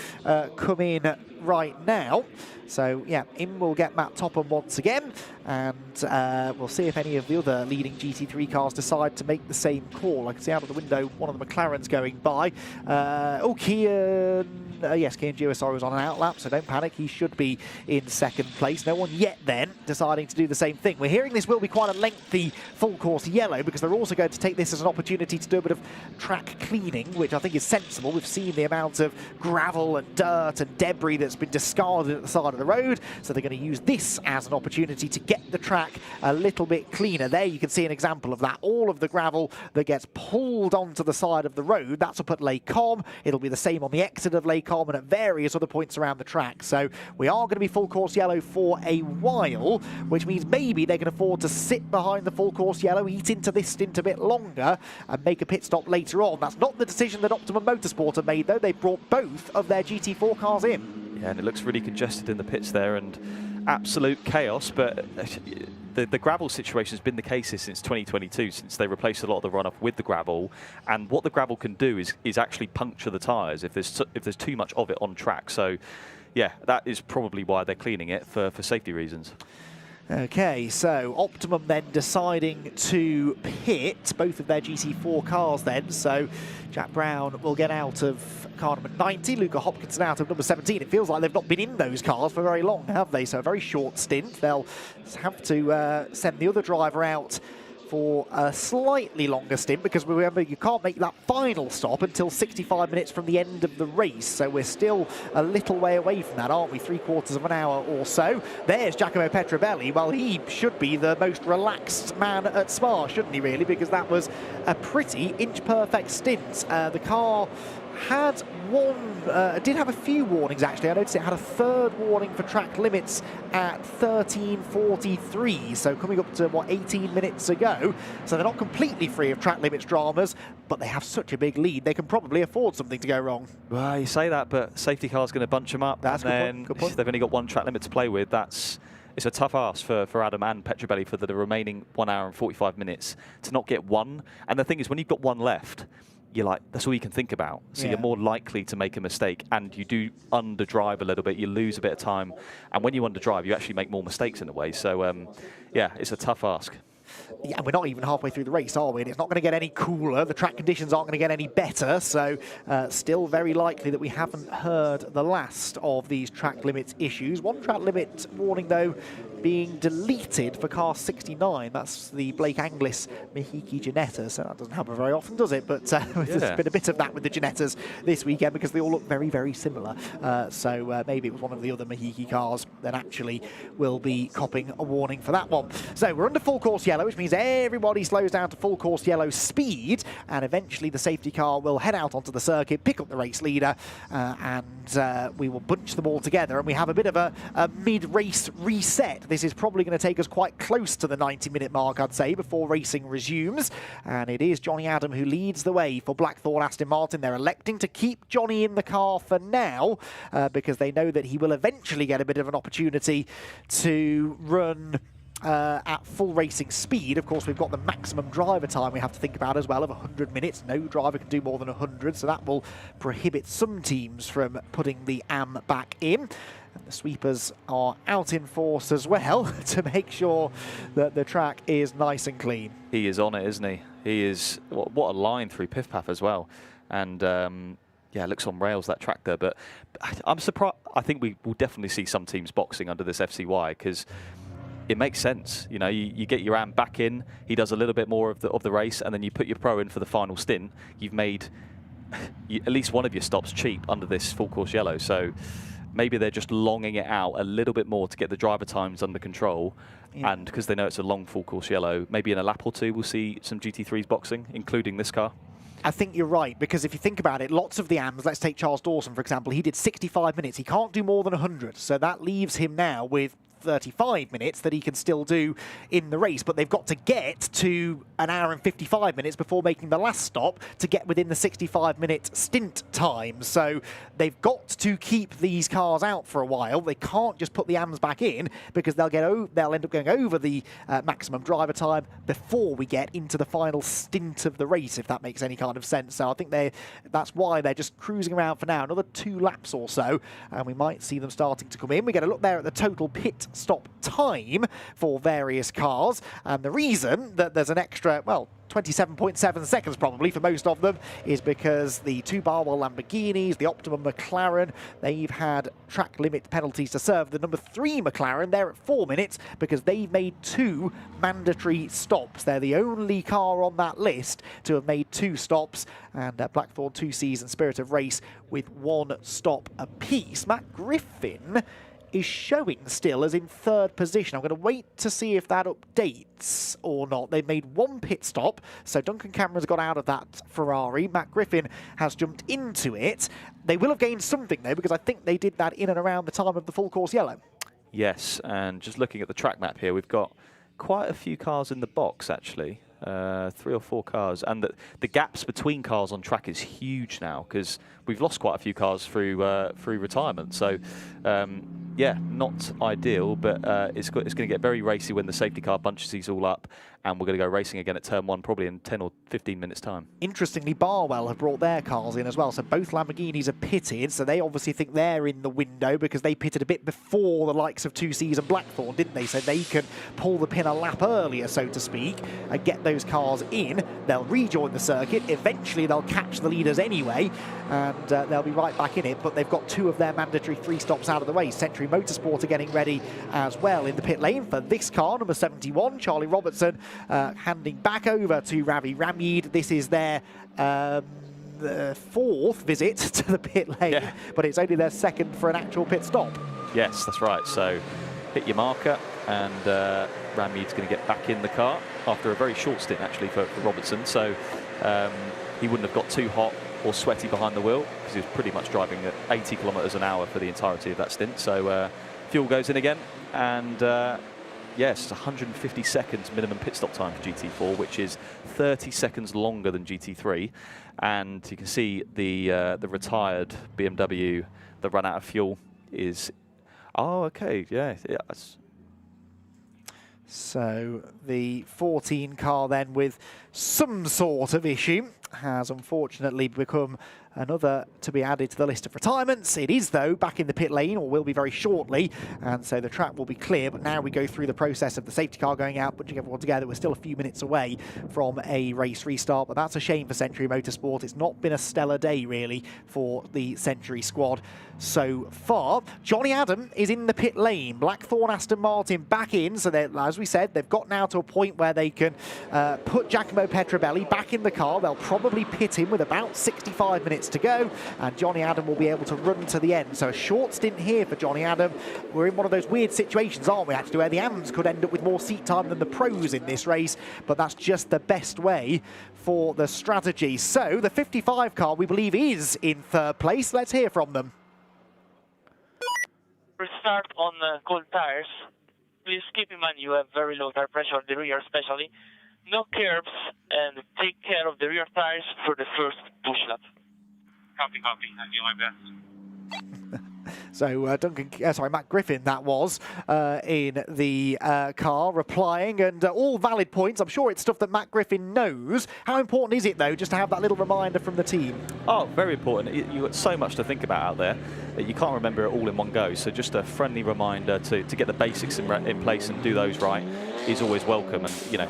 come in right now. So, yeah, in will get Matt Topham once again, and we'll see if any of the other leading GT3 cars decide to make the same call. I can see out of the window one of the McLarens going by. Kiern... yes, Kiern Jewiss was on an outlap, so don't panic. He should be in second place. No one yet then deciding to do the same thing. We're hearing this will be quite a lengthy full course yellow because they're also going to take this as an opportunity to do a bit of track cleaning, which I think is sensible. We've seen the amount of gravel and dirt and debris that's been discarded at the side of the road, so they're going to use this as an opportunity to get the track a little bit cleaner. There you can see an example of that. All of the gravel that gets pulled onto the side of the road, that's up at Les Combes. It'll be the same on the exit of Les Combes and at various other points around the track. So we are going to be full course yellow for a while, which means maybe they can afford to sit behind the full course yellow, eat into this stint a bit longer and make a pit stop later on. That's not the decision that Optimum Motorsport have made, though. They brought both of their GT4 cars in. Yeah, and it looks really congested in the pits there and absolute chaos, but the gravel situation has been the case since 2022, since they replaced a lot of the runoff with the gravel. And what the gravel can do is actually puncture the tyres if there's too much of it on track. So, yeah, that is probably why they're cleaning it for safety reasons. Okay, so Optimum then deciding to pit both of their GT4 cars then. So Jack Brown will get out of car number 90, Luca Hopkinson out of number 17. It feels like they've not been in those cars for very long, have they? So a very short stint. They'll have to send the other driver out for a slightly longer stint, because remember, you can't make that final stop until 65 minutes from the end of the race. So we're still a little way away from that, aren't we? 3/4 of an hour or so. There's Giacomo Petrobelli. Well, he should be the most relaxed man at Spa, shouldn't he, really? Because that was a pretty inch-perfect stint. The car had did have a few warnings, actually. I noticed it had a third warning for track limits at 13:43, so coming up to, what, 18 minutes ago. So they're not completely free of track limits dramas, but they have such a big lead, they can probably afford something to go wrong. Well, you say that, but safety car's going to bunch them up. That's and good point. They've only got one track limit to play with. It's a tough ask for Adam and Petrobelli for the remaining 1 hour and 45 minutes to not get one. And the thing is, when you've got one left, you're like, that's all you can think about. So you're more likely to make a mistake, and you do underdrive a little bit, you lose a bit of time. And when you underdrive, you actually make more mistakes in a way. So, yeah, it's a tough ask. Yeah, we're not even halfway through the race, are we? And it's not going to get any cooler. The track conditions aren't going to get any better. So still very likely that we haven't heard the last of these track limits issues. One track limit warning, though, being deleted for car 69. That's the Blake Anglis Mahiki Ginetta. So that doesn't happen very often, does it? But there's been a bit of that with the Ginettas this weekend because they all look very, very similar. So maybe it was one of the other Mahiki cars. then actually we'll be copping a warning for that one. So we're under full course yellow, which means everybody slows down to full course yellow speed, and eventually the safety car will head out onto the circuit, pick up the race leader, and we will bunch them all together, and we have a bit of a mid-race reset. This is probably going to take us quite close to the 90-minute mark, I'd say, before racing resumes, and it is Johnny Adam who leads the way for Blackthorn Aston Martin. They're electing to keep Johnny in the car for now because they know that he will eventually get a bit of an opportunity to run at full racing speed. Of course, we've got the maximum driver time we have to think about as well of 100 minutes. No driver can do more than 100, so that will prohibit some teams from putting the AM back in. And the sweepers are out in force as well to make sure that the track is nice and clean. He is on it, isn't he? He is. What a line through Piff-Paff as well. And yeah, it looks on rails, that track there. But I'm surprised. I think we will definitely see some teams boxing under this FCY because it makes sense. You know, you get your AM back in, he does a little bit more of the race, and then you put your pro in for the final stint. You've made at least one of your stops cheap under this full course yellow. So maybe they're just longing it out a little bit more to get the driver times under control. Yeah. And because they know it's a long full course yellow, maybe in a lap or two we'll see some GT3s boxing, including this car. I think you're right, because if you think about it, lots of the AMs, let's take Charles Dawson, for example, he did 65 minutes. He can't do more than 100, so that leaves him now with 35 minutes that he can still do in the race, but they've got to get to an hour and 55 minutes before making the last stop to get within the 65-minute stint time. So they've got to keep these cars out for a while. They can't just put the AMs back in because they'll end up going over the maximum driver time before we get into the final stint of the race, if that makes any kind of sense. So I think that's why they're just cruising around for now, another 2 laps or so, and we might see them starting to come in. We get a look there at the total pit stop time for various cars, and the reason that there's an extra, well, 27.7 seconds probably for most of them is because the 2 Barwell Lamborghinis, the Optimum McLaren, they've had track limit penalties to serve. The number 3 McLaren, they're at 4 minutes because they've made 2 mandatory stops. They're the only car on that list to have made 2 stops, and Blackthorn 2 season Spirit of Race with 1 stop apiece. Matt Griffin is showing still as in 3rd position. I'm going to wait to see if that updates or not. They've made 1 pit stop, so Duncan Cameron's got out of that Ferrari. Matt Griffin has jumped into it. They will have gained something, though, because I think they did that in and around the time of the full course yellow. Yes, and just looking at the track map here, we've got quite a few cars in the box, actually. 3 or 4 cars, and the gaps between cars on track is huge now because we've lost quite a few cars through retirement. So yeah, not ideal, but it's going to get very racy when the safety car bunches these all up, and we're going to go racing again at turn 1 probably in 10 or 15 minutes time. Interestingly, Barwell have brought their cars in as well, so both Lamborghinis are pitted, so they obviously think they're in the window because they pitted a bit before the likes of 2 Season Blackthorn, didn't they? So they can pull the pin a lap earlier, so to speak, and get those cars in. They'll rejoin the circuit. Eventually they'll catch the leaders anyway, and they'll be right back in it, but they've got 2 of their mandatory 3 stops out of the way. Century Motorsport are getting ready as well in the pit lane for this car, number 71, Charlie Robertson, handing back over to Ravi Ramyeed. This is their the 4th visit to the pit lane, yeah, but it's only their 2nd for an actual pit stop. Yes, that's right. So hit your marker, and Ramyeed's going to get back in the car after a very short stint, actually, for Robertson. So he wouldn't have got too hot or sweaty behind the wheel because he was pretty much driving at 80 kilometers an hour for the entirety of that stint. So fuel goes in again, and yes, it's 150 seconds minimum pit stop time for GT4, which is 30 seconds longer than GT3. And you can see the retired BMW, the run out of fuel is, oh, okay, yeah. So the 14 car then with some sort of issue has unfortunately become another to be added to the list of retirements. It is, though, back in the pit lane, or will be very shortly, and so the track will be clear. But now we go through the process of the safety car going out, putting everyone together. We're still a few minutes away from a race restart, but that's a shame for Century Motorsport. It's not been a stellar day, really, for the Century squad so far. Johnny Adam is in the pit lane. Blackthorn Aston Martin back in, so as we said, they've got now to a point where they can put Giacomo Petrobelli back in the car. They'll probably pit him with about 65 minutes minutes to go, and Johnny Adam will be able to run to the end. So a short stint here for Johnny Adam. We're in one of those weird situations, aren't we, actually, where the AMs could end up with more seat time than the pros in this race, but that's just the best way for the strategy. So the 55 car, we believe, is in third place. Let's hear from them. Restart on cold tires. Please keep in mind you have very low tire pressure on the rear especially. No curbs, and take care of the rear tires for the first push lap. Copy, I'll do my best. So Matt Griffin, that was, in the car, replying, and all valid points. I'm sure it's stuff that Matt Griffin knows. How important is it, though, just to have that little reminder from the team? Oh, very important. You've got so much to think about out there that you can't remember it all in one go. So just a friendly reminder to get the basics in place and do those right is always welcome. And, you know,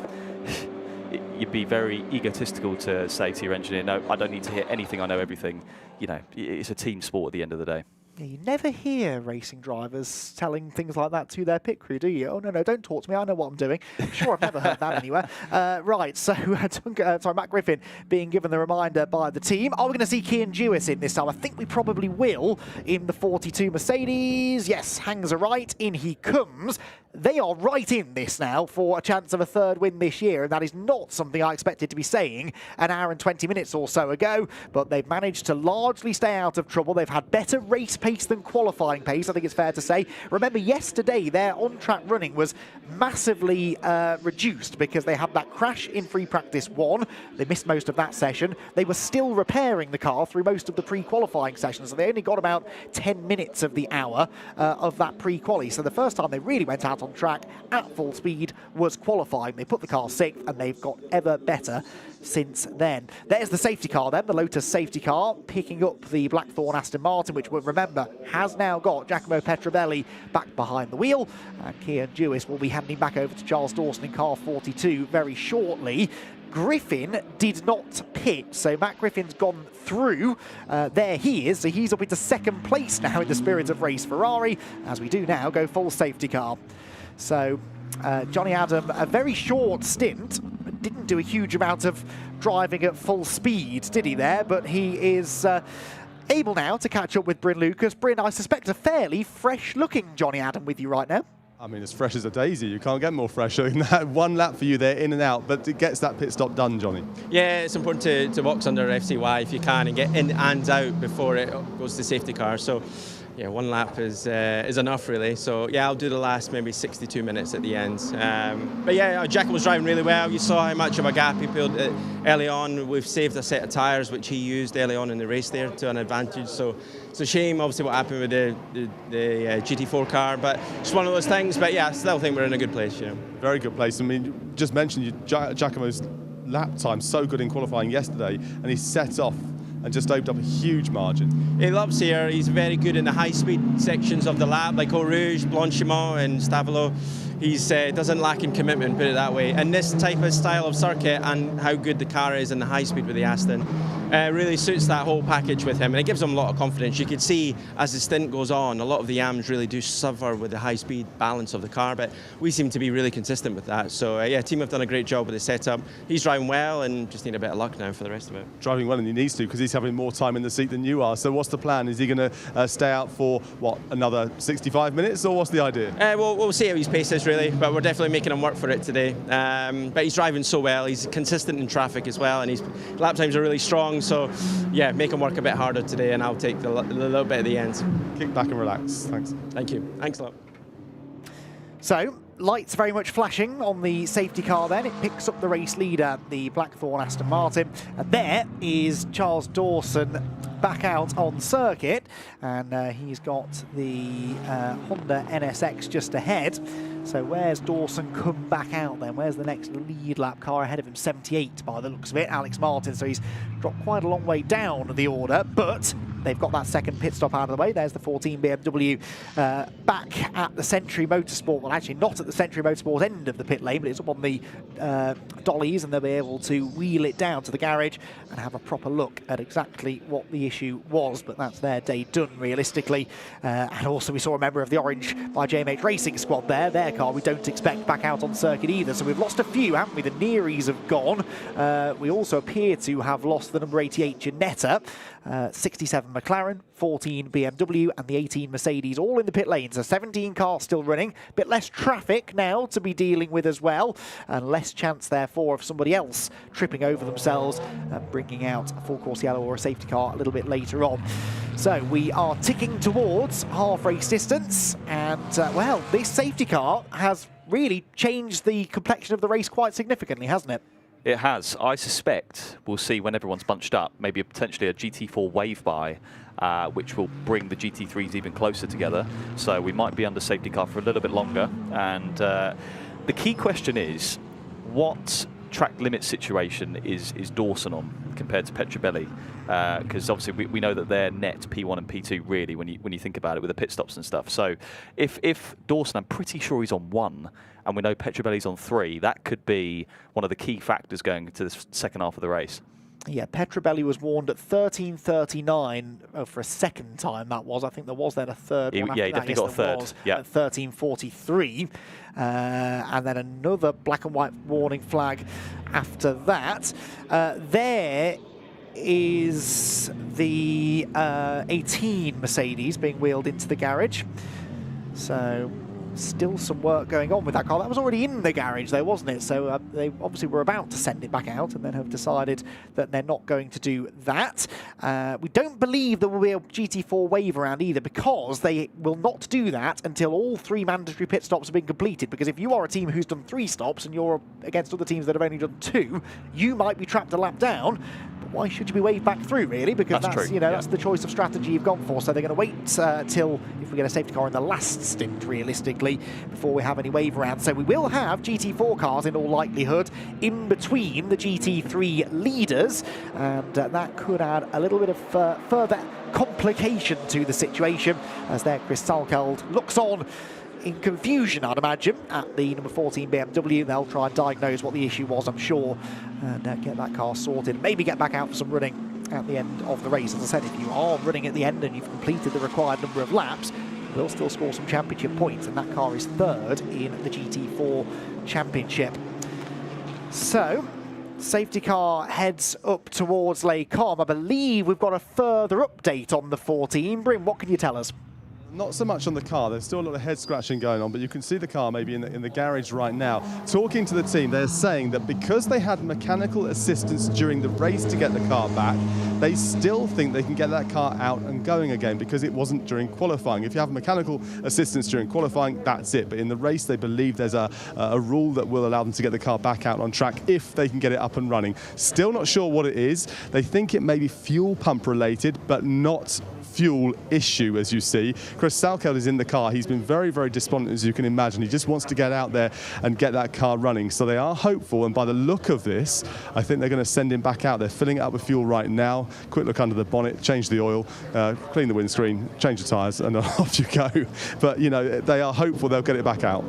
you'd be very egotistical to say to your engineer, no, I don't need to hear anything, I know everything. You know, it's a team sport at the end of the day. Yeah, you never hear racing drivers telling things like that to their pit crew, do you? Oh, no, don't talk to me. I know what I'm doing. I'm sure I've never heard that anywhere. Right, so Matt Griffin being given the reminder by the team. Are we going to see Kiern Jewiss in this time? I think we probably will in the 42 Mercedes. Yes, hangs a right. In he comes. They are right in this now for a chance of a third win this year, and that is not something I expected to be saying an hour and 20 minutes or so ago, but they've managed to largely stay out of trouble. They've had better race pace than qualifying pace, I think it's fair to say. Remember, yesterday their on-track running was massively reduced because they had that crash in free practice 1. They missed most of that session. They were still repairing the car through most of the pre-qualifying sessions, so they only got about 10 minutes of the hour of that pre-quali. So the first time they really went out on track at full speed was qualifying. They put the car 6th, and they've got ever better since then. There's the safety car then, the Lotus safety car, picking up the Blackthorn Aston Martin, which, remember, has now got Giacomo Petrobelli back behind the wheel. And Kiern Jewiss will be handing back over to Charles Dawson in car 42 very shortly. Griffin did not pit, so Matt Griffin's gone through. There he is, so he's up into second place now in the spirit of race Ferrari, as we do now go full safety car. So Johnny Adam, a very short stint, didn't do a huge amount of driving at full speed, did he there? But he is able now to catch up with Bryn Lucas. Bryn, I suspect a fairly fresh-looking Johnny Adam with you right now. I mean, as fresh as a daisy. You can't get more fresher than that. One lap for you there, in and out, but it gets that pit stop done, Johnny. Yeah, it's important to box under FCY if you can and get in and out before it goes to safety car. So, yeah, one lap is enough, really. So, yeah, I'll do the last maybe 62 minutes at the end. But, yeah, Jack was driving really well. You saw how much of a gap he pulled early on. We've saved a set of tyres, which he used early on in the race there to an advantage. So, it's a shame, obviously, what happened with the GT4 car, but just one of those things. But, yeah, I still think we're in a good place, you know. Very good place. I mean, just mentioned Giacomo's lap time, so good in qualifying yesterday, and he set off and just opened up a huge margin. He loves here. He's very good in the high-speed sections of the lap, like Eau Rouge, Blanchimont and Stavelot. He's doesn't lack in commitment, put it that way. And this type of style of circuit and how good the car is in the high speed with the Aston really suits that whole package with him, and it gives him a lot of confidence. You could see as the stint goes on, a lot of the AMs really do suffer with the high speed balance of the car, but we seem to be really consistent with that. So yeah, team have done a great job with the setup. He's driving well and just need a bit of luck now for the rest of it. Driving well, and he needs to, because he's having more time in the seat than you are. So what's the plan? Is he going to stay out for, what, another 65 minutes, or what's the idea? We'll see how his pace is, really, but we're definitely making him work for it today. But he's driving so well. He's consistent in traffic as well, and his lap times are really strong. So yeah, make him work a bit harder today, and I'll take the little bit at the end. Kick back and relax. Thanks. Thank you. Thanks a lot. So, lights very much flashing on the safety car then. It picks up the race leader, the Blackthorn Aston Martin. And there is Charles Dawson back out on circuit. And he's got the Honda NSX just ahead. So where's Dawson come back out then? Where's the next lead lap car ahead of him? 78 by the looks of it, Alex Martin. So he's dropped quite a long way down the order, but they've got that second pit stop out of the way. There's the 14 BMW back at the Century Motorsport. Well, actually not at the Century Motorsport end of the pit lane, but it's up on the dollies, and they'll be able to wheel it down to the garage and have a proper look at exactly what the issue was. But that's their day done, realistically. And also we saw a member of the Orange by JMH Racing squad there. Their car we don't expect back out on circuit either. So we've lost a few, haven't we? The Nearies have gone. We also appear to have lost the number 88 Janetta. 67 McLaren, 14 BMW and the 18 Mercedes all in the pit lanes. So 17 cars still running. A bit less traffic now to be dealing with as well, and less chance therefore of somebody else tripping over themselves and bringing out a full course yellow or a safety car a little bit later on. So we are ticking towards half race distance, and well, this safety car has really changed the complexion of the race quite significantly, hasn't it? It has. I suspect we'll see when everyone's bunched up, maybe potentially a GT4 wave by, which will bring the GT3s even closer together. So we might be under safety car for a little bit longer. And the key question is, what track limit situation is Dawson on compared to Petrobelli? Because obviously we know that they're net P1 and P2 really when you think about it with the pit stops and stuff. So if Dawson, I'm pretty sure he's on 1, and we know Petrobelli's on 3, that could be one of the key factors going into this second half of the race. Yeah, Petrobelli was warned at 13.39 for a second time, that was. I think there was then a third one after yeah, he definitely got a third. Yeah. At 13.43. And then another black and white warning flag after that. There is the 18 Mercedes being wheeled into the garage. So still some work going on with that car. That was already in the garage though, wasn't it? So they obviously were about to send it back out and then have decided that they're not going to do that. We don't believe there will be a GT4 wave around either, because they will not do that until all 3 mandatory pit stops have been completed. Because if you are a team who's done 3 stops and you're against other teams that have only done 2, you might be trapped a lap down. But why should you be waved back through, really? Because that's you know, that's the choice of strategy you've gone for. So they're going to wait till if we get a safety car in the last stint, realistically, before we have any wave around. So we will have GT4 cars in all likelihood in between the GT3 leaders, and that could add a little bit of further complication to the situation, as there Chris Salkeld looks on in confusion, I'd imagine, at the number 14 BMW. They'll try and diagnose what the issue was, I'm sure, and get that car sorted. Maybe get back out for some running at the end of the race. As I said, if you are running at the end and you've completed the required number of laps, will still score some championship points, and that car is 3rd in the GT4 championship. So, safety car heads up towards Les Combes. I believe we've got a further update on the 14. Bryn, what can you tell us? Not so much on the car. There's still a lot of head scratching going on, but you can see the car maybe in the garage right now. Talking to the team, they're saying that because they had mechanical assistance during the race to get the car back, they still think they can get that car out and going again because it wasn't during qualifying. If you have mechanical assistance during qualifying, that's it. But in the race, they believe there's a rule that will allow them to get the car back out on track if they can get it up and running. Still not sure what it is. They think it may be fuel pump related, but not fuel issue, as you see. Chris Salkeld is in the car. He's been very, very despondent, as you can imagine. He just wants to get out there and get that car running. So they are hopeful, and by the look of this, I think they're going to send him back out. They're filling it up with fuel right now. Quick look under the bonnet, change the oil, clean the windscreen, change the tyres, and off you go. But, you know, they are hopeful they'll get it back out.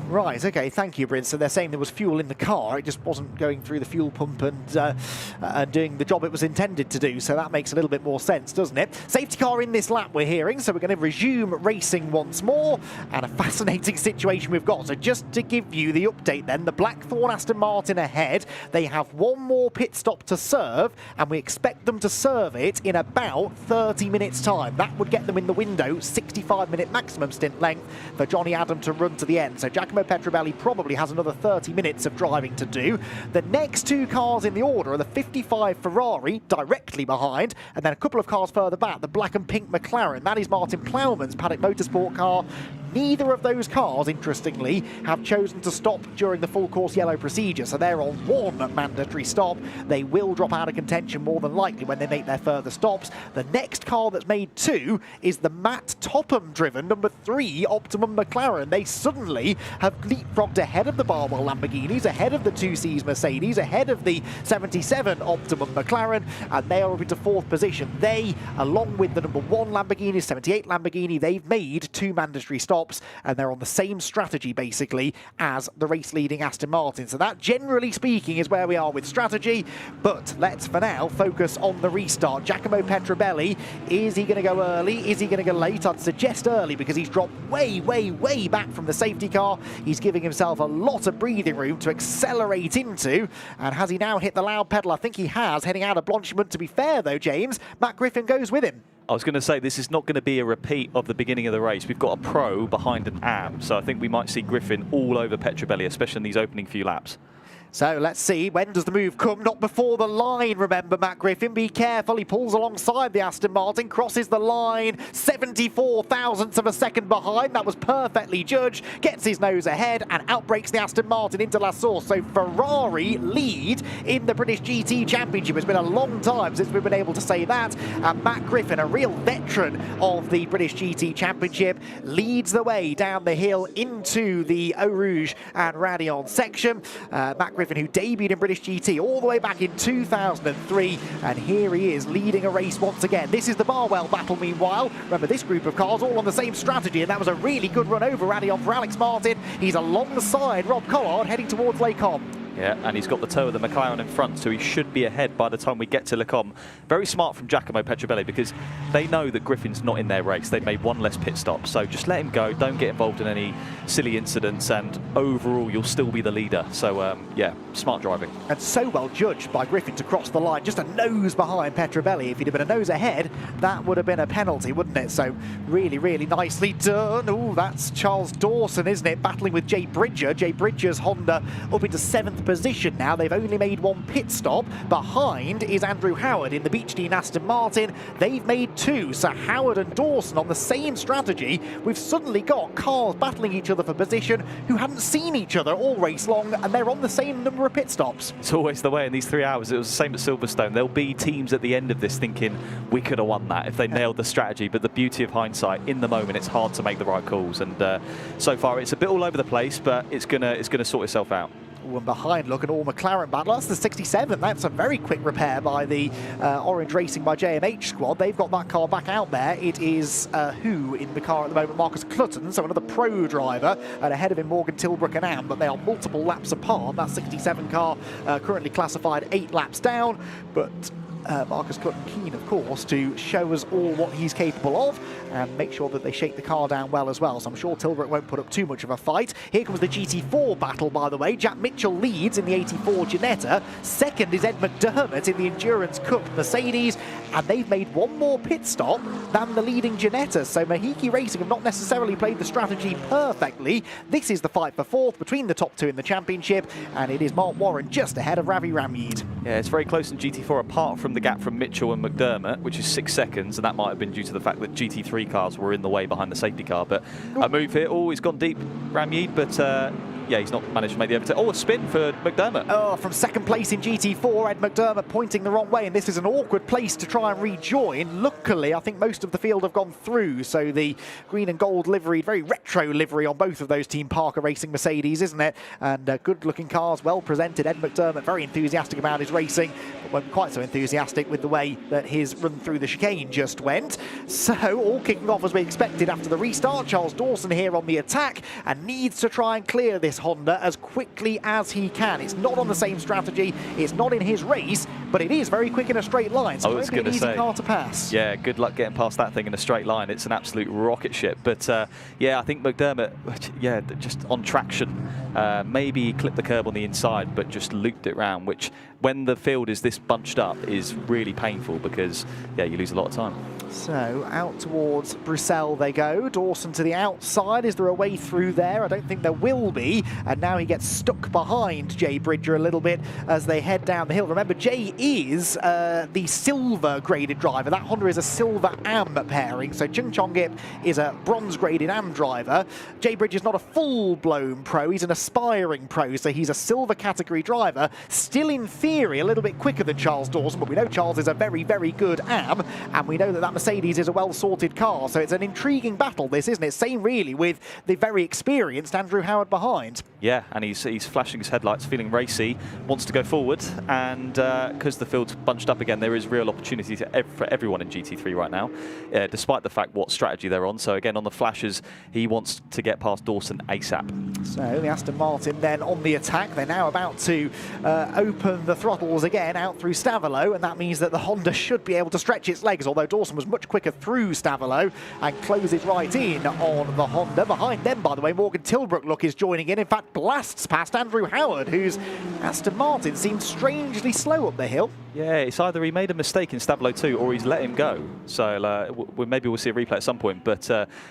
Right, okay, thank you, Bryn. So they're saying there was fuel in the car, it just wasn't going through the fuel pump and doing the job it was intended to do, so that makes a little bit more sense, doesn't it? Safety car in this lap, we're hearing, so we're going to resume racing once more, and a fascinating situation we've got. So just to give you the update then, the Blackthorn Aston Martin ahead, they have one more pit stop to serve, and we expect them to serve it in about 30 minutes time. That would get them in the window, 65-minute maximum stint length for Johnny Adam to run to the end. So Giacomo Petrobelli probably has another 30 minutes of driving to do. The next 2 cars in the order are the 55 Ferrari, directly behind, and then a couple of cars further back, the black and pink McLaren. That is Martin Plowman's Paddock Motorsport car. Neither of those cars, interestingly, have chosen to stop during the full course yellow procedure, so they're on 1 mandatory stop. They will drop out of contention more than likely when they make their further stops. The next car that's made 2 is the Matt Topham-driven number 3 Optimum McLaren. They suddenly have leapfrogged ahead of the Barwell Lamborghinis, ahead of the 2Cs Mercedes, ahead of the 77 Optimum McLaren, and they are up into 4th position. They, along with the number 1 Lamborghini, 78 Lamborghini, they've made 2 mandatory stops. stops, and they're on the same strategy, basically, as the race-leading Aston Martin. So that, generally speaking, is where we are with strategy. But let's, for now, focus on the restart. Giacomo Petrobelli, is he going to go early? Is he going to go late? I'd suggest early, because he's dropped way, way, way back from the safety car. He's giving himself a lot of breathing room to accelerate into. And has he now hit the loud pedal? I think he has, heading out of Blanchiment. To be fair, though, James, Matt Griffin goes with him. I was going to say, this is not going to be a repeat of the beginning of the race. We've got a pro behind an AM, so I think we might see Griffin all over Petrobelli, especially in these opening few laps. So let's see, when does the move come? Not before the line, remember, Matt Griffin. Be careful, he pulls alongside the Aston Martin, crosses the line, 74 thousandths of a second behind. That was perfectly judged, gets his nose ahead and outbreaks the Aston Martin into La Source. So Ferrari lead in the British GT Championship. It's been a long time since we've been able to say that. And Matt Griffin, a real veteran of the British GT Championship, leads the way down the hill into the Eau Rouge and Raidillon section. Matt Griffin, who debuted in British GT all the way back in 2003, and here he is leading a race once again. This is the Barwell battle, meanwhile. Remember, this group of cars all on the same strategy, and that was a really good run over Raidillon for Alex Martin. He's alongside Rob Collard heading towards Les Combes. Yeah, and he's got the toe of the McLaren in front, so he should be ahead by the time we get to Les Combes. Very smart from Giacomo Petrobelli, because they know that Griffin's not in their race. They've made one less pit stop, so just let him go. Don't get involved in any silly incidents, and overall, you'll still be the leader. So, yeah, smart driving. And so well judged by Griffin to cross the line, just a nose behind Petrobelli. If he'd have been a nose ahead, that would have been a penalty, wouldn't it? So, really, really nicely done. Oh, that's Charles Dawson, isn't it? Battling with Jay Bridger. Jay Bridger's Honda up into 7th position now. They've only made one pit stop. Behind is Andrew Howard in the Beechdene Aston Martin. They've made 2. So Howard and Dawson on the same strategy. We've suddenly got cars battling each other for position who hadn't seen each other all race long, and they're on the same number of pit stops. It's always the way in these 3 hours. It was the same at Silverstone. There'll be teams at the end of this thinking, we could have won that if they nailed the strategy. But the beauty of hindsight, in the moment, it's hard to make the right calls. And so far, it's a bit all over the place, but it's gonna sort itself out. And behind, look, an all-McLaren battle. That's the 67. That's a very quick repair by the Orange Racing by JMH squad. They've got that car back out there. It is who in the car at the moment? Marcus Clutton, so another pro driver, and ahead of him Morgan Tilbrook and Am, but they are multiple laps apart. That 67 car currently classified 8 laps down, but Marcus Clutton keen, of course, to show us all what he's capable of and make sure that they shake the car down well as well. So I'm sure Tilbrook won't put up too much of a fight. Here comes the GT4 battle, by the way. Jack Mitchell leads in the 84 Ginetta. Second is Ed McDermott in the Endurance Cup Mercedes, and they've made one more pit stop than the leading Ginetta. So Mahiki Racing have not necessarily played the strategy perfectly. This is the fight for 4th between the top 2 in the championship, and it is Mark Warren just ahead of Ravi Ramyeed. Yeah, it's very close in GT4, apart from the gap from Mitchell and McDermott, which is 6 seconds, and that might have been due to the fact that GT3 cars were in the way behind the safety car. But a move here. Oh, he's gone deep, Ramyeed, but yeah, he's not managed to make the overtake. Oh, a spin for McDermott. Oh, from 2nd place in GT4, Ed McDermott pointing the wrong way, and this is an awkward place to try and rejoin. Luckily, I think most of the field have gone through, so the green and gold livery, very retro livery on both of those Team Parker Racing Mercedes, isn't it? And good-looking cars, well presented. Ed McDermott very enthusiastic about his racing, but wasn't quite so enthusiastic with the way that his run through the chicane just went. So, all kicking off as we expected after the restart. Charles Dawson here on the attack and needs to try and clear this Honda as quickly as he can. It's not on the same strategy, it's not in his race, but it is very quick in a straight line, so it's an easy car to pass. Yeah, good luck getting past that thing in a straight line. It's an absolute rocket ship. But yeah, I think McDermott, yeah, just on traction, maybe he clipped the curb on the inside, but just looped it round, which when the field is this bunched up is really painful because, yeah, you lose a lot of time. So out towards Bruxelles they go. Dawson to the outside. Is there a way through there? I don't think there will be. And now he gets stuck behind Jay Bridger a little bit as they head down the hill. Remember, Jay is the silver graded driver. That Honda is a silver AM pairing. So Chung Chong-ip is a bronze graded AM driver. Jay Bridger is not a full-blown pro. He's an aspiring pro. So he's a silver category driver. Still in theory a little bit quicker than Charles Dawson. But we know Charles is a very, very good AM. And we know that Mercedes is a well-sorted car, so it's an intriguing battle, this, isn't it? Same, really, with the very experienced Andrew Howard behind. Yeah, and he's flashing his headlights, feeling racy, wants to go forward, and because the field's bunched up again, there is real opportunity for everyone in GT3 right now, despite the fact what strategy they're on. So again, on the flashes, he wants to get past Dawson ASAP. So the Aston Martin then on the attack. They're now about to open the throttles again out through Stavelot, and that means that the Honda should be able to stretch its legs, although Dawson was much quicker through Stavelot and closes right in on the Honda. Behind them, by the way, Morgan Tilbrook is joining in fact blasts past Andrew Howard, whose Aston Martin seemed strangely slow up the hill. Yeah, it's either he made a mistake in Stavelot 2 or he's let him go. So maybe we'll see a replay at some point. But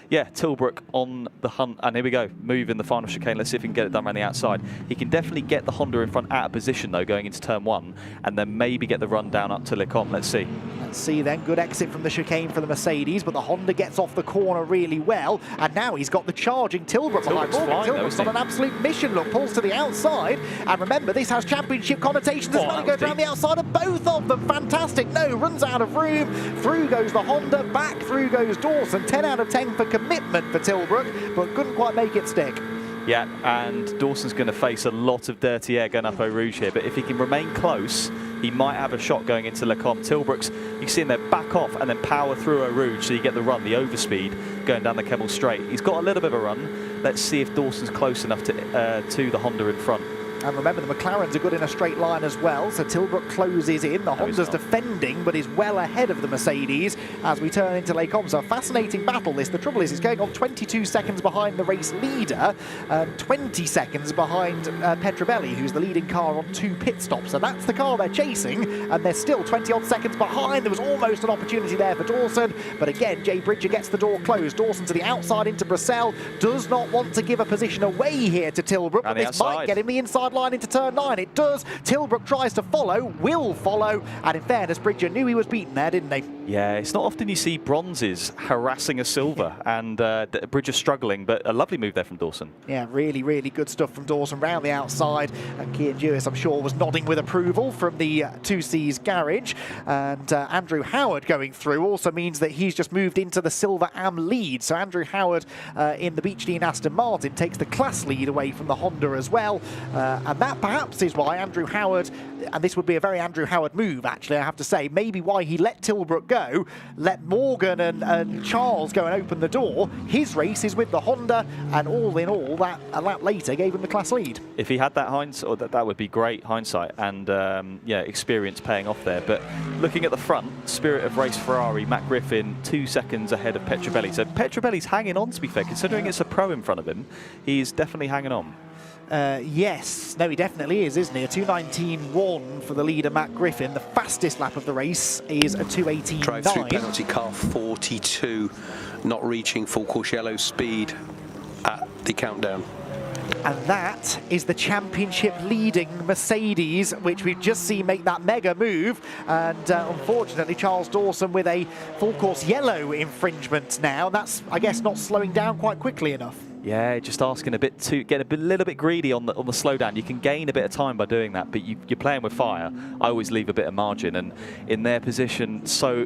yeah, Tilbrook on the hunt. And here we go, move in the final chicane. Let's see if he can get it done around the outside. He can definitely get the Honda in front out of position, though, going into turn 1. And then maybe get the run down up to Lecombe. Let's see. Let's see then. Good exit from the chicane for the Mercedes. But the Honda gets off the corner really well. And now he's got the charging Tilbrook behind. Tilbrook's on an absolute mission. Look, pulls to the outside. And remember, this has championship connotations as well. He goes around the outside of both of them. Fantastic. No, runs out of room. Through goes the Honda. Back through goes Dawson. 10 out of 10 for commitment for Tilbrook, but couldn't quite make it stick. Yeah, and Dawson's going to face a lot of dirty air going up Eau Rouge here, but if he can remain close, he might have a shot going into Lecombe. Tilbrook's, you see him there, back off and then power through Eau Rouge, so you get the run, the overspeed, going down the Kemmel Straight. He's got a little bit of a run. Let's see if Dawson's close enough to the Honda in front. And remember, the McLarens are good in a straight line as well, so Tilbrook closes in. The Honda's defending, but is well ahead of the Mercedes as we turn into Lecombe. So a fascinating battle, this. The trouble is, it's going on 22 seconds behind the race leader, 20 seconds behind Petrobelli, who's the leading car on 2 pit stops. So that's the car they're chasing, and they're still 20-odd seconds behind. There was almost an opportunity there for Dawson, but again, Jay Bridger gets the door closed. Dawson to the outside into Brussels, does not want to give a position away here to Tilbrook, but this might get him the inside line into turn 9. It does. Tilbrook tries to follow, will follow, and in fairness, Bridger knew he was beaten there, didn't he? Yeah, it's not often you see bronzes harassing a silver, and Bridger struggling, but a lovely move there from Dawson. Yeah, really, really good stuff from Dawson round the outside, and Kiern Jewiss, I'm sure, was nodding with approval from the 2C's garage, and Andrew Howard going through also means that he's just moved into the Silver Am lead, so Andrew Howard in the Beechdene Aston Martin takes the class lead away from the Honda as well, and that perhaps is why Andrew Howard, and this would be a very Andrew Howard move, actually, I have to say, maybe why he let Tilbrook go, let Morgan and Charles go and open the door. His race is with the Honda, and all in all, that a lap later gave him the class lead. If he had that hindsight, that would be great hindsight, and yeah, experience paying off there. But looking at the front, Spirit of Race Ferrari, Matt Griffin 2 seconds ahead of Petrobelli. So Petrobelli's hanging on, to be fair, considering it's a pro in front of him. He's definitely hanging on. Yes, no, he definitely is, isn't he? A 2:19.1 for the leader, Matt Griffin. The fastest lap of the race is a 2:18.9. Drive through penalty car 42, not reaching full course yellow speed at the countdown. And that is the championship leading Mercedes, which we've just seen make that mega move. And unfortunately, Charles Dawson with a full course yellow infringement now. That's, I guess, not slowing down quite quickly enough. Yeah, just asking a bit to get a little bit greedy on the slowdown. You can gain a bit of time by doing that, but you're playing with fire. I always leave a bit of margin, and in their position,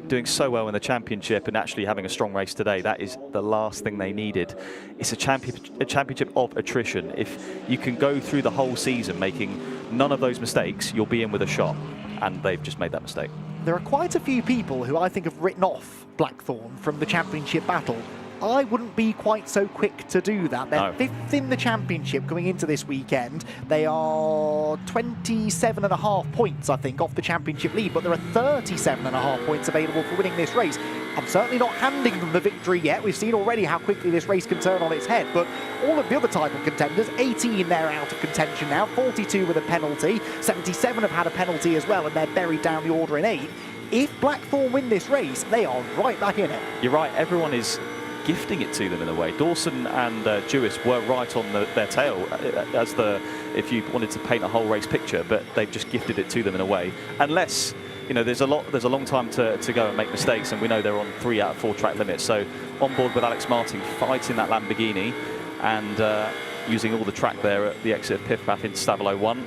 doing so well in the championship and actually having a strong race today, that is the last thing they needed. It's a championship of attrition. If you can go through the whole season making none of those mistakes, you'll be in with a shot, and they've just made that mistake. There are quite a few people who I think have written off Blackthorn from the championship battle. I wouldn't be quite so quick to do that. They're 5th in the championship coming into this weekend. They are 27.5 points, I think, off the championship lead, but there are 37.5 points available for winning this race. I'm certainly not handing them the victory yet. We've seen already how quickly this race can turn on its head, but all of the other title contenders, 18 they're out of contention now, 42 with a penalty, 77 have had a penalty as well, and they're buried down the order in 8th. If Blackthorn win this race, they are right back in it. You're right, everyone is gifting it to them in a way. Dawson and Jewiss were right on their tail as if you wanted to paint a whole race picture, but they've just gifted it to them in a way. Unless, you know, there's a long time to go and make mistakes, and we know they're on 3 out of 4 track limits. So on board with Alex Martin fighting that Lamborghini and using all the track there at the exit of Piff Path into Stavelot 1.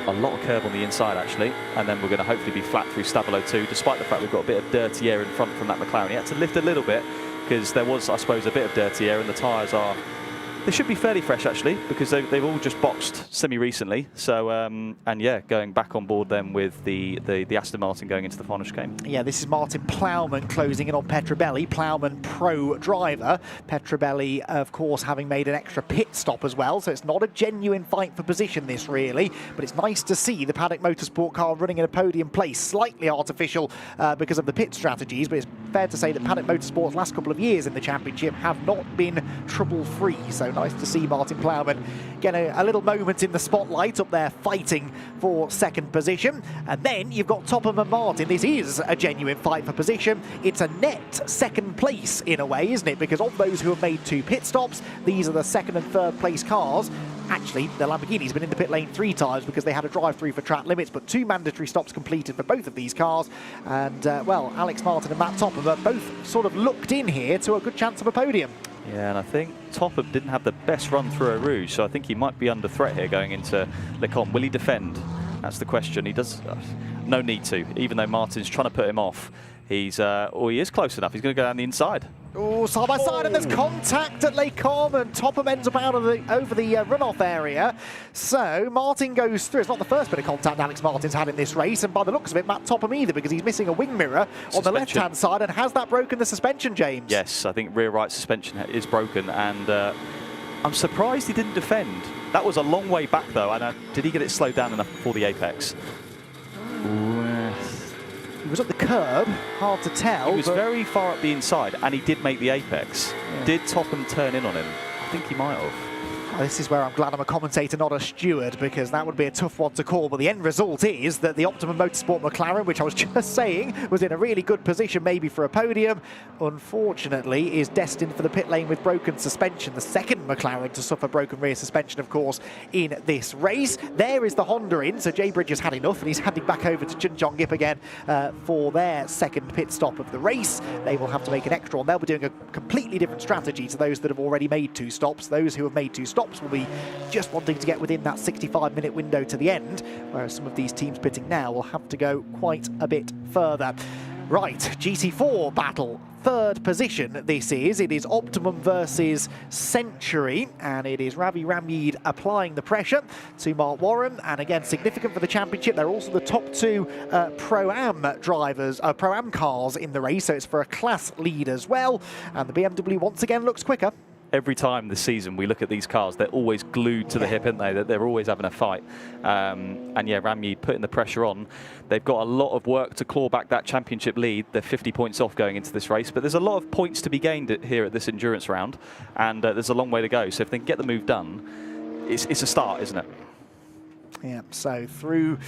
a lot of curb on the inside actually, and then we're going to hopefully be flat through Stabilo 2, despite the fact we've got a bit of dirty air in front from that McLaren. He had to lift a little bit because there was, I suppose, a bit of dirty air, and the tyres are, they should be fairly fresh actually, because they've all just boxed semi-recently. So, and yeah, going back on board then with the Aston Martin going into the final chicane. Yeah, this is Martin Plowman closing in on Petrobelli. Plowman pro driver. Petrobelli, of course, having made an extra pit stop as well, so it's not a genuine fight for position this really, but it's nice to see the Paddock Motorsport car running in a podium place. Slightly artificial because of the pit strategies, but it's fair to say that Paddock Motorsport's last couple of years in the championship have not been trouble-free, so nice to see Martin Plowman get a little moment in the spotlight up there fighting for second position. And then you've got Topham and Martin. This is a genuine fight for position. It's a net second place in a way, isn't it? Because of those who have made 2 pit stops, these are the second and third place cars. Actually, the Lamborghini's been in the pit lane 3 times because they had a drive-through for track limits, but 2 mandatory stops completed for both of these cars. And, well, Alex Martin and Matt Topham are both sort of looked in here to a good chance of a podium. Yeah, and I think Topham didn't have the best run through Eau Rouge, so I think he might be under threat here going into Le Combe. Will he defend? That's the question. He does no need to, even though Martin's trying to put him off. He's, oh, he is close enough. He's going to go down the inside. Oh, side by side, and there's contact at Le Combe, and Topham ends up out of over the runoff area. So Martin goes through. It's not the first bit of contact Alex Martin's had in this race, and by the looks of it, Matt Topham either, because he's missing a wing mirror on the left-hand side. And has that broken the suspension, James? Yes, I think rear right suspension is broken, and I'm surprised he didn't defend. That was a long way back, though. And did he get it slowed down enough before the apex? He was up the curb, hard to tell. He was very far up the inside, and he did make the apex. Yeah. Did Topham turn in on him? I think he might have. This is where I'm glad I'm a commentator, not a steward, because that would be a tough one to call. But the end result is that the Optimum Motorsport McLaren, which I was just saying was in a really good position maybe for a podium, unfortunately is destined for the pit lane with broken suspension. The second McLaren to suffer broken rear suspension, of course, in this race. There is the Honda in, so Jay Bridges had enough, and he's handing back over to Chun Jong Gip again for their second pit stop of the race. They will have to make an extra one. They'll be doing a completely different strategy to those that have already made 2 stops. Those who have made 2 stops will be just wanting to get within that 65-minute window to the end, whereas some of these teams pitting now will have to go quite a bit further. Right, GT4 battle. 3rd position this is. It is Optimum versus Century, and it is Ravi Ramyeed applying the pressure to Mark Warren, and again significant for the championship. They're also the top 2 Pro-Am drivers, Pro-Am cars in the race, so it's for a class lead as well, and the BMW once again looks quicker. Every time this season we look at these cars, they're always glued to the hip, aren't they? They're always having a fight. And yeah, Ramyeed putting the pressure on. They've got a lot of work to claw back that championship lead. They're 50 points off going into this race, but there's a lot of points to be gained here at this endurance round, and there's a long way to go. So if they can get the move done, it's a start, isn't it? Yeah, so through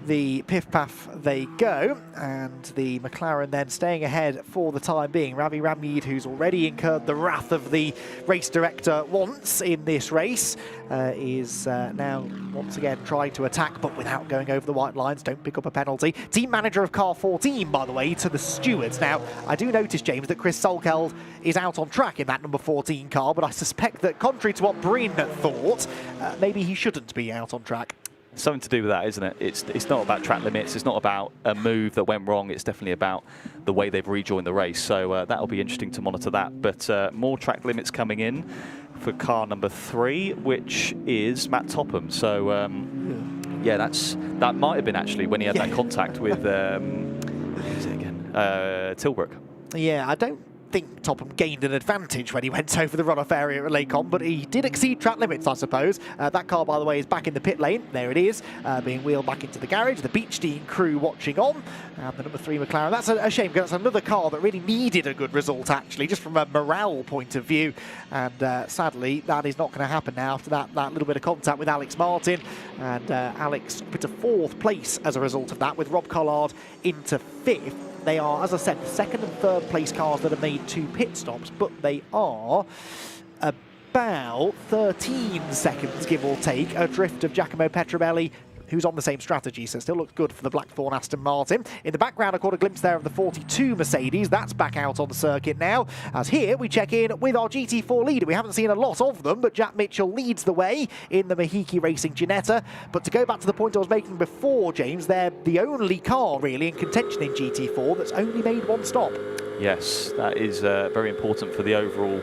the piff-paff they go, and the McLaren then staying ahead for the time being. Ravi Ramyeed, who's already incurred the wrath of the race director once in this race, is now once again trying to attack, but without going over the white lines. Don't pick up a penalty. Team manager of car 14, by the way, to the stewards. Now, I do notice, James, that Chris Solkeld is out on track in that number 14 car, but I suspect that, contrary to what Bryn thought, maybe he shouldn't be out on track. Something to do with that, isn't it? It's not about track limits. It's not about a move that went wrong. It's definitely about the way they've rejoined the race. So that'll be interesting to monitor that. But more track limits coming in for car number 3, which is Matt Topham. So yeah, that might have been actually when he had that contact with who's it again? Tilbrook. Yeah, I don't think Topham gained an advantage when he went over the runoff area at Le Combe, but he did exceed track limits, I suppose. That car, by the way, is back in the pit lane. There it is, being wheeled back into the garage. The Beechstein crew watching on, and the number 3 McLaren. That's a shame, because that's another car that really needed a good result, actually, just from a morale point of view. And sadly, that is not going to happen now after that little bit of contact with Alex Martin. And Alex up into 4th place as a result of that, with Rob Collard into 5th. They are, as I said, 2nd and 3rd place cars that have made 2 pit stops, but they are about 13 seconds, give or take, adrift of Giacomo Petrobelli who's on the same strategy, so it still looks good for the Blackthorn Aston Martin. In the background, I caught a glimpse there of the 42 Mercedes. That's back out on the circuit now, as here we check in with our GT4 leader. We haven't seen a lot of them, but Jack Mitchell leads the way in the Mahiki Racing Ginetta. But to go back to the point I was making before, James, they're the only car really in contention in GT4 that's only made one stop. Yes, that is very important for the overall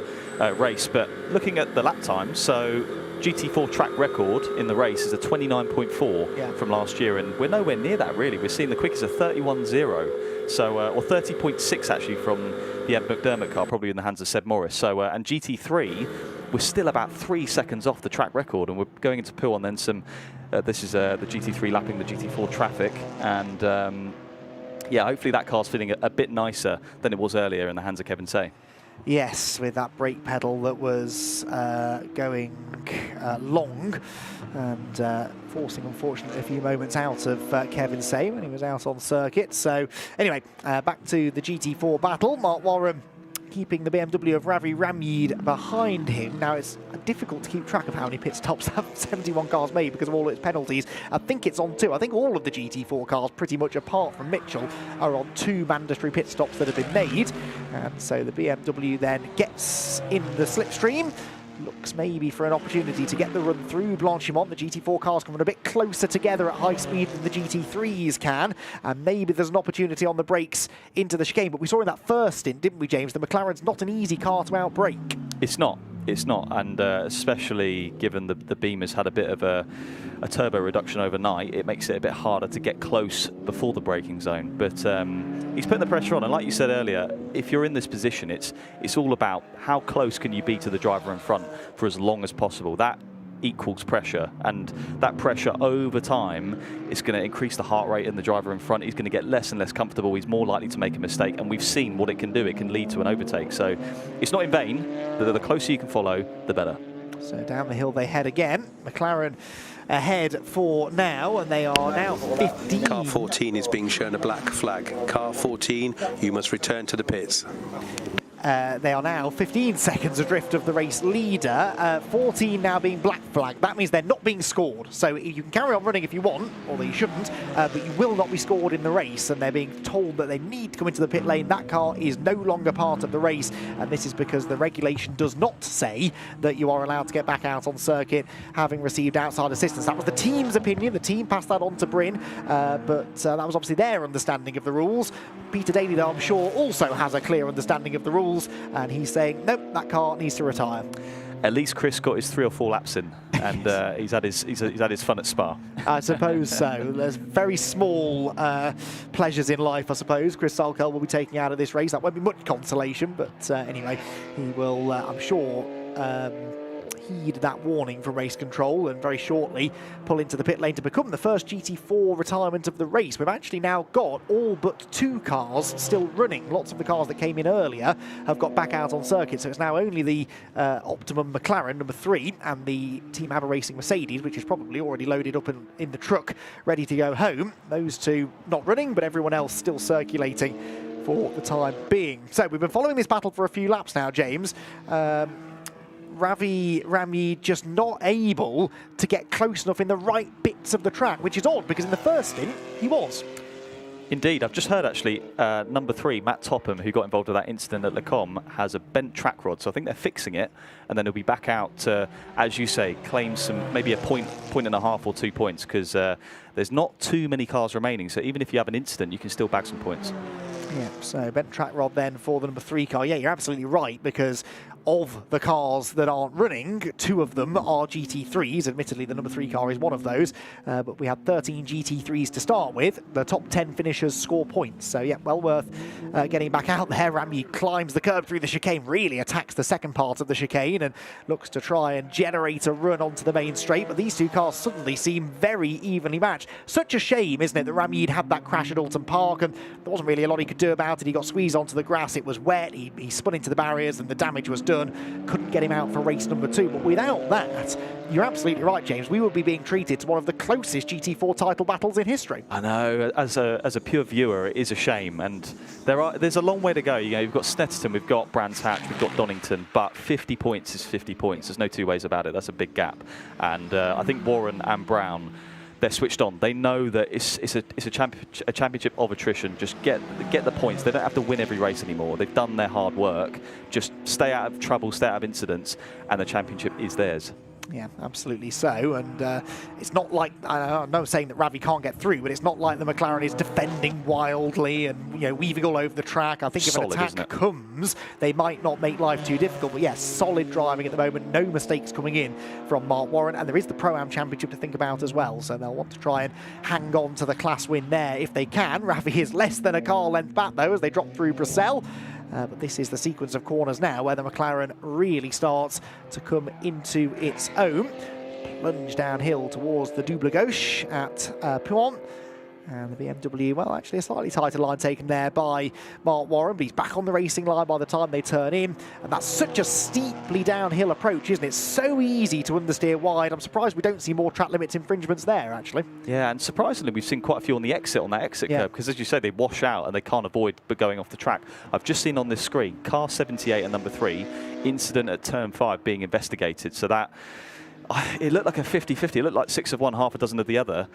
race. But looking at the lap time, so GT4 track record in the race is a 29.4 from last year, and we're nowhere near that really. We're seeing the quickest a 31.0, so or 30.6 actually from the Ed McDermott car, probably in the hands of Seb Morris. So and GT3, we're still about 3 seconds off the track record, and we're going into Pau on then some. This is the GT3 lapping the GT4 traffic, and yeah, hopefully that car's feeling a bit nicer than it was earlier in the hands of Kevin Say. Yes, with that brake pedal that was going long and forcing, unfortunately, a few moments out of Kevin Say when he was out on circuit. So anyway, back to the GT4 battle. Mark Warren keeping the BMW of Ravi Ramyid behind him. Now, it's difficult to keep track of how many pit stops have 71 cars made because of all its penalties. I think it's on 2. I think all of the GT4 cars, pretty much apart from Mitchell, are on 2 mandatory pit stops that have been made. And so the BMW then gets in the slipstream. Looks maybe for an opportunity to get the run through Blanchimont. The GT4 cars coming a bit closer together at high speed than the GT3s can, and maybe there's an opportunity on the brakes into the chicane. But we saw in that first stint, didn't we, James? The McLaren's not an easy car to outbrake. It's not, and especially given the Beamer's had a bit of a turbo reduction overnight, it makes it a bit harder to get close before the braking zone. But he's putting the pressure on, and like you said earlier, if you're in this position, it's all about how close can you be to the driver in front for as long as possible. That equals pressure, and that pressure over time is going to increase the heart rate in the driver in front. He's going to get less and less comfortable. He's more likely to make a mistake, and we've seen what it can do. It can lead to an overtake. So it's not in vain. The closer you can follow, the better. So down the hill they head again. McLaren ahead for now, and they are now 15. Car 14 is being shown a black flag. Car 14, you must return to the pits. They are now 15 seconds adrift of the race leader, 14 now being black flagged. That means they're not being scored. So you can carry on running if you want, although you shouldn't, but you will not be scored in the race, and they're being told that they need to come into the pit lane. That car is no longer part of the race, and this is because the regulation does not say that you are allowed to get back out on circuit having received outside assistance. That was the team's opinion. The team passed that on to Bryn, but that was obviously their understanding of the rules. Peter Daly, though, I'm sure, also has a clear understanding of the rules, and he's saying, nope, that car needs to retire. At least Chris got his 3 or 4 laps in, and he's had his fun at Spa. I suppose so. There's very small pleasures in life, I suppose. Chris Salkeld will be taking out of this race. That won't be much consolation, but anyway, he will, I'm sure, heed that warning from race control and very shortly pull into the pit lane to become the first GT4 retirement of the race. We've actually now got all but 2 cars still running. Lots of the cars that came in earlier have got back out on circuit, so it's now only the Optimum McLaren, number 3, and the Team Aber Racing Mercedes, which is probably already loaded up in the truck, ready to go home. Those 2 not running, but everyone else still circulating for the time being. So we've been following this battle for a few laps now, James. Ravi Ramyid just not able to get close enough in the right bits of the track, which is odd because in the first stint he was. Indeed, I've just heard actually number 3, Matt Topham, who got involved with that incident at Le Combe, has a bent track rod, so I think they're fixing it, and then he'll be back out to, as you say, claim some, maybe a point and a half or 2 points, because there's not too many cars remaining, so even if you have an incident, you can still bag some points. Yeah, so bent track rod then for the number 3 car. Yeah, you're absolutely right, because of the cars that aren't running, 2 of them are GT3s. Admittedly, the number 3 car is one of those, but we had 13 GT3s to start with. The top 10 finishers score points, so yeah, well worth getting back out there. Ramyid climbs the curb through the chicane, really attacks the second part of the chicane and looks to try and generate a run onto the main straight, but these 2 cars suddenly seem very evenly matched. Such a shame, isn't it, that Ramyid had that crash at Oulton Park, and there wasn't really a lot he could do about it. He got squeezed onto the grass, it was wet, he spun into the barriers and the damage was done. Couldn't get him out for race number 2, but without that, you're absolutely right, James, we would be being treated to one of the closest GT4 title battles in history. I know, as a pure viewer, it is a shame, and there's a long way to go. You know, you've got Snetterton, we've got Brands Hatch, we've got Donington, but 50 points is 50 points. There's no 2 ways about it. That's a big gap, and I think Warren and Brown, they're switched on. They know that it's a championship of attrition. Just get the points. They don't have to win every race anymore. They've done their hard work. Just stay out of trouble, stay out of incidents, and the championship is theirs. Yeah, absolutely so. And it's not like, I'm not saying that Ravi can't get through, but it's not like the McLaren is defending wildly and, you know, weaving all over the track. I think if an attack comes, they might not make life too difficult. But yes, solid driving at the moment. No mistakes coming in from Mark Warren. And there is the Pro-Am Championship to think about as well. So they'll want to try and hang on to the class win there if they can. Ravi is less than a car length back, though, as they drop through Brussels. But this is the sequence of corners now where the McLaren really starts to come into its own. Plunge downhill towards the double gauche at Puant. And the BMW, well, actually a slightly tighter line taken there by Mark Warren, but he's back on the racing line by the time they turn in. And that's such a steeply downhill approach, isn't it? So easy to understeer wide. I'm surprised we don't see more track limits infringements there, actually. Yeah, and surprisingly, we've seen quite a few on the exit, on that exit curb, because as you say, they wash out and they can't avoid but going off the track. I've just seen on this screen, car 78 and number 3, incident at turn 5 being investigated. So that, it looked like a 50-50. It looked like 6 of one, half a dozen of the other.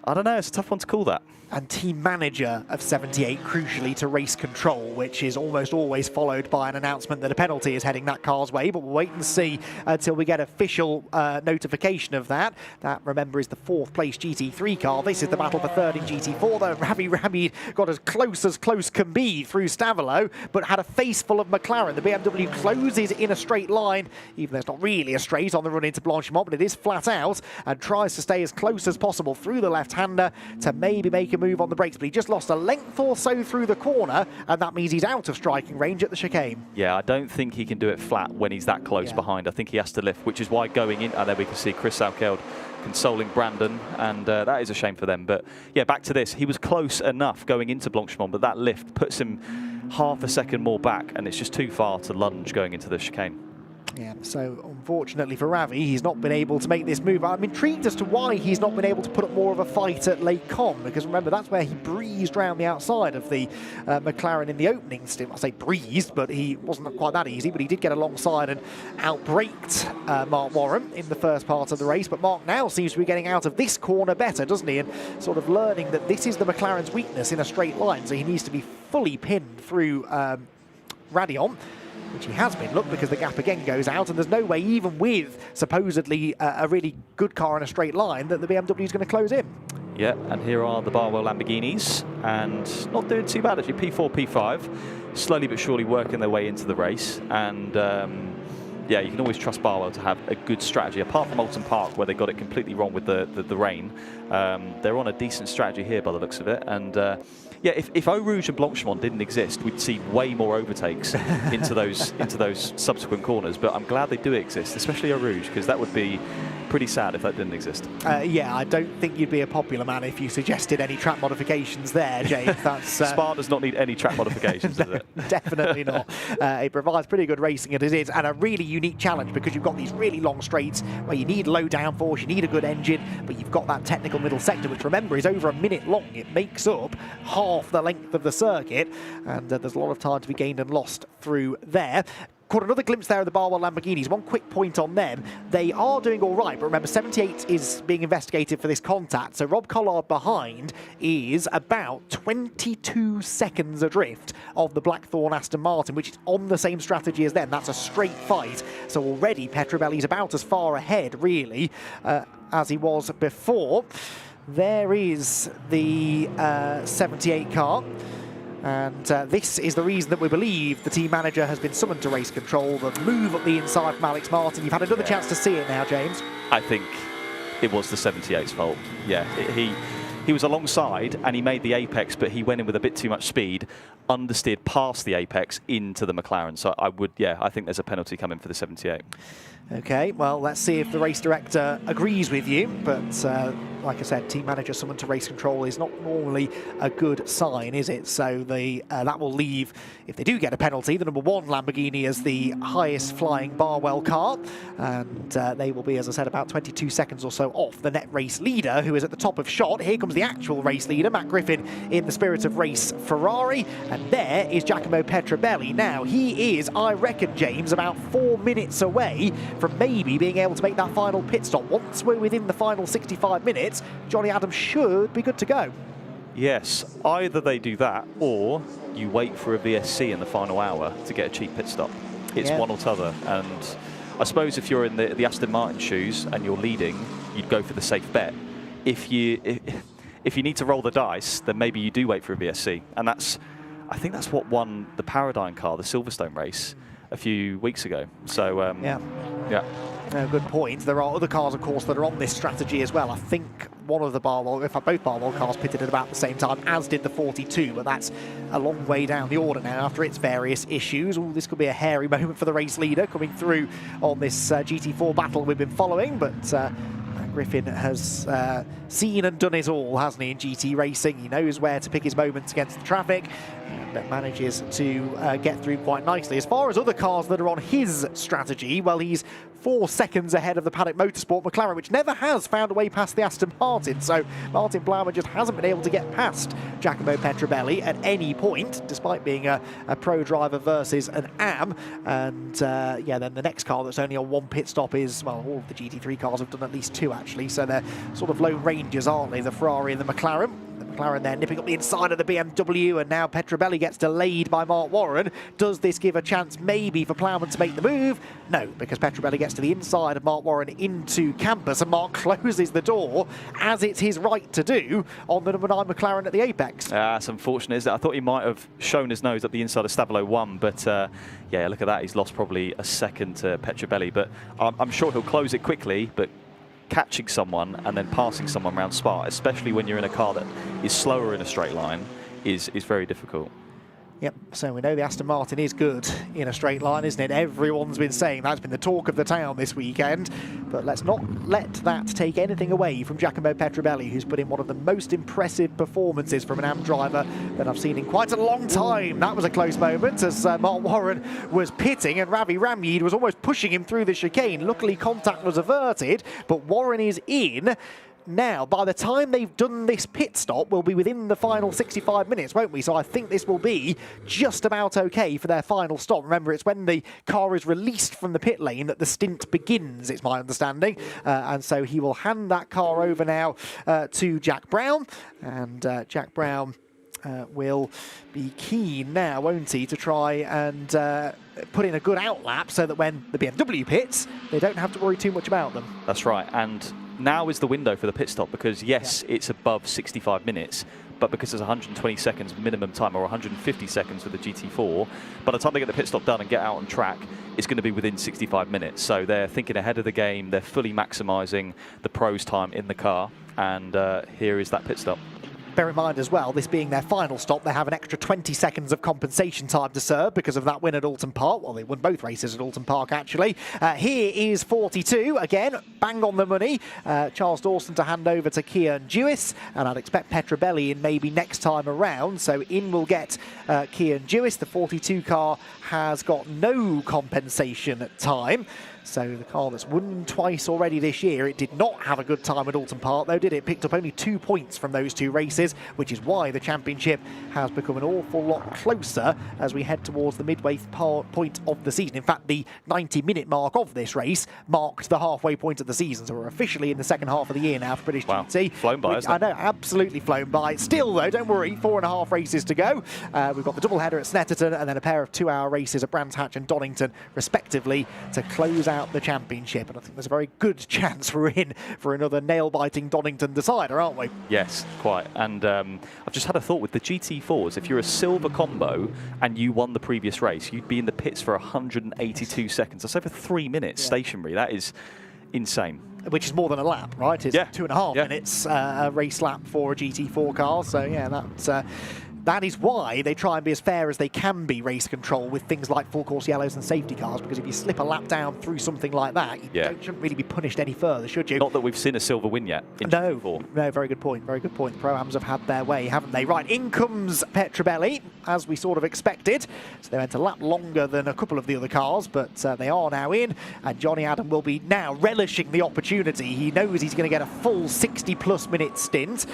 I don't know, it's a tough one to call that. And team manager of 78, crucially, to race control, which is almost always followed by an announcement that a penalty is heading that car's way, but we'll wait and see until we get official notification of that. That, remember, is the 4th place GT3 car. This is the battle for 3rd in GT4, though Ravi got as close can be through Stavilo, but had a face full of McLaren. The BMW closes in a straight line, even though it's not really a straight on the run into Blanchimont, but it is flat out, and tries to stay as close as possible through the left-hander to maybe make a move on the brakes, but he just lost a length or so through the corner, and that means he's out of striking range at the chicane. Yeah, I don't think he can do it flat when he's that close behind. I think he has to lift, which is why going in, and there we can see Chris Salkeld consoling Brandon, and that is a shame for them. But yeah, back to this. He was close enough going into Blanchimont, but that lift puts him half a second more back, and it's just too far to lunge going into the chicane. Yeah, so unfortunately for Ravi, he's not been able to make this move. I'm intrigued as to why he's not been able to put up more of a fight at Les Combes, because remember, that's where he breezed round the outside of the McLaren in the opening stint. I say breezed, but he wasn't quite that easy, but he did get alongside and outbraked Mark Warren in the first part of the race. But Mark now seems to be getting out of this corner better, doesn't he? And sort of learning that this is the McLaren's weakness in a straight line, so he needs to be fully pinned through Raidillon, which he has been, look, because the gap again goes out, and there's no way, even with supposedly a really good car in a straight line, that the BMW is going to close in. Yeah, and here are the Barwell Lamborghinis, and not doing too bad actually. P4, P5, slowly but surely working their way into the race, and yeah, you can always trust Barwell to have a good strategy, apart from Oulton Park, where they got it completely wrong with the rain. They're on a decent strategy here by the looks of it, and yeah, if Eau Rouge and Blanchimont didn't exist, we'd see way more overtakes into those subsequent corners. But I'm glad they do exist, especially Eau Rouge, because that would be pretty sad if that didn't exist. Yeah, I don't think you'd be a popular man if you suggested any track modifications there, James. That's Spa does not need any track modifications, does it? Definitely not. It provides pretty good racing as it is, and a really unique challenge, because you've got these really long straights where you need low downforce, you need a good engine, but you've got that technical middle sector, which, remember, is over a minute long. It makes up half the length of the circuit, and there's a lot of time to be gained and lost through there. Caught another glimpse there of the Barwell Lamborghinis. One quick point on them. They are doing all right, but remember, 78 is being investigated for this contact, so Rob Collard behind is about 22 seconds adrift of the Blackthorn Aston Martin, which is on the same strategy as them. That's a straight fight. So already Petrobelli's about as far ahead, really, as he was before. There is the 78 car. And this is the reason that we believe the team manager has been summoned to race control. The move up the inside from Alex Martin. You've had another chance to see it now, James. I think it was the 78's fault. Yeah, he was alongside and he made the apex, but he went in with a bit too much speed, understeered past the apex into the McLaren. So I think there's a penalty coming for the 78. Okay, well, let's see if the race director agrees with you. But like I said, team manager summoned to race control is not normally a good sign, is it? So that will leave, if they do get a penalty, the number 1 Lamborghini as the highest flying Barwell car. And they will be, as I said, about 22 seconds or so off the net race leader, who is at the top of shot. Here comes comes the actual race leader, Matt Griffin, in the Spirit of Race Ferrari. And there is Giacomo Petrobelli. Now, he is, I reckon, James, about 4 minutes away from maybe being able to make that final pit stop. Once we're within the final 65 minutes, Johnny Adams should be good to go. Yes, either they do that or you wait for a VSC in the final hour to get a cheap pit stop. It's one or t'other. And I suppose if you're in the Aston Martin shoes and you're leading, you'd go for the safe bet. If you need to roll the dice, then maybe you do wait for a VSC. And I think that's what won the Paradigm car, the Silverstone race, a few weeks ago. So, yeah. No, good point. There are other cars, of course, that are on this strategy as well. I think one of the Barwell, in fact, both Barwell cars pitted at about the same time, as did the 42, but that's a long way down the order now after its various issues. Ooh, this could be a hairy moment for the race leader coming through on this GT4 battle we've been following, but Griffin has seen and done it all, hasn't he, in GT racing? He knows where to pick his moments against the traffic and manages to get through quite nicely. As far as other cars that are on his strategy, well, he's 4 seconds ahead of the Paddock Motorsport McLaren, which never has found a way past the Aston Martin. So Martin Blaumann just hasn't been able to get past Giacomo Petrobelli at any point, despite being a pro driver versus an AM. And yeah, then the next car that's only on 1 pit stop is, well, all of the GT3 cars have done at least 2 actually. So they're sort of lone rangers, aren't they? The Ferrari and the McLaren. The McLaren there nipping up the inside of the BMW, and now Petrobelli gets delayed by Mark Warren. Does this give a chance maybe for Plowman to make the move? No, because Petrobelli gets to the inside of Mark Warren into campus, and Mark closes the door, as it's his right to do, on the number 9 McLaren at the apex. That's unfortunate, isn't it? I thought he might have shown his nose up the inside of Stavilo 1, but yeah, look at that. He's lost probably a second to Petrobelli, but I'm sure he'll close it quickly, but catching someone and then passing someone around Spa, especially when you're in a car that is slower in a straight line, is very difficult. Yep, so we know the Aston Martin is good in a straight line, isn't it? Everyone's been saying that's been the talk of the town this weekend. But let's not let that take anything away from Giacomo Petrobelli, who's put in one of the most impressive performances from an AM driver that I've seen in quite a long time. That was a close moment as Mark Warren was pitting and Ravi Ramyeed was almost pushing him through the chicane. Luckily, contact was averted, but Warren is in. Now, by the time they've done this pit stop, we'll be within the final 65 minutes, won't we? So I think this will be just about okay for their final stop. Remember, it's when the car is released from the pit lane that the stint begins, it's my understanding. And so he will hand that car over now to Jack Brown. And Jack Brown will be keen now, won't he, to try and put in a good outlap so that when the BMW pits, they don't have to worry too much about them. That's right. And now is the window for the pit stop because, yes, it's above 65 minutes, but because there's 120 seconds minimum time or 150 seconds for the GT4, by the time they get the pit stop done and get out on track, it's going to be within 65 minutes. So they're thinking ahead of the game. They're fully maximising the pros' time in the car. And here is that pit stop. Bear in mind as well, this being their final stop, they have an extra 20 seconds of compensation time to serve because of that win at Oulton Park. Well, they won both races at Oulton Park, actually. Here is 42, again, bang on the money. Charles Dawson to hand over to Kiern Jewiss, and I'd expect Petrobelli in maybe next time around. So in will get Kiern Jewiss. The 42 car has got no compensation time. So the car that's won twice already this year, it did not have a good time at Oulton Park, though, did it? Picked up only 2 points from those 2 races, which is why the championship has become an awful lot closer as we head towards the midway point of the season. In fact, the 90-minute mark of this race marked the halfway point of the season, so we're officially in the second half of the year now for British GT. Flown by, isn't it? I know, absolutely flown by. Still, though, don't worry, 4.5 races to go. We've got the doubleheader at Snetterton and then a pair of 2-hour races at Brands Hatch and Donington, respectively, to close out the championship, and I think there's a very good chance we're in for another nail-biting Donington decider, aren't we? Yes, quite. And I've just had a thought with the GT4s. If you're a silver combo and you won the previous race, you'd be in the pits for 182 seconds. That's over 3 minutes stationary. That is insane. Which is more than a lap, right? It's 2.5 minutes a race lap for a GT4 car. So yeah, that's that is why they try and be as fair as they can be, race control, with things like full course yellows and safety cars, because if you slip a lap down through something like that, you shouldn't really be punished any further, should you? Not that we've seen a silver win yet. No, very good point, very good point. Pro-Ams have had their way, haven't they? Right, in comes Petrobelli, as we sort of expected. So they went a lap longer than a couple of the other cars, but they are now in, and Johnny Adam will be now relishing the opportunity. He knows he's going to get a full 60-plus minute stint.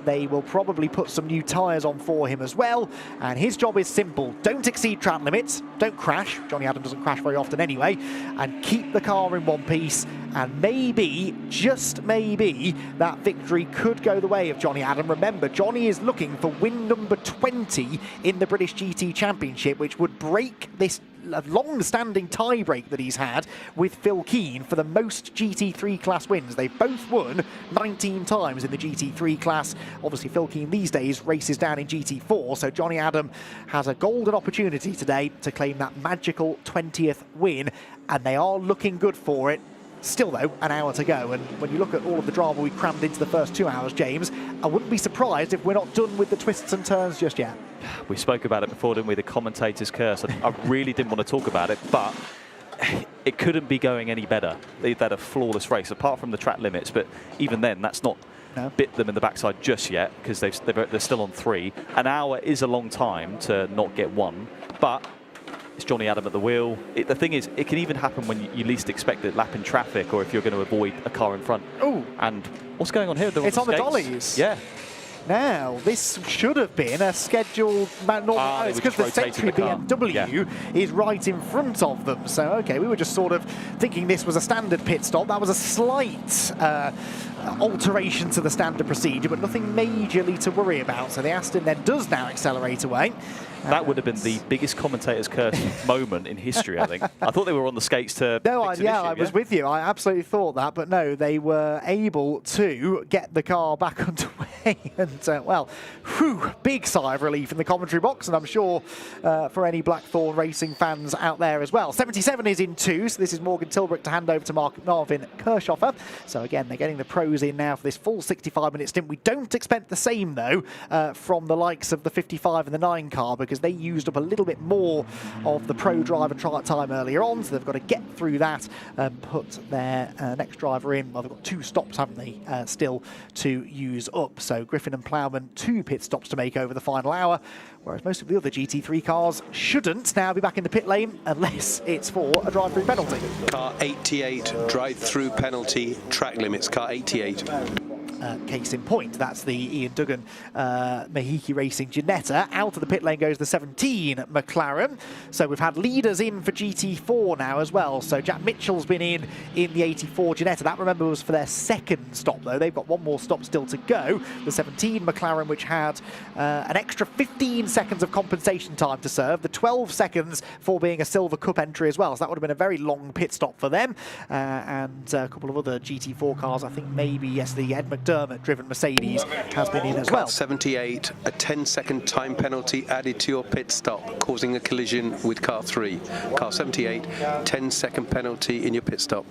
They will probably put some new tyres on for him as well, and his job is simple. Don't exceed track limits, don't crash. Johnny Adam doesn't crash very often anyway, and keep the car in one piece, and maybe, just maybe, that victory could go the way of Johnny Adam. Remember, Johnny is looking for win number 20 in the British GT Championship, which would break this long-standing tie-break that he's had with Phil Keane for the most GT3 class wins. They've both won 19 times in the GT3 class. Obviously, Phil Keane these days races down in GT4, so Johnny Adam has a golden opportunity today to claim that magical 20th win, and they are looking good for it. Still, though, an hour to go, and when you look at all of the drama we crammed into the first 2 hours, James, I wouldn't be surprised if we're not done with the twists and turns just yet. We spoke about it before, didn't we? The commentator's curse. I really didn't want to talk about it, but it couldn't be going any better. They've had a flawless race, apart from the track limits, but even then, that's not bit them in the backside just yet, because they're still on 3. An hour is a long time to not get one, but it's Johnny Adam at the wheel. The thing is, it can even happen when you least expect it, lap in traffic, or if you're going to avoid a car in front. Oh, and what's going on here? It's on the dollies. Yeah. Now, this should have been a scheduled... it's because the Century BMW is right in front of them. So, OK, we were just sort of thinking this was a standard pit stop. That was a slight alteration to the standard procedure, but nothing majorly to worry about. So the Aston then does now accelerate away. That would have been the biggest commentator's curse moment in history, I think. I thought they were on the skates to I was with you. I absolutely thought that, but no, they were able to get the car back underway. And, well, big sigh of relief in the commentary box, and I'm sure for any Blackthorn racing fans out there as well. 77 is in 2, so this is Morgan Tilbrook to hand over to Marvin Kirchhoffer. So again, they're getting the pros in now for this full 65-minute stint. We don't expect the same, though, from the likes of the 55 and the 9 car, because they used up a little bit more of the pro driver time earlier on, so they've got to get through that and put their next driver in. Well, they've got 2 stops, haven't they, still to use up. So Griffin and Plowman, 2 pit stops to make over the final hour, whereas most of the other GT3 cars shouldn't now be back in the pit lane unless it's for a drive-through penalty. Car 88, drive-through penalty, track limits, car 88. Case in point, that's the Ian Duggan Mahiki Racing Ginetta. Out of the pit lane goes the 17 McLaren. So we've had leaders in for GT4 now as well. So Jack Mitchell's been in the 84 Ginetta. That, remember, was for their second stop, though. They've got one more stop still to go. The 17 McLaren, which had an extra 15 seconds of compensation time to serve. The 12 seconds for being a Silver Cup entry as well. So that would have been a very long pit stop for them. And a couple of other GT4 cars, I think maybe, yes, the Ed McDermott-driven Mercedes has been in as well. 78, a 10-second time penalty added to your pit stop, causing a collision with car 3. Car 78, 10-second penalty in your pit stop.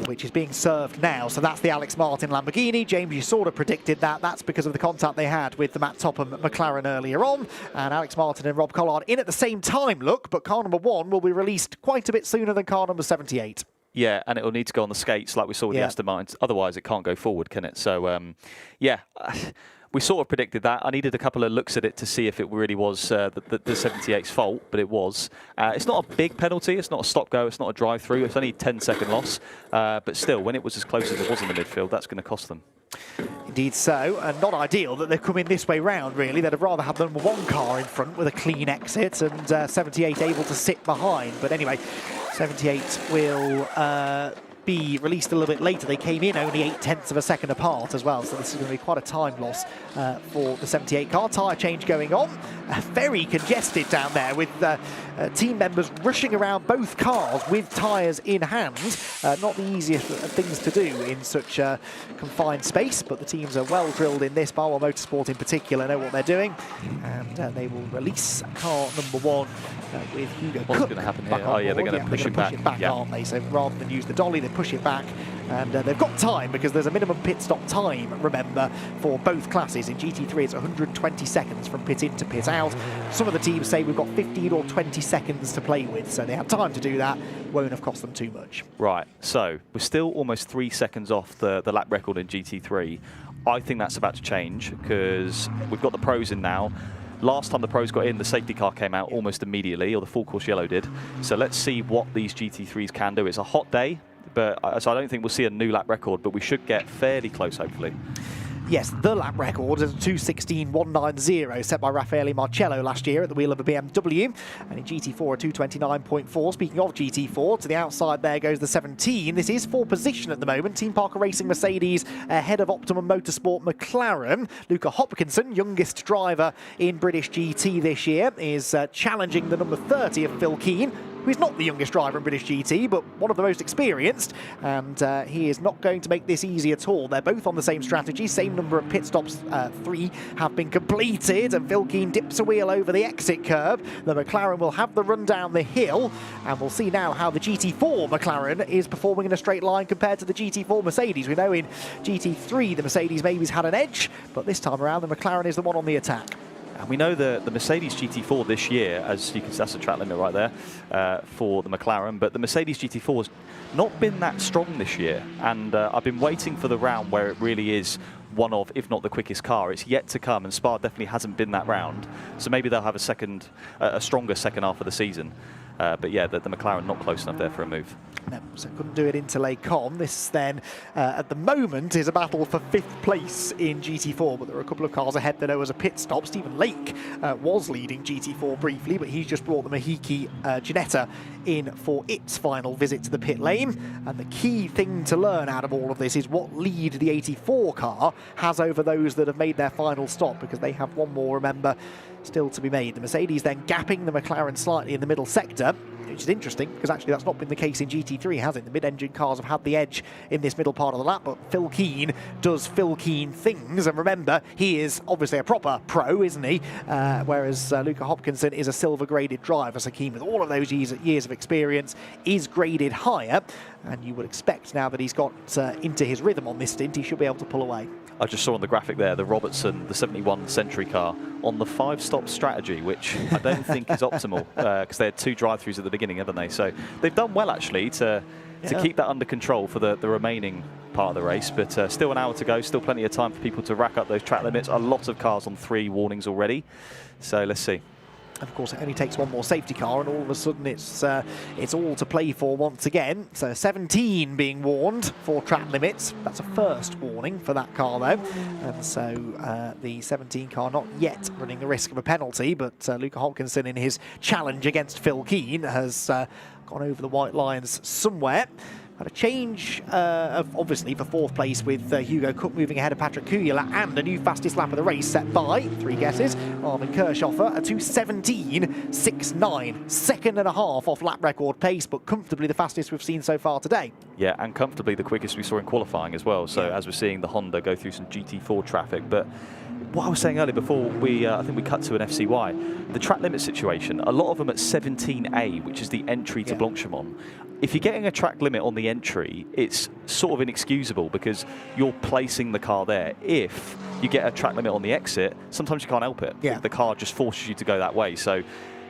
Which is being served now. So that's the Alex Martin Lamborghini. James, you sort of predicted that. That's because of the contact they had with the Matt Topham McLaren earlier on. And Alex Martin and Rob Collard in at the same time, look, but car number 1 will be released quite a bit sooner than car number 78. Yeah, and it'll need to go on the skates like we saw with the Aston Martins. Otherwise, it can't go forward, can it? So, yeah, we sort of predicted that. I needed a couple of looks at it to see if it really was the 78's fault, but it was. It's not a big penalty. It's not a stop-go. It's not a drive-through. It's only a 10-second loss. But still, when it was as close as it was in the midfield, that's going to cost them. Indeed so, and not ideal that they've come in this way round, really. They'd have rather had the number 1 car in front with a clean exit and 78 able to sit behind. But anyway, 78 will be released a little bit later. They came in only 0.8 of a second apart as well, so this is going to be quite a time loss for the 78 car. Tyre change going on. Very congested down there with team members rushing around both cars with tyres in hand. Not the easiest things to do in such a confined space, but the teams are well drilled in this. Barwell Motorsport in particular know what they're doing, and they will release car number 1 with Hugo Cook. What's going to happen here? Oh yeah, they're going to push it back, aren't they? So rather than use the dolly, they push it back, And they've got time because there's a minimum pit stop time, remember, for both classes. In GT3 it's 120 seconds from pit in to pit out. Some of the teams say we've got 15 or 20 seconds to play with, so they have time to do that. Won't have cost them too much. Right, so we're still almost 3 seconds off the lap record in GT3. I think that's about to change because we've got the pros in now. Last time the pros got in, the safety car came out almost immediately, or the full course yellow did. So let's see what these GT3s can do. It's a hot day, but so I don't think we'll see a new lap record, but we should get fairly close, hopefully. Yes, the lap record is 2:16.190 set by Raffaele Marcello last year at the wheel of a BMW, and in GT4 a 2:29.4. Speaking of GT4, to the outside there goes the 17. This is for position at the moment. Team Parker Racing Mercedes ahead of Optimum Motorsport McLaren. Luca Hopkinson, youngest driver in British GT this year, is challenging the number 30 of Phil Keane, who is not the youngest driver in British GT, but one of the most experienced, and he is not going to make this easy at all. They're both on the same strategy, same number of pit stops, 3 have been completed, and Phil Keane dips a wheel over the exit curb. The McLaren will have the run down the hill, and we'll see now how the GT4 McLaren is performing in a straight line compared to the GT4 Mercedes. We know in GT3 the Mercedes maybe's had an edge, but this time around the McLaren is the one on the attack. And we know the Mercedes GT4 this year, as you can see, that's a track limit right there for the McLaren, but the Mercedes GT4 has not been that strong this year, and I've been waiting for the round where it really is one of, if not the quickest car. It's yet to come, and Spa definitely hasn't been that round, so maybe they'll have a stronger second half of the season. But yeah, the McLaren not close enough there for a move. No, so couldn't do it into Les Combes. This then, at the moment, is a battle for 5th place in GT4, but there are a couple of cars ahead that was a pit stop. Stephen Lake was leading GT4 briefly, but he's just brought the Mahiki Ginetta in for its final visit to the pit lane. And the key thing to learn out of all of this is what lead the 84 car has over those that have made their final stop, because they have one more, remember, still to be made. The Mercedes then gapping the McLaren slightly in the middle sector, which is interesting because actually that's not been the case in GT3, has it? The mid-engine cars have had the edge in this middle part of the lap, but Phil Keane does Phil Keane things, and remember, he is obviously a proper pro, isn't he? Whereas Luca Hopkinson is a silver-graded driver, so Keane, with all of those years of experience, is graded higher, and you would expect now that he's got into his rhythm on this stint, he should be able to pull away. I just saw on the graphic there the Robertson, the 71 Century car, on the 5-stop strategy, which I don't think is optimal because they had 2 drive-throughs at the beginning, haven't they? So they've done well, actually, to keep that under control for the remaining part of the race, but still an hour to go, still plenty of time for people to rack up those track limits. A lot of cars on 3 warnings already, so let's see. And of course, it only takes one more safety car, and all of a sudden it's all to play for once again. So 17 being warned for track limits. That's a first warning for that car, though. And so the 17 car not yet running the risk of a penalty, but Luca Hopkinson, in his challenge against Phil Keane, has gone over the white lines somewhere. Had a change, obviously, for 4th place with Hugo Cook moving ahead of Patrick Kujala, and a new fastest lap of the race set by 3 guesses. Marvin Kirchhoffer, a 2:17.69, second and a half off lap record pace, but comfortably the fastest we've seen so far today. Yeah, and comfortably the quickest we saw in qualifying as well. So as we're seeing the Honda go through some GT4 traffic, but what I was saying earlier before we, I think we cut to an FCY, the track limit situation, a lot of them at 17A, which is the entry to Blanchimont. If you're getting a track limit on the entry, it's sort of inexcusable because you're placing the car there. If you get a track limit on the exit, sometimes you can't help it. Yeah. The car just forces you to go that way. So,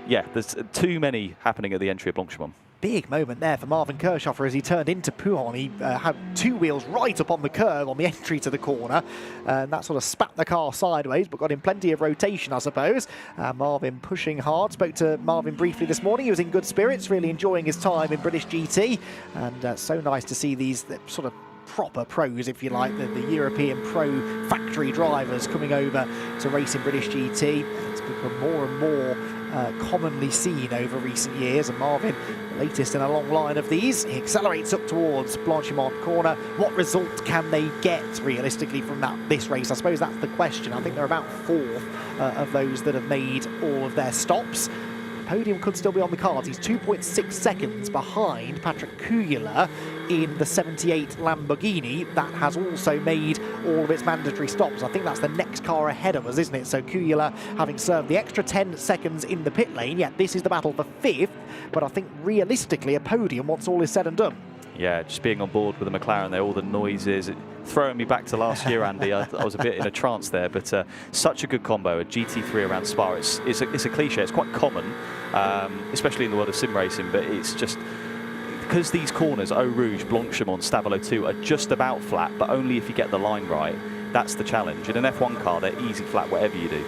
yeah, there's too many happening at the entry of Blanchimont. Big moment there for Marvin Kirchhoffer as he turned into Pouhon. He had 2 wheels right up on the curve on the entry to the corner, and that sort of spat the car sideways, but got him plenty of rotation, I suppose. Marvin pushing hard. Spoke to Marvin briefly this morning. He was in good spirits, really enjoying his time in British GT, and so nice to see these sort of proper pros, if you like, the European pro factory drivers coming over to race in British GT. It's become more and more commonly seen over recent years, and Marvin, latest in a long line of these. He accelerates up towards Blanchimont corner. What result can they get realistically from this race? I suppose that's the question. I think they're about 4th of those that have made all of their stops. Podium could still be on the cards. He's 2.6 seconds behind Patrick Kujala in the 78 Lamborghini that has also made all of its mandatory stops. I think that's the next car ahead of us, isn't it? So Kujala having served the extra 10 seconds in the pit lane. Yeah, this is the battle for 5th, but I think realistically a podium once all is said and done. Yeah, just being on board with the McLaren there, all the noises, throwing me back to last year, Andy. I was a bit in a trance there, but such a good combo, a GT3 around Spa. It's a cliche, it's quite common, especially in the world of sim racing, but it's just, because these corners, Eau Rouge, Blanchimont, Stavelot 2, are just about flat, but only if you get the line right. That's the challenge. In an F1 car, they're easy flat, whatever you do.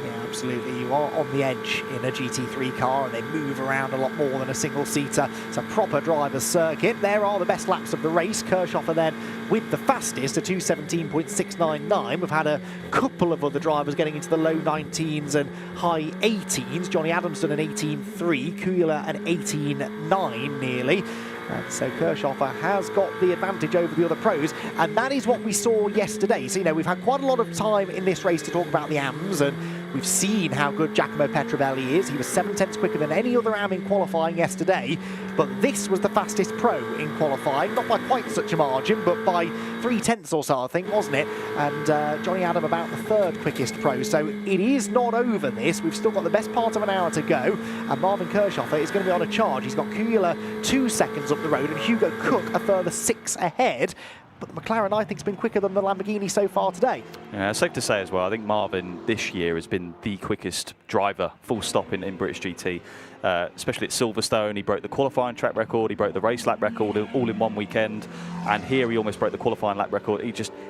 Yeah, absolutely. You are on the edge in a GT3 car, and they move around a lot more than a single-seater. It's a proper driver's circuit. There are the best laps of the race. Kirchhofer then with the fastest, a 2:17.699. We've had a couple of other drivers getting into the low 19s and high 18s. Johnny Adams done an 18.3, Kuyler an 18.9 nearly. And so Kirchhofer has got the advantage over the other pros, and that is what we saw yesterday. So, you know, we've had quite a lot of time in this race to talk about the AMs, and we've seen how good Giacomo Petrovelli is. He was 7/10 quicker than any other AM in qualifying yesterday, but this was the fastest pro in qualifying, not by quite such a margin, but by 3/10 or so, I think, wasn't it? And Johnny Adam about the third quickest pro. So it is not over this. We've still got the best part of an hour to go, and Marvin Kirchhofer is going to be on a charge. He's got Kuyler 2 seconds up the road and Hugo Cook a further 6 ahead. But the McLaren, I think, has been quicker than the Lamborghini so far today. Yeah, safe to say as well, I think Marvin this year has been the quickest driver, full stop, in British GT. Especially at Silverstone, he broke the qualifying track record, he broke the race lap record all in one weekend, and here he almost broke the qualifying lap record.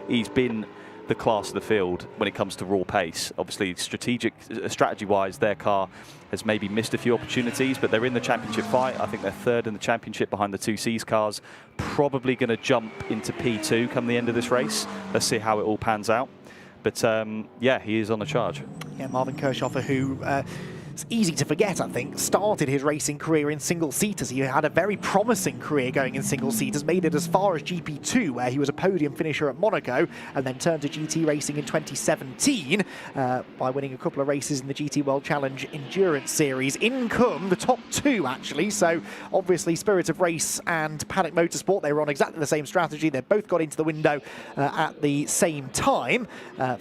He's been the class of the field when it comes to raw pace. Obviously, strategy-wise, their car has maybe missed a few opportunities, but they're in the championship fight. I think they're third in the championship behind the 2Cs cars. Probably going to jump into P2 come the end of this race. Let's see how it all pans out. But yeah, he is on the charge. Yeah, Marvin Kirchhofer, who it's easy to forget, I think, started his racing career in single-seaters. He had a very promising career going in single-seaters, made it as far as GP2, where he was a podium finisher at Monaco, and then turned to GT racing in 2017 by winning a couple of races in the GT World Challenge Endurance Series. In come the top 2, actually, so obviously Spirit of Race and Paddock Motorsport, they were on exactly the same strategy. They both got into the window at the same time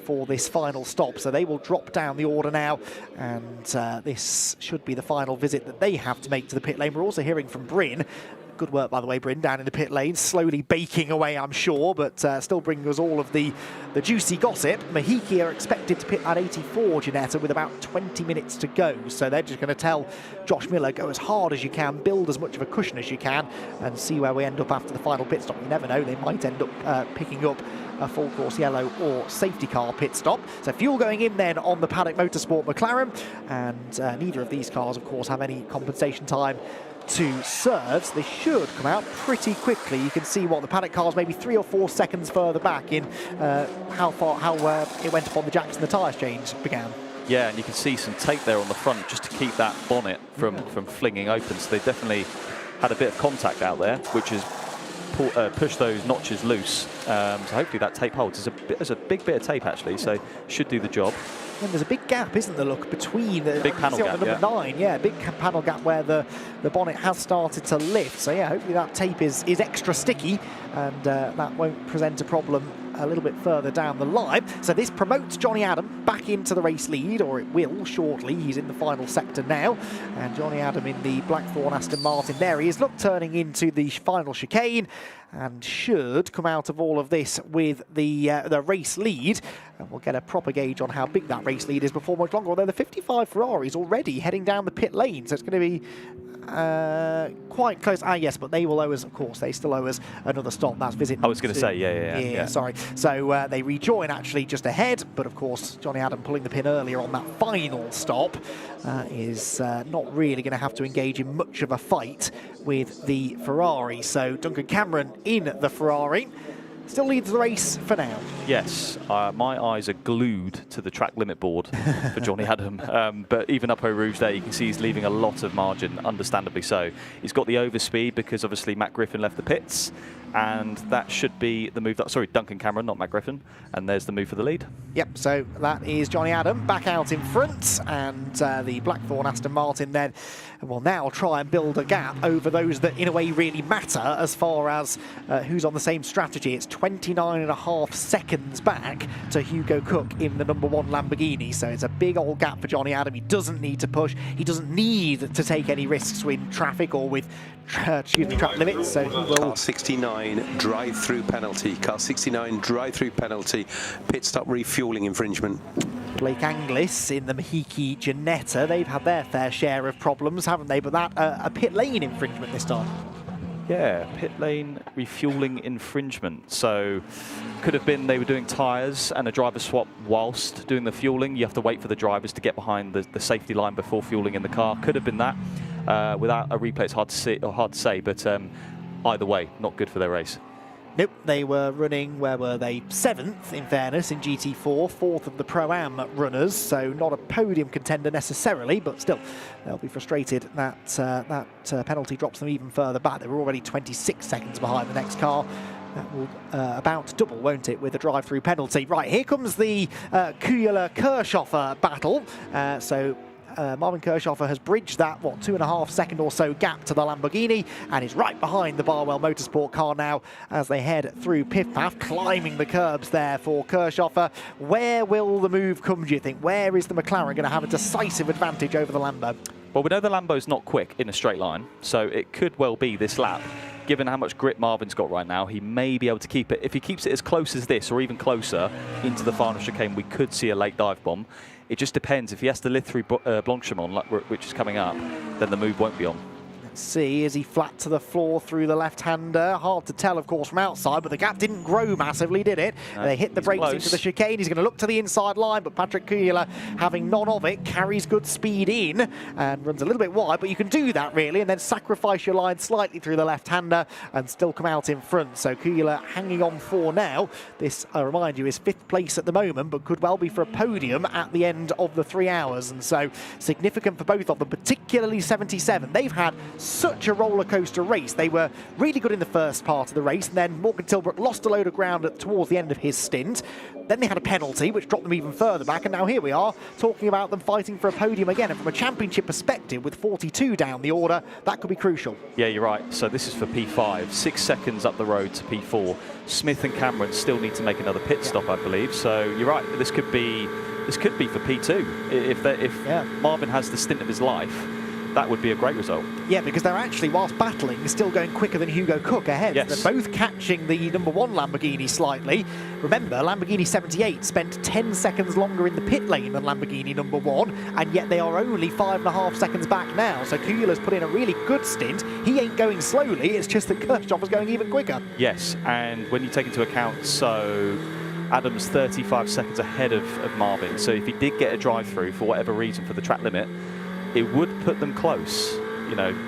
for this final stop, so they will drop down the order now, and this should be the final visit that they have to make to the pit lane. We're also hearing from Bryn. Good work, by the way, Bryn, down in the pit lane, slowly baking away, I'm sure, but still bringing us all of the juicy gossip. Mahiki are expected to pit at 84, Ginetta, with about 20 minutes to go. So they're just going to tell Josh Miller, go as hard as you can, build as much of a cushion as you can, and see where we end up after the final pit stop. You never know, they might end up picking up a full course yellow or safety car pit stop. So fuel going in then on the Paddock Motorsport McLaren, and neither of these cars, of course, have any compensation time to serve, so they should come out pretty quickly. You can see what the Paddock cars maybe 3 or 4 seconds further back in how it went upon the jacks and the tyres change began. Yeah, and you can see some tape there on the front just to keep that bonnet from flinging open. So they definitely had a bit of contact out there, which has push those notches loose. So hopefully that tape holds. There's a big bit of tape actually, so should do the job. And there's a big gap, isn't there, look, between the big panel gap, number 9, yeah, big panel gap where the bonnet has started to lift. So yeah, hopefully that tape is extra sticky, and that won't present a problem a little bit further down the line. So this promotes Johnny Adam back into the race lead, or it will shortly. He's in the final sector now, and Johnny Adam in the Blackthorn Aston Martin. There he is, look, turning into the final chicane, and should come out of all of this with the race lead, and we'll get a proper gauge on how big that race lead is before much longer. Although the 55 Ferrari is already heading down the pit lane, so it's going to be quite close. Yes, but they will owe us, of course, they still owe us another stop. That's visit. I was going to say, yeah. Sorry. So they rejoin actually just ahead, but of course Johnny Adam pulling the pin earlier on that final stop is not really going to have to engage in much of a fight with the Ferrari. So Duncan Cameron in the Ferrari still leads the race for now. Yes, my eyes are glued to the track limit board for Johnny Adam. But even up Eau Rouge there, you can see he's leaving a lot of margin, understandably so. He's got the overspeed because obviously Matt Griffin left the pits. and that should be the move that, sorry, Duncan Cameron, not Matt Griffin, and there's the move for the lead. Yep, so that is Johnny Adam back out in front, and the Blackthorn Aston Martin then will now try and build a gap over those that in a way really matter as far as who's on the same strategy. It's 29.5 seconds back to Hugo Cook in the #1 Lamborghini, so it's a big old gap for Johnny Adam. He doesn't need to push, he doesn't need to take any risks in traffic or with track limits, so he will... Car 69 drive-through penalty, car 69 drive-through penalty, pit stop refueling infringement. Blake Anglis in the Mahiki Janetta, they've had their fair share of problems, haven't they? But that a pit lane infringement this time. Yeah, pit lane refueling infringement. So could have been they were doing tyres and a driver swap whilst doing the fueling. You have to wait for the drivers to get behind the safety line before fueling in the car. Could have been that. Without a replay, it's hard to say, but either way, not good for their race. Nope, they were running, where were they? 7th, in fairness, in GT4, 4th of the Pro-Am runners, so not a podium contender necessarily, but still, they'll be frustrated that that penalty drops them even further back. They were already 26 seconds behind the next car. That will about double, won't it, with a drive-through penalty. Right, here comes the Kuyler-Kirchhofer battle. Marvin Kirchhofer has bridged that, 2.5 second or so gap to the Lamborghini, and is right behind the Barwell Motorsport car now as they head through pit path, climbing the curbs there for Kirchhofer. Where will the move come, do you think? Where is the McLaren going to have a decisive advantage over the Lambo? Well, we know the Lambo's not quick in a straight line, so it could well be this lap. Given how much grip Marvin's got right now, he may be able to keep it. If he keeps it as close as this, or even closer, into the final chicane, we could see a late dive bomb. It just depends. If he has to lift through Blanchimont, which is coming up, then the move won't be on. Let's see, is he flat to the floor through the left-hander? Hard to tell, of course, from outside, but the gap didn't grow massively, did it? No, they hit the brakes close into the chicane. He's going to look to the inside line, but Patrick Kuyler, having none of it, carries good speed in and runs a little bit wide, but you can do that, really, and then sacrifice your line slightly through the left-hander and still come out in front. So Kuyler hanging on for now. This, I remind you, is 5th place at the moment, but could well be for a podium at the end of the 3 hours, and so significant for both of them, particularly 77. They've had such a roller coaster race. They were really good in the first part of the race, and then Morgan Tilbrook lost a load of ground towards the end of his stint. Then they had a penalty, which dropped them even further back, and now here we are talking about them fighting for a podium again. And from a championship perspective, with 42 down the order, that could be crucial. Yeah, you're right. So this is for P5, 6 seconds up the road to P4. Smith and Cameron still need to make another pit stop, I believe. So you're right. This could be for P2 if Marvin has the stint of his life. That would be a great result. Yeah, because they're actually, whilst battling, still going quicker than Hugo Cook ahead. Yes. They're both catching the #1 Lamborghini slightly. Remember, Lamborghini 78 spent 10 seconds longer in the pit lane than Lamborghini #1, and yet they are only 5.5 seconds back now. So Kuyler's put in a really good stint. He ain't going slowly, it's just that Kirchhofer's going even quicker. Yes, and when you take into account, so Adam's 35 seconds ahead of Marvin, so if he did get a drive-through for whatever reason for the track limit, it would put them close,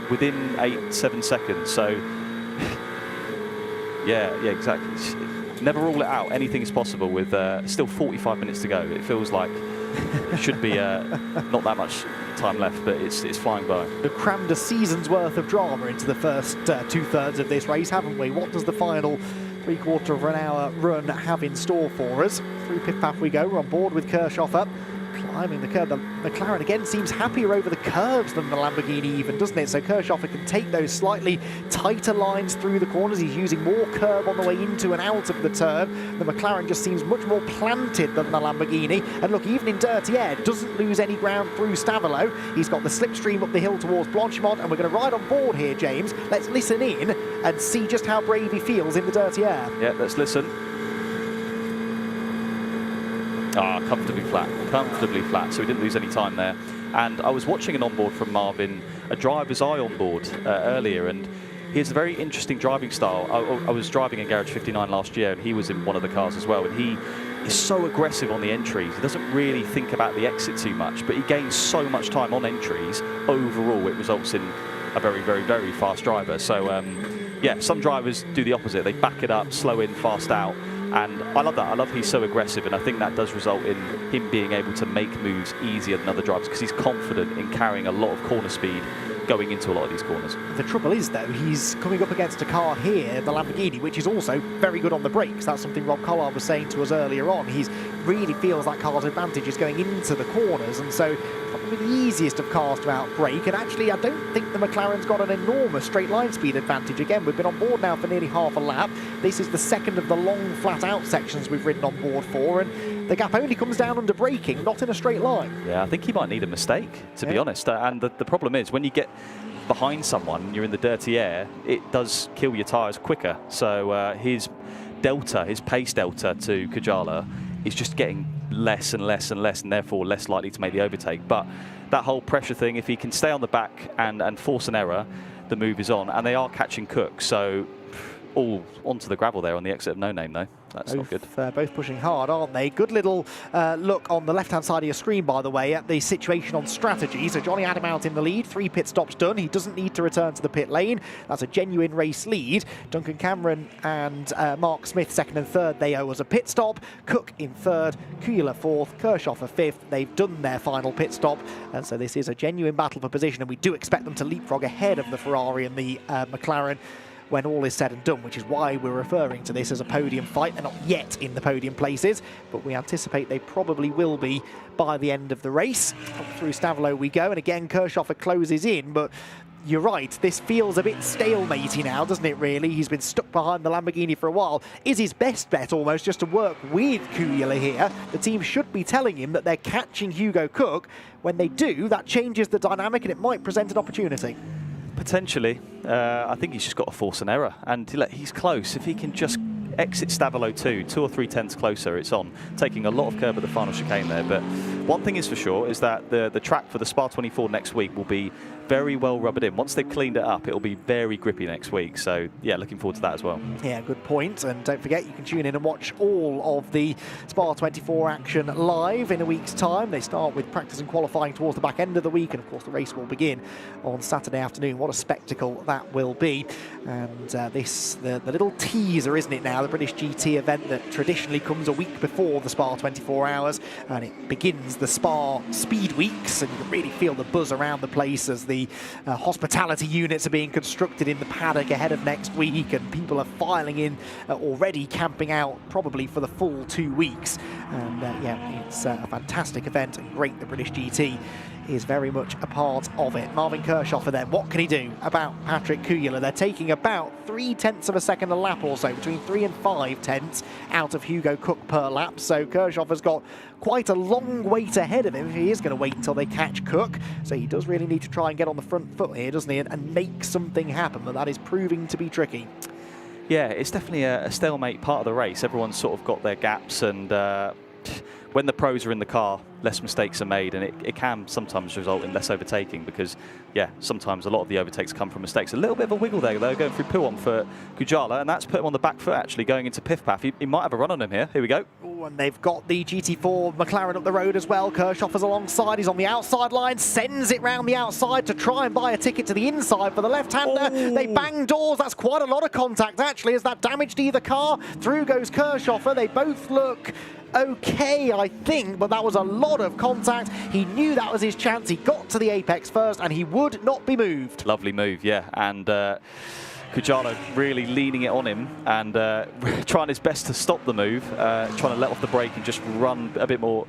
within 8-7 seconds. So, yeah, exactly. Never rule it out. Anything is possible with still 45 minutes to go. It feels like it should be not that much time left, but it's flying by. We've crammed a season's worth of drama into the first 2/3 of this race, haven't we? What does the final 3/4 of an hour run have in store for us? Through pit path we go. We're on board with Kirchhofer. Climbing the curb. The McLaren again seems happier over the curbs than the Lamborghini even, doesn't it? So Kirchhofer can take those slightly tighter lines through the corners. He's using more curb on the way into and out of the turn. The McLaren just seems much more planted than the Lamborghini. And look, even in dirty air, doesn't lose any ground through Stavelot. He's got the slipstream up the hill towards Blanchimont, and we're going to ride on board here, James. Let's listen in and see just how brave he feels in the dirty air. Yeah, let's listen. Comfortably flat, so he didn't lose any time there. And I was watching an onboard from Marvin, a driver's eye onboard earlier, and he has a very interesting driving style. I was driving in Garage 59 last year, and he was in one of the cars as well, and he is so aggressive on the entries. He doesn't really think about the exit too much, but he gains so much time on entries. Overall, it results in a very, very, very fast driver. So, yeah, some drivers do the opposite. They back it up, slow in, fast out. And I love that. I love he's so aggressive, and I think that does result in him being able to make moves easier than other drivers because he's confident in carrying a lot of corner speed going into a lot of these corners. The trouble is, though, he's coming up against a car here, the Lamborghini, which is also very good on the brakes. That's something Rob Collard was saying to us earlier on. He really feels that car's advantage is going into the corners, and so probably the easiest of cars to outbrake. And actually, I don't think the McLaren's got an enormous straight line speed advantage. Again, we've been on board now for nearly half a lap. This is the second of the long flat out sections we've ridden on board for, and the gap only comes down under braking, not in a straight line. Yeah, I think he might need a mistake, to be honest. And the problem is, when you get behind someone, you're in the dirty air, it does kill your tyres quicker. So his pace delta to Kujala is just getting less and less and less, and therefore less likely to make the overtake. But that whole pressure thing, if he can stay on the back and force an error, the move is on. And they are catching Cook, so all onto the gravel there on the exit of No Name, though. That's not good. Both pushing hard, aren't they? Good little look on the left-hand side of your screen, by the way, at the situation on strategy. So Johnny Adam out in the lead, 3 pit stops done. He doesn't need to return to the pit lane. That's a genuine race lead. Duncan Cameron and Mark Smith, second and third, they owe us a pit stop. Cook in third, Kuyler fourth, Kirchhoff fifth. They've done their final pit stop, and so this is a genuine battle for position, and we do expect them to leapfrog ahead of the Ferrari and the McLaren when all is said and done, which is why we're referring to this as a podium fight. They're not yet in the podium places, but we anticipate they probably will be by the end of the race. Up through Stavelot we go, and again Kirchhoff closes in, but you're right, this feels a bit stalematey now, doesn't it, really? He's been stuck behind the Lamborghini for a while. Is his best bet almost just to work with Kuyler here? The team should be telling him that they're catching Hugo Cook. When they do, that changes the dynamic and it might present an opportunity. Potentially. I think he's just got to force an error, and he's close. If he can just exit Stavelot 2 or 3 tenths closer, it's on. Taking a lot of curb at the final chicane there, but one thing is for sure is that the track for the Spa-24 next week will be very well rubbered in. Once they've cleaned it up, it'll be very grippy next week. So yeah, looking forward to that as well. Yeah, good point. And don't forget, you can tune in and watch all of the Spa-24 action live in a week's time. They start with practice and qualifying towards the back end of the week, and of course the race will begin on Saturday afternoon. What a spectacle that will be. And the little teaser, isn't it now, the British GT event that traditionally comes a week before the Spa-24 hours, and it begins the Spa Speed Weeks, and you can really feel the buzz around the place as the hospitality units are being constructed in the paddock ahead of next week, and people are filing in already, camping out probably for the full 2 weeks. And yeah, it's a fantastic event, and great that British GT is very much a part of it. Marvin Kirchhoff then, what can he do about Patrick Kuyler? They're taking about 3 tenths of a second a lap or so, between 3 and 5 tenths out of Hugo Cook per lap. So Kirchhoff has got quite a long wait ahead of him if he is going to wait until they catch Cook. So he does really need to try and get on the front foot here, doesn't he, and make something happen, but that is proving to be tricky. Yeah, it's definitely a stalemate part of the race. Everyone's sort of got their gaps, and when the pros are in the car, less mistakes are made, and it can sometimes result in less overtaking because, yeah, sometimes a lot of the overtakes come from mistakes. A little bit of a wiggle there, though, going through Pouon for Kujala, and that's put him on the back foot, actually, going into Piff Paff. He might have a run on him here. Here we go. Ooh, and they've got the GT4 McLaren up the road as well. Kirchhoff is alongside. He's on the outside line, sends it round the outside to try and buy a ticket to the inside for the left-hander. Ooh. They bang doors. That's quite a lot of contact, actually, as that damaged either car. Through goes Kirchhoff. They both look okay, I think, but that was a lot of contact. He knew that was his chance. He got to the apex first, and he would not be moved. Lovely move, yeah. And Kujala really leaning it on him and trying his best to stop the move, trying to let off the brake and just run a bit more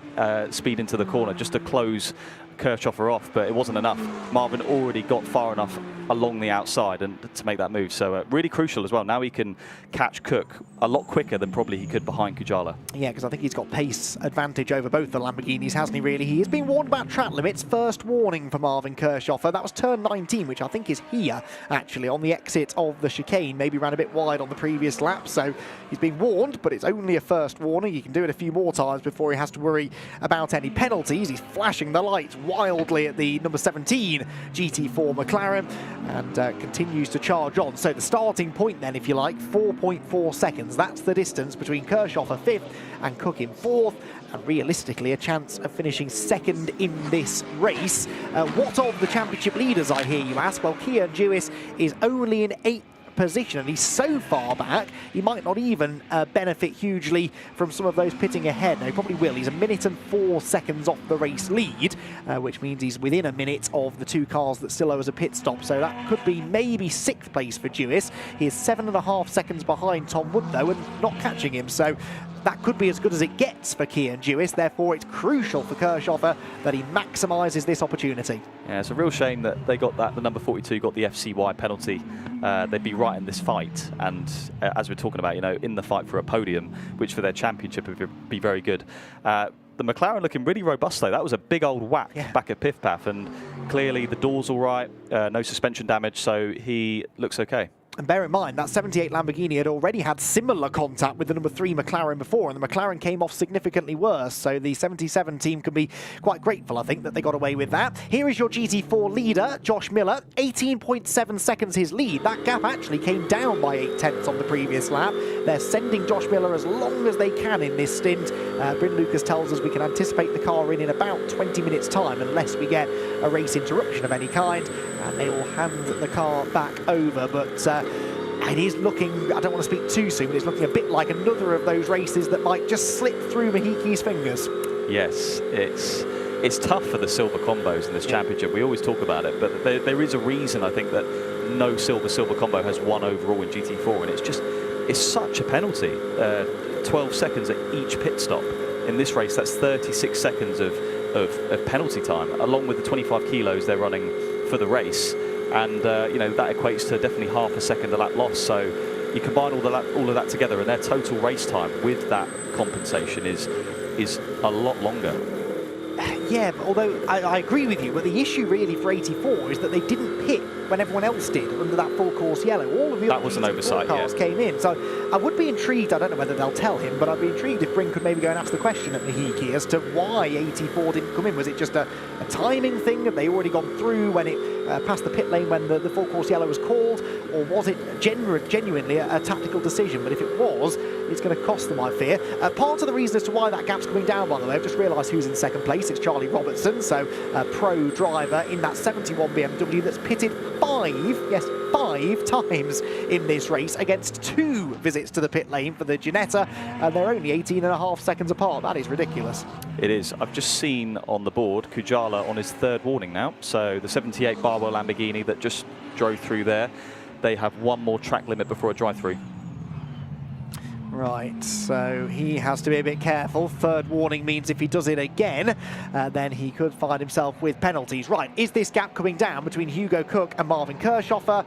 speed into the corner just to close Kirchhoff off, but it wasn't enough. Marvin already got far enough along the outside and to make that move, so really crucial as well. Now he can catch Cook a lot quicker than probably he could behind Kujala. Yeah, because I think he's got pace advantage over both the Lamborghinis, hasn't he, really? He has been warned about track limits. First warning for Marvin Kirchhoff. That was turn 19, which I think is here, actually, on the exit of the chicane. Maybe ran a bit wide on the previous lap, so he's been warned, but it's only a first warning. He can do it a few more times before he has to worry about any penalties. He's flashing the lights wildly at the number 17 GT4 McLaren and continues to charge on. So the starting point then, if you like, 4.4 seconds. That's the distance between Kirchhoff at 5th and Cook in 4th, and realistically a chance of finishing second in this race. What of the championship leaders, I hear you ask? Well, Kiern Jewiss is only in 8th position, and he's so far back he might not even benefit hugely from some of those pitting ahead. No, he probably will. He's 1 minute and 4 seconds off the race lead, which means he's within a minute of the 2 cars that still owe us a pit stop. So that could be maybe 6th place for Jewiss. He is 7.5 seconds behind Tom Wood, though, and not catching him. So that could be as good as it gets for Kiern Jewiss. Therefore, it's crucial for Kirchhofer that he maximises this opportunity. Yeah, it's a real shame that they got that. The number 42 got the FCY penalty. They'd be right in this fight, and as we're talking about, you know, in the fight for a podium, which for their championship would be very good. The McLaren looking really robust, though. That was a big old whack back at Piff Paff, and clearly the door's all right, no suspension damage, so he looks okay. And bear in mind, that 78 Lamborghini had already had similar contact with the number 3 McLaren before, and the McLaren came off significantly worse. So the 77 team can be quite grateful, I think, that they got away with that. Here is your GT4 leader, Josh Miller. 18.7 seconds his lead. That gap actually came down by 8/10 on the previous lap. They're sending Josh Miller as long as they can in this stint. Bryn Lucas tells us we can anticipate the car in about 20 minutes' time, unless we get a race interruption of any kind, and they will hand the car back over. But it is looking, I don't want to speak too soon, but it's looking a bit like another of those races that might just slip through Mahiki's fingers. Yes, it's tough for the silver combos in this championship. We always talk about it, but there is a reason, I think, that no silver combo has won overall in GT4, and it's such a penalty. 12 seconds at each pit stop. In this race, that's 36 seconds of penalty time, along with the 25 kilos they're running for the race. And you know, that equates to definitely half a second a lap loss. So you combine all of that together, and their total race time with that compensation is a lot longer. Yeah, but although I agree with you, but the issue really for 84 is that they didn't pit when everyone else did under that full course yellow. All of the that was an oversight. Cars came in, so I would be intrigued. I don't know whether they'll tell him, but I'd be intrigued if Bryn could maybe go and ask the question at Mahiki as to why 84 didn't come in. Was it just a timing thing? Have they already gone through when it past the pit lane when the full course yellow was called, or was it genuinely a tactical decision? But if it was, it's going to cost them, I fear. Part of the reason as to why that gap's coming down, by the way, I've just realised who's in second place. It's Charlie Robertson, so a pro driver in that 71 BMW that's pitted 5 times in this race against 2 visits to the pit lane for the Ginetta, and they're only 18.5 seconds apart. That is ridiculous. It is. I've just seen on the board Kujala on his 3rd warning now, so the 78 Barwell Lamborghini that just drove through there, they have 1 more track limit before a drive-through. Right, so he has to be a bit careful. 3rd warning means if he does it again, then he could find himself with penalties. Right, is this gap coming down between Hugo Cook and Marvin Kirchhofer?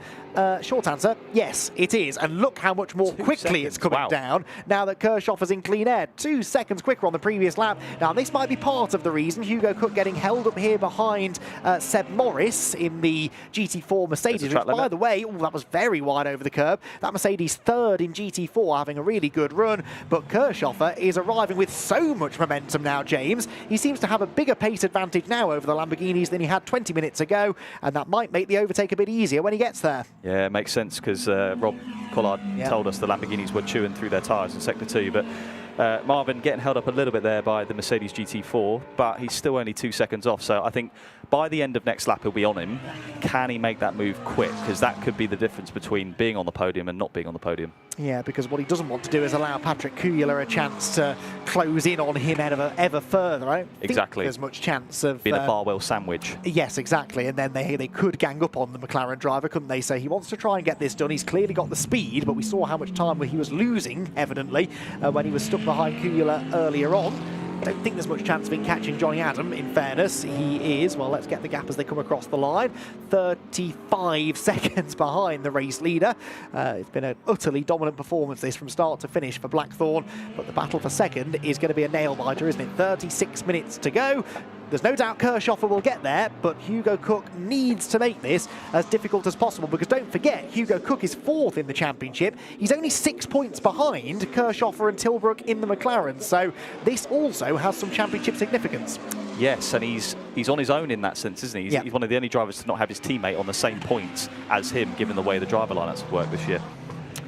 Short answer, yes, it is. And look how much more quickly it's coming down now that Kirchhofer's in clean air. 2 seconds quicker on the previous lap. Now, this might be part of the reason. Hugo Cook getting held up here behind Seb Morris in the GT4 Mercedes, which, by the way, that was very wide over the curb. That Mercedes 3rd in GT4, having a really good run, but Kirchhofer is arriving with so much momentum now, James. He seems to have a bigger pace advantage now over the Lamborghinis than he had 20 minutes ago, and that might make the overtake a bit easier when he gets there. Yeah, it makes sense, because Rob Collard told us the Lamborghinis were chewing through their tyres in Sector 2, but Marvin getting held up a little bit there by the Mercedes GT4, but he's still only 2 seconds off, so I think by the end of next lap he'll be on him. Can he make that move quick? Because that could be the difference between being on the podium and not being on the podium. Yeah, because what he doesn't want to do is allow Patrick Kujala a chance to close in on him ever further. I don't think there's much chance of being a Barwell sandwich. Yes, exactly, and then they could gang up on the McLaren driver, couldn't they? So he wants to try and get this done. He's clearly got the speed, but we saw how much time he was losing, evidently, when he was stuck behind Kujala earlier on. Don't think there's much chance of him catching Johnny Adam, in fairness. He is, well, let's get the gap as they come across the line. 35 seconds behind the race leader. It's been an utterly dominant performance, this, from start to finish for Blackthorn, but the battle for second is going to be a nail-biter, isn't it? 36 minutes to go. There's no doubt Kirchhofer will get there, but Hugo Cook needs to make this as difficult as possible, because don't forget, Hugo Cook is 4th in the championship. He's only 6 points behind Kirchhofer and Tilbrook in the McLaren, so this also has some championship significance. Yes, and he's on his own in that sense, isn't he? He's one of the only drivers to not have his teammate on the same points as him, given the way the driver lineups have worked this year.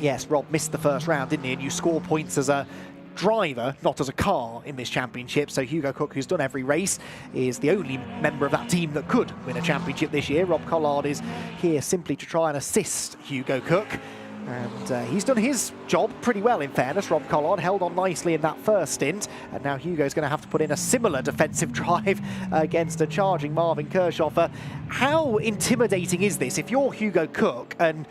Yes, Rob missed the first round, didn't he? And you score points as a driver, not as a car, in this championship. So Hugo Cook, who's done every race, is the only member of that team that could win a championship this year. Rob Collard is here simply to try and assist Hugo Cook. And he's done his job pretty well, in fairness. Rob Collard held on nicely in that first stint, and now Hugo's going to have to put in a similar defensive drive against a charging Marvin Kirchhofer. How intimidating is this? If you're Hugo Cook, and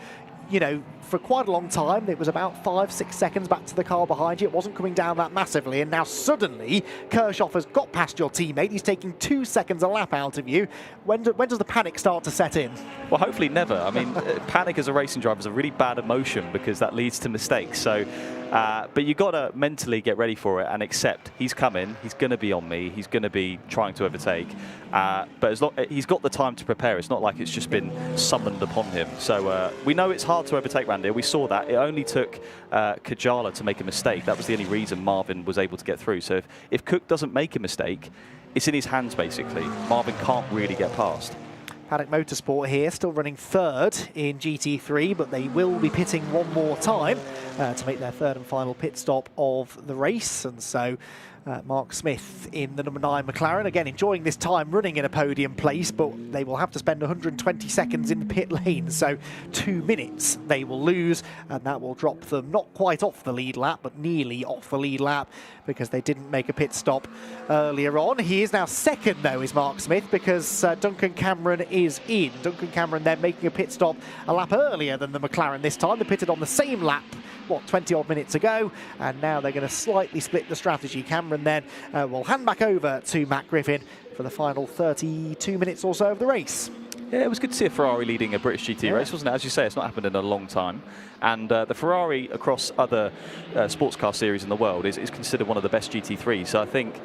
you know, for quite a long time, it was about 5-6 seconds back to the car behind you. It wasn't coming down that massively, and now suddenly Kirchhofer's got past your teammate. He's taking 2 seconds a lap out of you. When does the panic start to set in? Well, hopefully never. I mean, panic as a racing driver is a really bad emotion because that leads to mistakes. So, but you got to mentally get ready for it and accept he's coming. He's going to be on me. He's going to be trying to overtake. But as long he's got the time to prepare. It's not like it's just been summoned upon him. So we know it's hard to overtake Randy. We saw that. It only took Kajala to make a mistake. That was the only reason Marvin was able to get through. So if Cook doesn't make a mistake, it's in his hands, basically. Marvin can't really get past. Paddock Motorsport here, still running third in GT3, but they will be pitting one more time to make their third and final pit stop of the race. And so Mark Smith in the number 9 McLaren, again enjoying this time running in a podium place, but they will have to spend 120 seconds in the pit lane, so 2 minutes they will lose, and that will drop them not quite off the lead lap, but nearly off the lead lap, because they didn't make a pit stop earlier on. He is now second, though, is Mark Smith, because Duncan Cameron is in. Duncan Cameron then making a pit stop a lap earlier than the McLaren this time. They pitted on the same lap, what, 20 odd minutes ago, and now they're going to slightly split the strategy. Cameron then will hand back over to Matt Griffin for the final 32 minutes or so of the race. Yeah, it was good to see a Ferrari leading a British GT race, wasn't it? As you say, it's not happened in a long time. And the Ferrari across other sports car series in the world is considered one of the best GT3s. So I think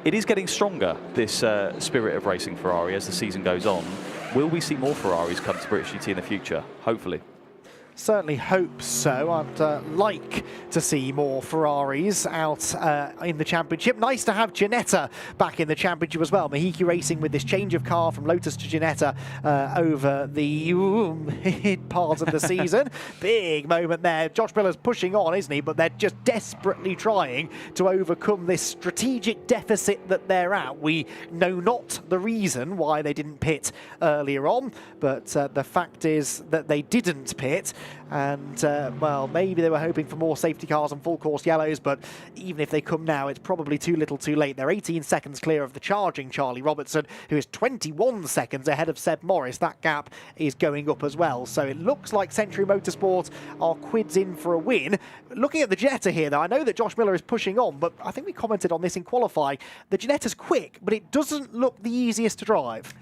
it is getting stronger, this spirit of racing Ferrari, as the season goes on. Will we see more Ferraris come to British GT in the future? Hopefully. Certainly hope so. I'd like to see more Ferraris out in the championship. Nice to have Ginetta back in the championship as well. Mahiki Racing with this change of car from Lotus to Ginetta over the mid part of the season. Big moment there. Josh Miller's pushing on, isn't he? But they're just desperately trying to overcome this strategic deficit that they're at. We know not the reason why they didn't pit earlier on, but the fact is that they didn't pit. And, well, maybe they were hoping for more safety cars and full course yellows, but even if they come now, it's probably too little too late. They're 18 seconds clear of the charging Charlie Robertson, who is 21 seconds ahead of Seb Morris. That gap is going up as well. So it looks like Century Motorsport are quids in for a win. Looking at the Jetta here, though, I know that Josh Miller is pushing on, but I think we commented on this in qualifying. The Jenetta's quick, but it doesn't look the easiest to drive.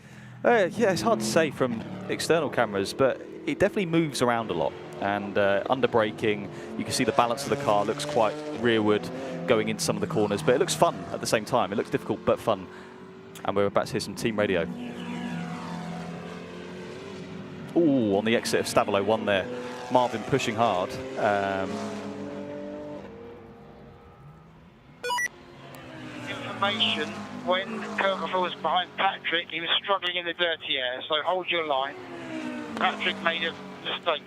Yeah, it's hard to say from external cameras, but it definitely moves around a lot. And under braking, you can see the balance of the car looks quite rearward going into some of the corners, but it looks fun at the same time. It looks difficult, but fun. And we're about to hear some team radio. Ooh, on the exit of Stavolo 1 there. Marvin pushing hard. Information, when Kirchhofer was behind Patrick, he was struggling in the dirty air, so hold your line. Patrick made a mistake.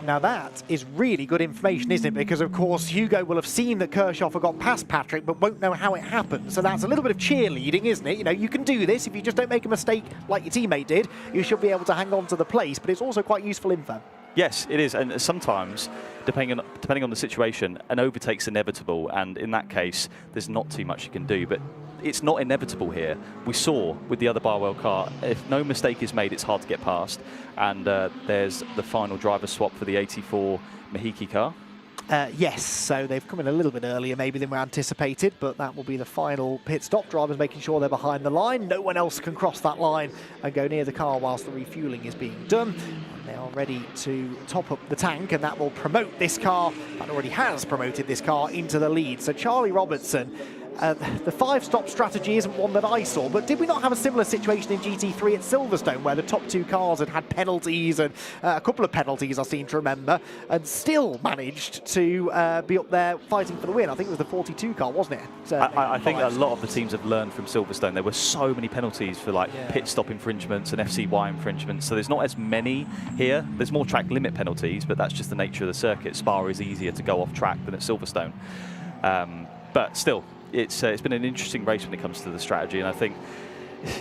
Now that is really good information, isn't it? Because, of course, Hugo will have seen that Kirchhofer got past Patrick, but won't know how it happened. So that's a little bit of cheerleading, isn't it? You know, you can do this. If you just don't make a mistake like your teammate did, you should be able to hang on to the place. But it's also quite useful info. Yes, it is. And sometimes, depending on the situation, an overtake's inevitable. And in that case, there's not too much you can do. But it's not inevitable here. We saw with the other Barwell car, if no mistake is made, it's hard to get past. And there's the final driver swap for the 84 Mahiki car. Yes, so they've come in a little bit earlier maybe than we anticipated, but that will be the final pit stop. Drivers making sure they're behind the line. No one else can cross that line and go near the car whilst the refuelling is being done. And they are ready to top up the tank, and that will promote this car, that already has promoted this car, into the lead. So Charlie Robertson, the 5-stop strategy isn't one that I saw, but did we not have a similar situation in GT3 at Silverstone where the top 2 cars had penalties, and a couple of penalties I seem to remember, and still managed to be up there fighting for the win? I think it was the 42 car, wasn't it? I think a lot of the teams have learned from Silverstone. There were so many penalties for pit stop infringements and FCY infringements, so there's not as many here. There's more track limit penalties, but that's just the nature of the circuit. Spa is easier to go off track than at Silverstone. But still, it's been an interesting race when it comes to the strategy, and I think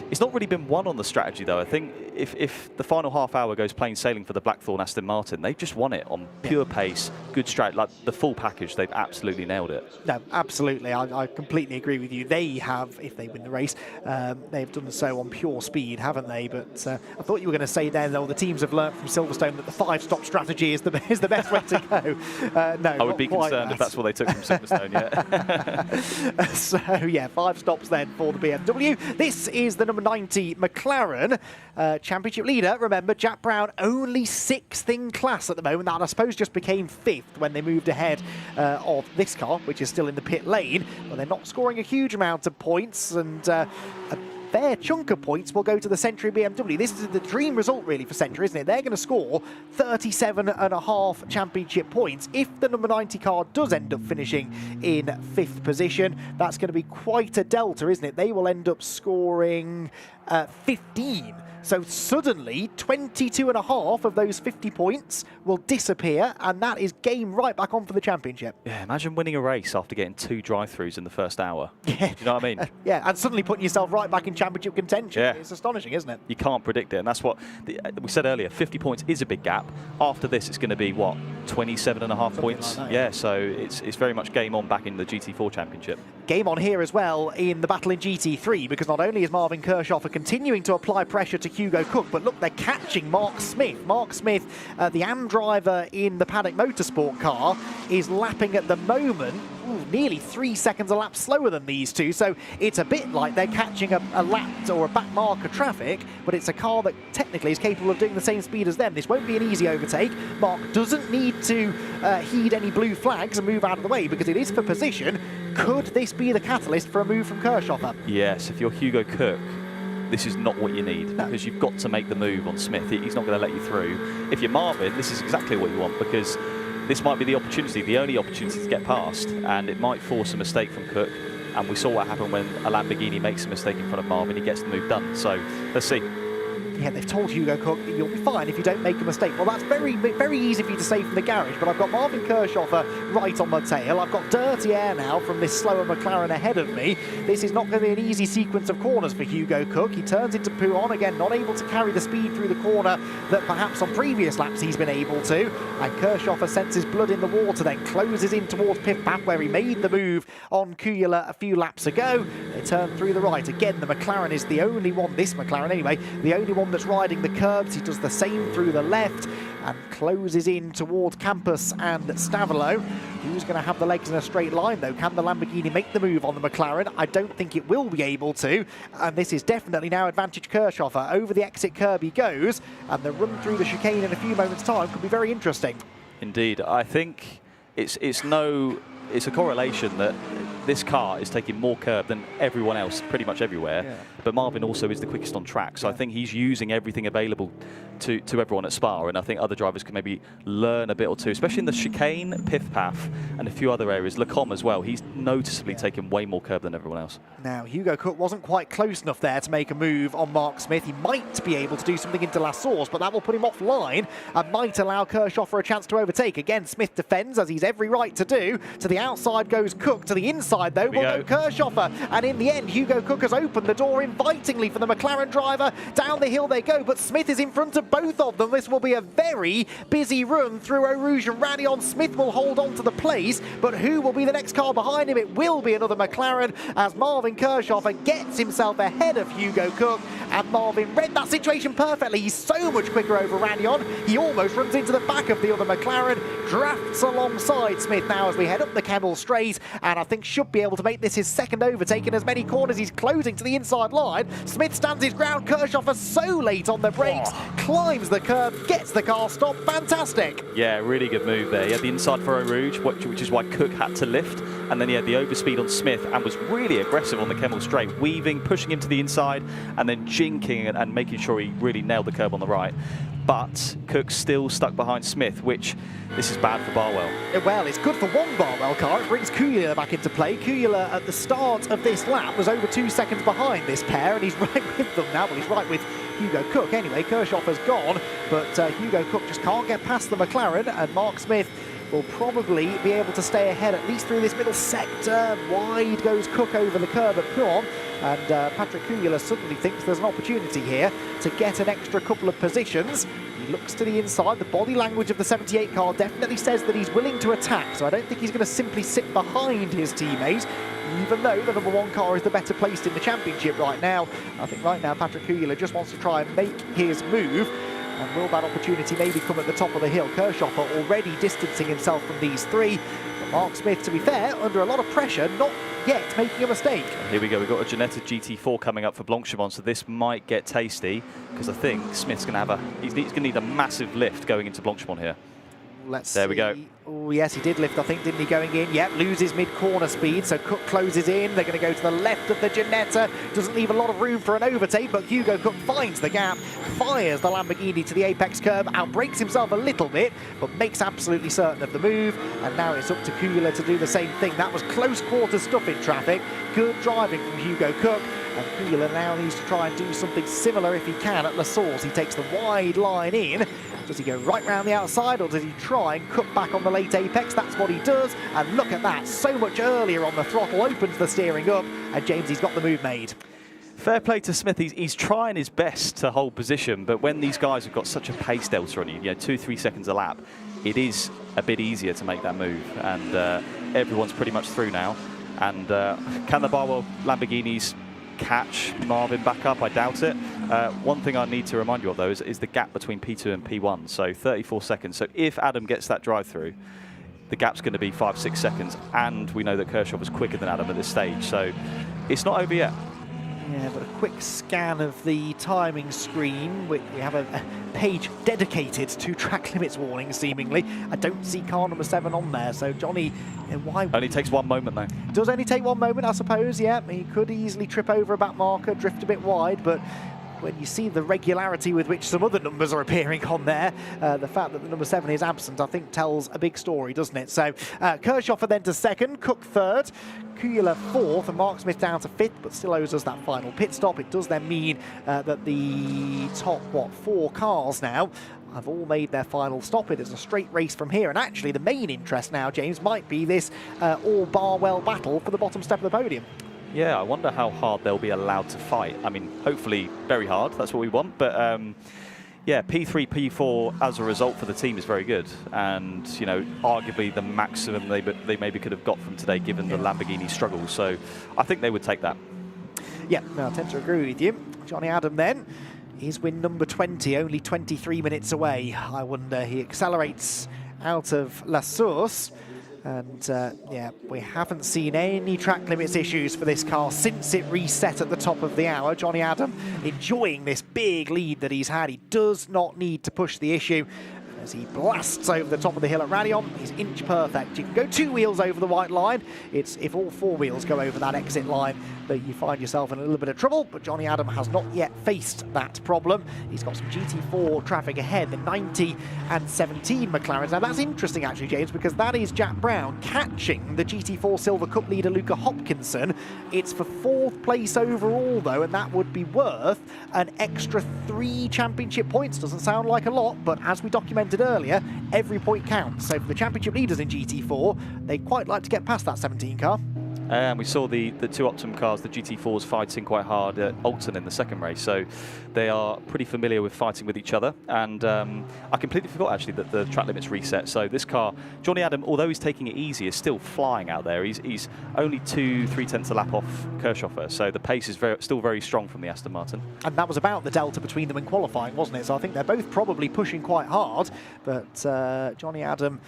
it's not really been won on the strategy, though. I think if the final half hour goes plain sailing for the Blackthorn Aston Martin, they've just won it on pure pace, good strat, like the full package. They've absolutely nailed it. No, absolutely. I completely agree with you. They have, if they win the race, they've done so on pure speed, haven't they? But I thought you were going to say then, though, the teams have learnt from Silverstone that the 5-stop strategy is the best way to go. No, I would be concerned if that's what they took from Silverstone, yeah. So, yeah, 5 stops then for the BMW. This is the number 90 McLaren championship leader. Remember, Jack Brown only 6th in class at the moment. That, I suppose, just became 5th when they moved ahead of this car, which is still in the pit lane. But they're not scoring a huge amount of points, and a fair chunk of points will go to the Century BMW. This is the dream result, really, for Century, isn't it? They're going to score 37.5 championship points. If the number 90 car does end up finishing in 5th position, that's going to be quite a delta, isn't it? They will end up scoring 15. So suddenly, 22.5 of those 50 points will disappear, and that is game right back on for the championship. Yeah, imagine winning a race after getting 2 drive-throughs in the first hour. Yeah. Do you know what I mean? Yeah, and suddenly putting yourself right back in championship contention. Yeah. It's astonishing, isn't it? You can't predict it, and that's what we said earlier. 50 points is a big gap. After this, it's going to be, what, 27.5 points? Like that, yeah, so it's very much game on back in the GT4 championship. Game on here as well in the battle in GT3, because not only is Marvin Kirchhofer continuing to apply pressure to Hugo Cook, but look, they're catching Mark Smith. Mark Smith, the AM driver in the Paddock Motorsport car, is lapping at the moment nearly 3 seconds a lap slower than these two, so it's a bit like they're catching a lap or a back mark of traffic, but it's a car that technically is capable of doing the same speed as them. This won't be an easy overtake. Mark doesn't need to heed any blue flags and move out of the way, because it is for position. Could this be the catalyst for a move from Kirchhofer? Yes, if you're Hugo Cook, this is not what you need, because you've got to make the move on Smith. He's not going to let you through. If you're Marvin, this is exactly what you want, because this might be the opportunity, the only opportunity to get past, and it might force a mistake from Cook. And we saw what happened when a Lamborghini makes a mistake in front of Marvin. He gets the move done. So let's see. Yeah, they've told Hugo Cook, you'll be fine if you don't make a mistake. Well, that's very, very easy for you to say from the garage, but I've got Marvin Kirchhofer right on my tail. I've got dirty air now from this slower McLaren ahead of me. This is not going to be an easy sequence of corners for Hugo Cook. He turns into Pouhon again, not able to carry the speed through the corner that perhaps on previous laps he's been able to. And Kirchhofer senses blood in the water, then closes in towards Pif-Paf, where he made the move on Kujala a few laps ago. They turn through the right. Again, the McLaren is the only one, this McLaren anyway, the only one that's riding the curbs. He does the same through the left and closes in towards Campus and Stavolo. Who's going to have the legs in a straight line, though? Can the Lamborghini make the move on the McLaren? I don't think it will be able to, and this is definitely now advantage Kirchhofer. Over the exit curb he goes, and the run through the chicane in a few moments' time could be very interesting. Indeed. I think it's a correlation that this car is taking more curb than everyone else, pretty much everywhere. Yeah. But Marvin also is the quickest on track, so I think he's using everything available to everyone at Spa, and I think other drivers can maybe learn a bit or two, especially in the chicane, Pif-Paf, and a few other areas. Lecombe as well, he's noticeably taken way more curb than everyone else. Now, Hugo Cook wasn't quite close enough there to make a move on Mark Smith. He might be able to do something into La Source, but that will put him offline and might allow Kirchhofer a chance to overtake. Again, Smith defends, as he's every right to do. To the outside goes Cook, to the inside, though, will go Kirchhofer. And in the end, Hugo Cook has opened the door invitingly for the McLaren driver. Down the hill they go, but Smith is in front of both of them. This will be a very busy run through Eau Rouge and Raidillon. Smith will hold on to the place, but who will be the next car behind him? It will be another McLaren, as Marvin Kirchhofer gets himself ahead of Hugo Cook, and Marvin read that situation perfectly. He's so much quicker over Raidillon. He almost runs into the back of the other McLaren, drafts alongside Smith now as we head up the Kemmel Straight, and I think should be able to make this his second overtake in as many corners. He's closing to the inside line. Smith stands his ground. Kirchhofer so late on the brakes, climbs the curb, gets the car stopped. Fantastic. Yeah, really good move there. He had the inside for Eau Rouge, which is why Cook had to lift, and then he had the overspeed on Smith and was really aggressive on the Kemmel Straight, weaving, pushing him to the inside, and then jinking and making sure he really nailed the curb on the right. But Cook still stuck behind Smith, which this is bad for Barwell. Well, it's good for one Barwell car. It brings Kujala back into play. Kujala at the start of this lap was over 2 seconds behind this pair, and he's right with them now. Well, he's right with Hugo Cook anyway. Kirchhofer's gone, but Hugo Cook just can't get past the McLaren, and Mark Smith will probably be able to stay ahead at least through this middle sector. Wide goes Cook over the curb at Pouhon. and Patrick Kuyler suddenly thinks there's an opportunity here to get an extra couple of positions. He looks to the inside. The body language of the 78 car definitely says that he's willing to attack, so I don't think he's going to simply sit behind his teammate, even though the #1 car is the better placed in the championship right now. I think right now Patrick Kuyler just wants to try and make his move. And will that opportunity maybe come at the top of the hill? Kirchhofer already distancing himself from these three. But Mark Smith, to be fair, under a lot of pressure, not yet making a mistake. Here we go, we've got a Ginetta GT4 coming up for Blanchimont, so this might get tasty, because I think Smith's going to have he's going to need a massive lift going into Blanchimont here. There we go. Oh, yes, he did lift, I think, didn't he, going in? Yep, loses mid-corner speed, so Cook closes in. They're going to go to the left of the Ginetta. Doesn't leave a lot of room for an overtake, but Hugo Cook finds the gap, fires the Lamborghini to the apex curb, outbrakes himself a little bit, but makes absolutely certain of the move. And now it's up to Kuyler to do the same thing. That was close quarter stuff in traffic. Good driving from Hugo Cook. And Kuyler now needs to try and do something similar if he can at La Source. He takes the wide line in. Does he go right round the outside, or does he try and cut back on the late apex? That's what he does, and look at that, so much earlier on the throttle, opens the steering up, and Jamesy's got the move made. Fair play to Smith. He's trying his best to hold position, but when these guys have got such a pace delta on you, 2-3 seconds a lap, it is a bit easier to make that move, and everyone's pretty much through now. And can the Barwell Lamborghinis catch Marvin back up? I doubt it. One thing I need to remind you of, though, is the gap between P2 and P1, so 34 seconds. So if Adam gets that drive-through, the gap's going to be 5-6 seconds, and we know that Kershaw was quicker than Adam at this stage, so it's not over yet. Yeah, but a quick scan of the timing screen. We have a page dedicated to track limits warnings, seemingly. I don't see car number 7 on there, so Johnny, why? Only takes 1 moment, though. Does only take 1 moment, I suppose, yeah. He could easily trip over a back marker, drift a bit wide, but when you see the regularity with which some other numbers are appearing on there, the fact that the number 7 is absent, I think, tells a big story, doesn't it? So Kirchhofer then to 2nd, Cook 3rd, Kuyler 4th, and Mark Smith down to 5th, but still owes us that final pit stop. It does then mean that the top, 4 cars now have all made their final stop. It is a straight race from here, and actually the main interest now, James, might be this all-Barwell battle for the bottom step of the podium. Yeah, I wonder how hard they'll be allowed to fight. I mean, hopefully very hard, that's what we want, but yeah, P3, P4 as a result for the team is very good, and arguably the maximum they maybe could have got from today given the Lamborghini struggles, so I think they would take that. Yeah, no, I tend to agree with you. Johnny Adam then is win number 20, only 23 minutes away. I wonder, he accelerates out of La Source. And yeah, we haven't seen any track limits issues for this car since it reset at the top of the hour. Johnny Adam enjoying this big lead that he's had. He does not need to push the issue. As he blasts over the top of the hill at Raidillon, he's inch perfect. You can go 2 wheels over the white line. It's if all 4 wheels go over that exit line that you find yourself in a little bit of trouble, but Johnny Adam has not yet faced that problem. He's got some GT4 traffic ahead, the 90 and 17 McLarens. Now that's interesting actually, James, because that is Jack Brown catching the GT4 Silver Cup leader Luca Hopkinson. It's for 4th place overall though, and that would be worth an extra 3 championship points. Doesn't sound like a lot, but as we documented earlier, every point counts. So for the championship leaders in GT4, they'd quite like to get past that 17 car. And we saw the 2 Optimum cars, the GT4s, fighting quite hard at Oulton in the 2nd race, so they are pretty familiar with fighting with each other. And I completely forgot actually that the track limits reset. So this car, Johnny Adam, although he's taking it easy, is still flying out there. He's only 2-3 a lap off Kirchhofer, so the pace is still very strong from the Aston Martin. And that was about the delta between them in qualifying, wasn't it? So I think they're both probably pushing quite hard, but Johnny Adam,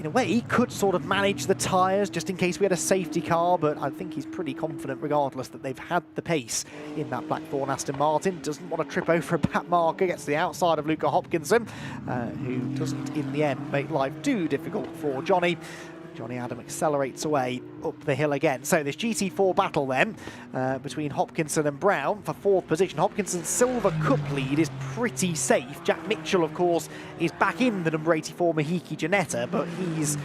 in a way, he could sort of manage the tyres just in case we had a safety car, but I think he's pretty confident regardless that they've had the pace in that Blackthorn Aston Martin. Doesn't want to trip over a back marker, gets to the outside of Luca Hopkinson, who doesn't in the end make life too difficult for Johnny. Johnny Adam accelerates away up the hill again. So this GT4 battle then between Hopkinson and Brown for 4th position. Hopkinson's Silver Cup lead is pretty safe. Jack Mitchell, of course, is back in the number 84 Mahiki Ginetta, but he's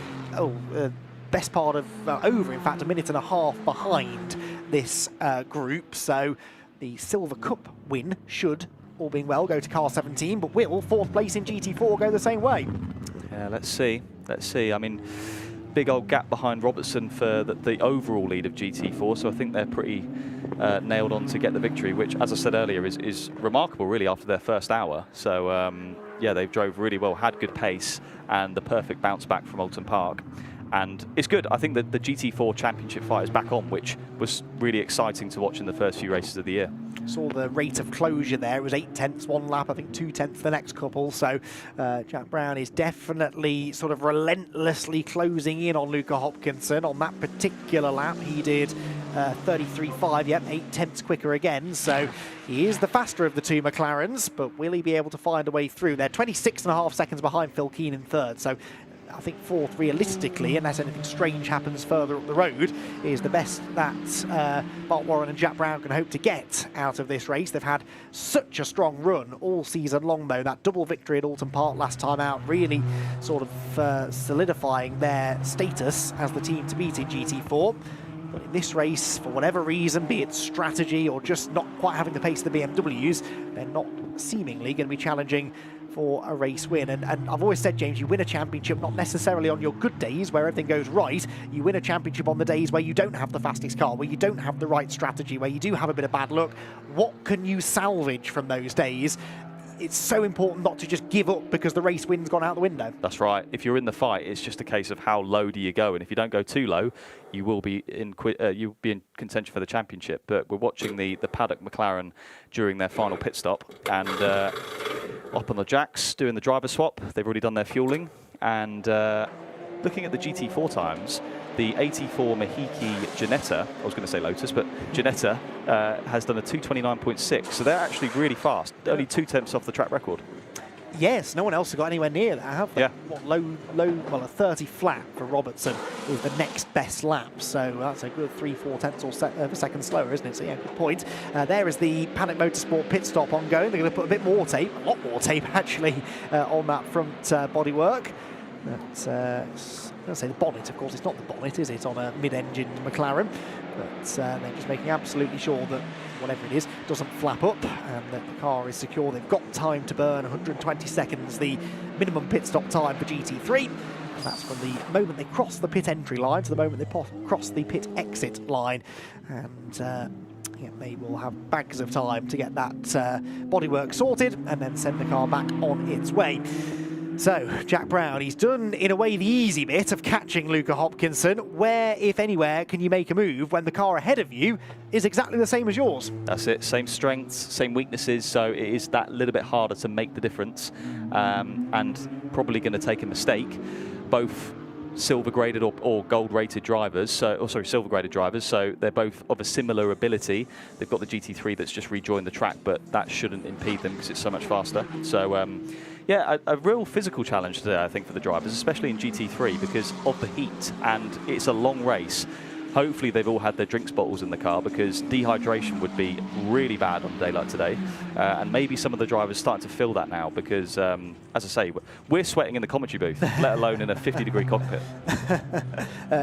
best part of over, in fact, a minute and a half behind this group. So the Silver Cup win should, all being well, go to car 17, but will 4th place in GT4 go the same way? Yeah, let's see. Let's see. I mean, big old gap behind Robertson for the overall lead of GT4, so I think they're pretty nailed on to get the victory, which, as I said earlier, is remarkable, really, after their first hour. So, yeah, they drove really well, had good pace, and the perfect bounce back from Oulton Park. And it's good. I think that the GT4 Championship fight is back on, which was really exciting to watch in the first few races of the year. Saw the rate of closure there. It was 8/10 one lap, I think 2/10 the next couple. So Jack Brown is definitely sort of relentlessly closing in on Luca Hopkinson. On that particular lap, he did 33.5, yep, 8/10 quicker again. So he is the faster of the two McLarens, but will he be able to find a way through? They're 26.5 seconds behind Phil Keen in third. So I think fourth, realistically, unless anything strange happens further up the road, is the best that Bart Warren and Jack Brown can hope to get out of this race. They've had such a strong run all season long, though. That double victory at Oulton Park last time out really sort of solidifying their status as the team to beat in GT4. But in this race, for whatever reason, be it strategy or just not quite having the pace of the BMWs, they're not seemingly going to be challenging for a race win. And I've always said, James, you win a championship not necessarily on your good days where everything goes right. You win a championship on the days where you don't have the fastest car, where you don't have the right strategy, where you do have a bit of bad luck. What can you salvage from those days? It's so important not to just give up because the race win's gone out the window. That's right. If you're in the fight, it's just a case of how low do you go, and if you don't go too low, you will be in contention for the championship. But we're watching the paddock McLaren during their final pit stop, and up on the jacks doing the driver swap. They've already done their fueling, and looking at the GT4 times, the 84 Mahiki Ginetta, I was going to say Lotus, but Ginetta has done a 2:29.6, so they're actually really fast, only 2/10 off the track record. Yes, no one else has got anywhere near that, have they? Yeah. What, well, a 30 flat for Robertson is the next best lap, so that's a good 3/4 of a second slower, isn't it? So yeah, good point. There is the Paddock Motorsport pit stop ongoing. They're going to put a bit more tape, a lot more tape actually, on that front bodywork. But I'm going to say the bonnet, of course, it's not the bonnet, is it, on a mid-engine McLaren? But they're just making absolutely sure that whatever it is doesn't flap up and that the car is secure. They've got time to burn, 120 seconds, the minimum pit stop time for GT3. And that's from the moment they cross the pit entry line to the moment they cross the pit exit line. And yeah, they will have bags of time to get that bodywork sorted and then send the car back on its way. So, Jack Brown, he's done, in a way, the easy bit of catching Luca Hopkinson. Where, if anywhere, can you make a move when the car ahead of you is exactly the same as yours? That's it, same strengths, same weaknesses, so it is that little bit harder to make the difference, and probably going to take a mistake. Both silver graded or gold rated drivers, silver graded drivers, so they're both of a similar ability. They've got the GT3 that's just rejoined the track, but that shouldn't impede them because it's so much faster. So yeah, a real physical challenge today, I think, for the drivers, especially in GT3 because of the heat, and it's a long race. Hopefully they've all had their drinks bottles in the car because dehydration would be really bad on a day like today. And maybe some of the drivers starting to feel that now because, as I say, we're sweating in the commentary booth, let alone in a 50-degree cockpit.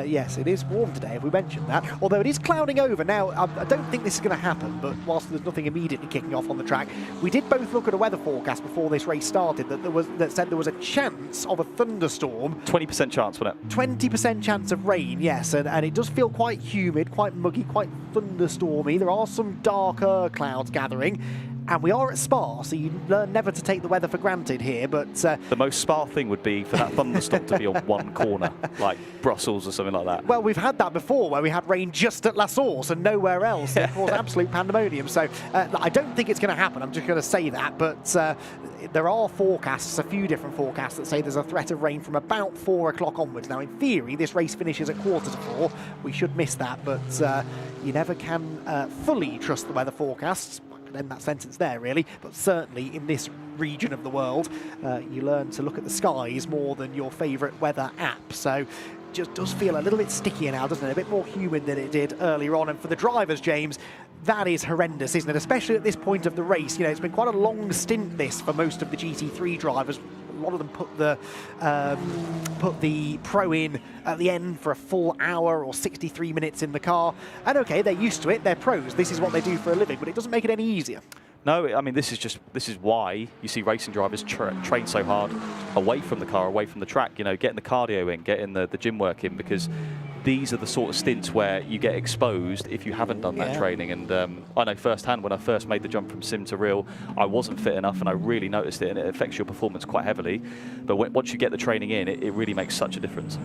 Yes, it is warm today, have we mentioned that? Although it is clouding over. Now, I don't think this is going to happen, but whilst there's nothing immediately kicking off on the track, we did both look at a weather forecast before this race started that said there was a chance of a thunderstorm. 20% chance, wasn't it? 20% chance of rain, yes, and it does feel quite humid, quite muggy, quite thunderstormy. There are some darker clouds gathering, and we are at Spa, so you learn never to take the weather for granted here, but... the most Spa thing would be for that thunderstorm to be on one corner, like Brussels or something like that. Well, we've had that before, where we had rain just at La Source and nowhere else. It caused absolute pandemonium, so I don't think it's going to happen, I'm just going to say that, but there are forecasts, a few different forecasts, that say there's a threat of rain from about 4 o'clock onwards. Now, in theory, this race finishes at 3:45. We should miss that, but you never can fully trust the weather forecasts. End that sentence there, really, but certainly in this region of the world, you learn to look at the skies more than your favourite weather app. So just does feel a little bit stickier now, doesn't it? A bit more humid than it did earlier on. And for the drivers, James, that is horrendous, isn't it? Especially at this point of the race. You know, it's been quite a long stint, this, for most of the GT3 drivers. A lot of them put the Pro in at the end for a full hour or 63 minutes in the car. And okay, they're used to it, they're pros, this is what they do for a living, but it doesn't make it any easier. No, I mean, this is why you see racing drivers train so hard away from the car, away from the track, you know, getting the cardio in, getting the gym work in, because these are the sort of stints where you get exposed if you haven't done that training. And I know firsthand, when I first made the jump from sim to real, I wasn't fit enough, and I really noticed it, and it affects your performance quite heavily. But once you get the training in, it really makes such a difference.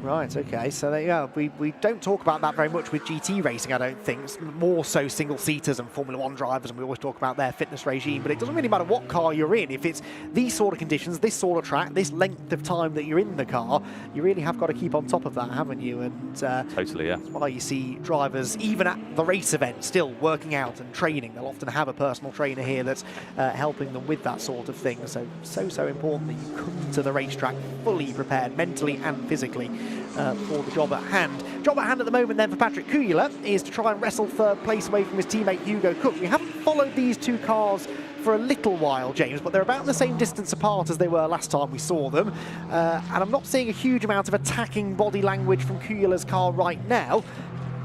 Right, okay, so there you go. We don't talk about that very much with GT racing, I don't think. It's more so single-seaters and Formula 1 drivers, and we always talk about their fitness regime, but it doesn't really matter what car you're in. If it's these sort of conditions, this sort of track, this length of time that you're in the car, you really have got to keep on top of that, haven't you? And totally, yeah. That's why you see drivers, even at the race event, still working out and training. They'll often have a personal trainer here that's helping them with that sort of thing. So important that you come to the racetrack fully prepared, mentally and physically, for the job at hand. Job at hand at the moment then for Patrick Kujala is to try and wrestle third place away from his teammate Hugo Cook. We haven't followed these two cars for a little while, James, but they're about the same distance apart as they were last time we saw them. And I'm not seeing a huge amount of attacking body language from Kujala's car right now.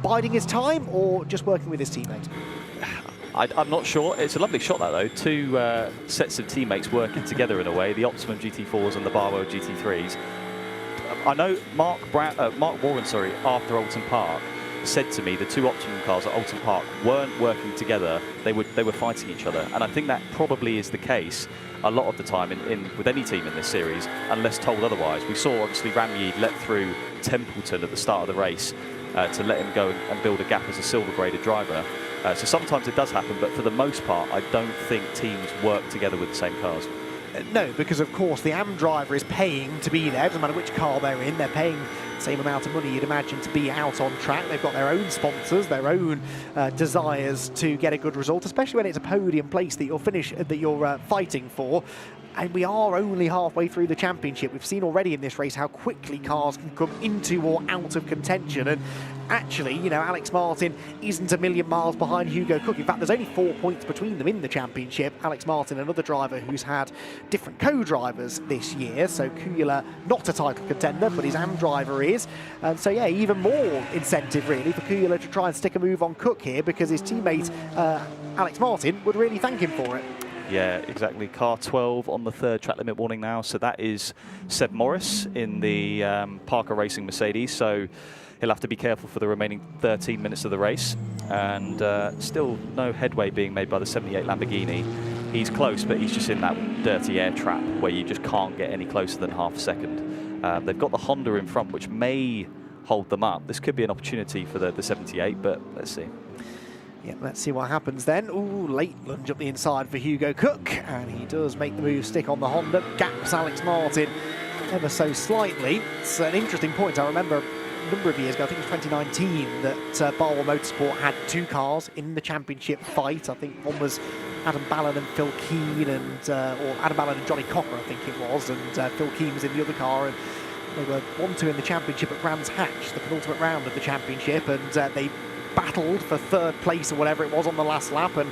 Biding his time or just working with his teammate? I'm not sure. It's a lovely shot, that, though. Two sets of teammates working together in a way, the Optimum GT4s and the Barwell GT3s. I know Mark Warren, after Oulton Park, said to me the two Optimum cars at Oulton Park weren't working together, they were fighting each other, and I think that probably is the case a lot of the time with any team in this series, unless told otherwise. We saw obviously Ramyeed let through Templeton at the start of the race to let him go and build a gap as a silver graded driver. So sometimes it does happen, but for the most part I don't think teams work together with the same cars. No, because of course the AM driver is paying to be there. Doesn't matter which car they're in, they're paying the same amount of money you'd imagine to be out on track. They've got their own sponsors, their own desires to get a good result, especially when it's a podium place that you're fighting for. And we are only halfway through the championship. We've seen already in this race how quickly cars can come into or out of contention. And actually, you know, Alex Martin isn't a million miles behind Hugo Cook. In fact, there's only 4 points between them in the championship. Alex Martin, another driver who's had different co-drivers this year. So Kujala, not a title contender, but his AM driver is. And so, yeah, even more incentive, really, for Kujala to try and stick a move on Cook here, because his teammate, Alex Martin, would really thank him for it. Yeah, exactly. Car 12 on the third track limit warning now. So that is Seb Morris in the Parker Racing Mercedes. So he'll have to be careful for the remaining 13 minutes of the race. And still no headway being made by the 78 Lamborghini. He's close, but he's just in that dirty air trap where you just can't get any closer than half a second. They've got the Honda in front, which may hold them up. This could be an opportunity for the 78, but let's see. Yeah, let's see what happens then. Ooh, late lunge up the inside for Hugo Cook, and he does make the move stick on the Honda. Gaps Alex Martin ever so slightly. It's an interesting point. I remember a number of years ago, I think it was 2019, that Barwell Motorsport had two cars in the championship fight. I think one was Adam Ballon and Phil Keane, and or Adam Ballon and Johnny Cocker, I think it was, and Phil Keane was in the other car. And they were 1-2 in the championship at Brands Hatch, the penultimate round of the championship, and they battled for third place or whatever it was on the last lap, and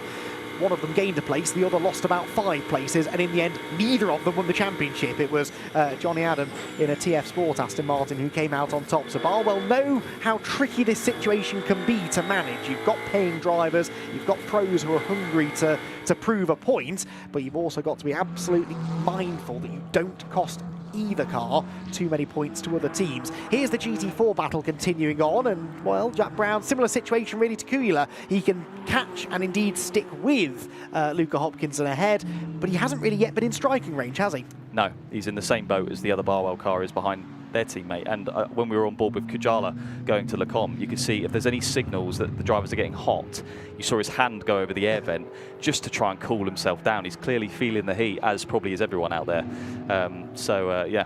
one of them gained a place, the other lost about 5 places, and in the end neither of them won the championship. It was Johnny Adam in a TF Sport Aston Martin who came out on top. So Barwell know how tricky this situation can be to manage. You've got paying drivers, you've got pros who are hungry to prove a point, but you've also got to be absolutely mindful that you don't cost either car too many points to other teams. Here's the GT4 battle continuing on, and well, Jack Brown, similar situation really to Kujala. He can catch and indeed stick with Luca Hopkinson ahead, but he hasn't really yet been in striking range, has he? No, he's in the same boat as the other Barwell car is behind their teammate. And when we were on board with Kujala going to Le Combe, you could see if there's any signals that the drivers are getting hot, you saw his hand go over the air vent just to try and cool himself down. He's clearly feeling the heat, as probably is everyone out there. Yeah.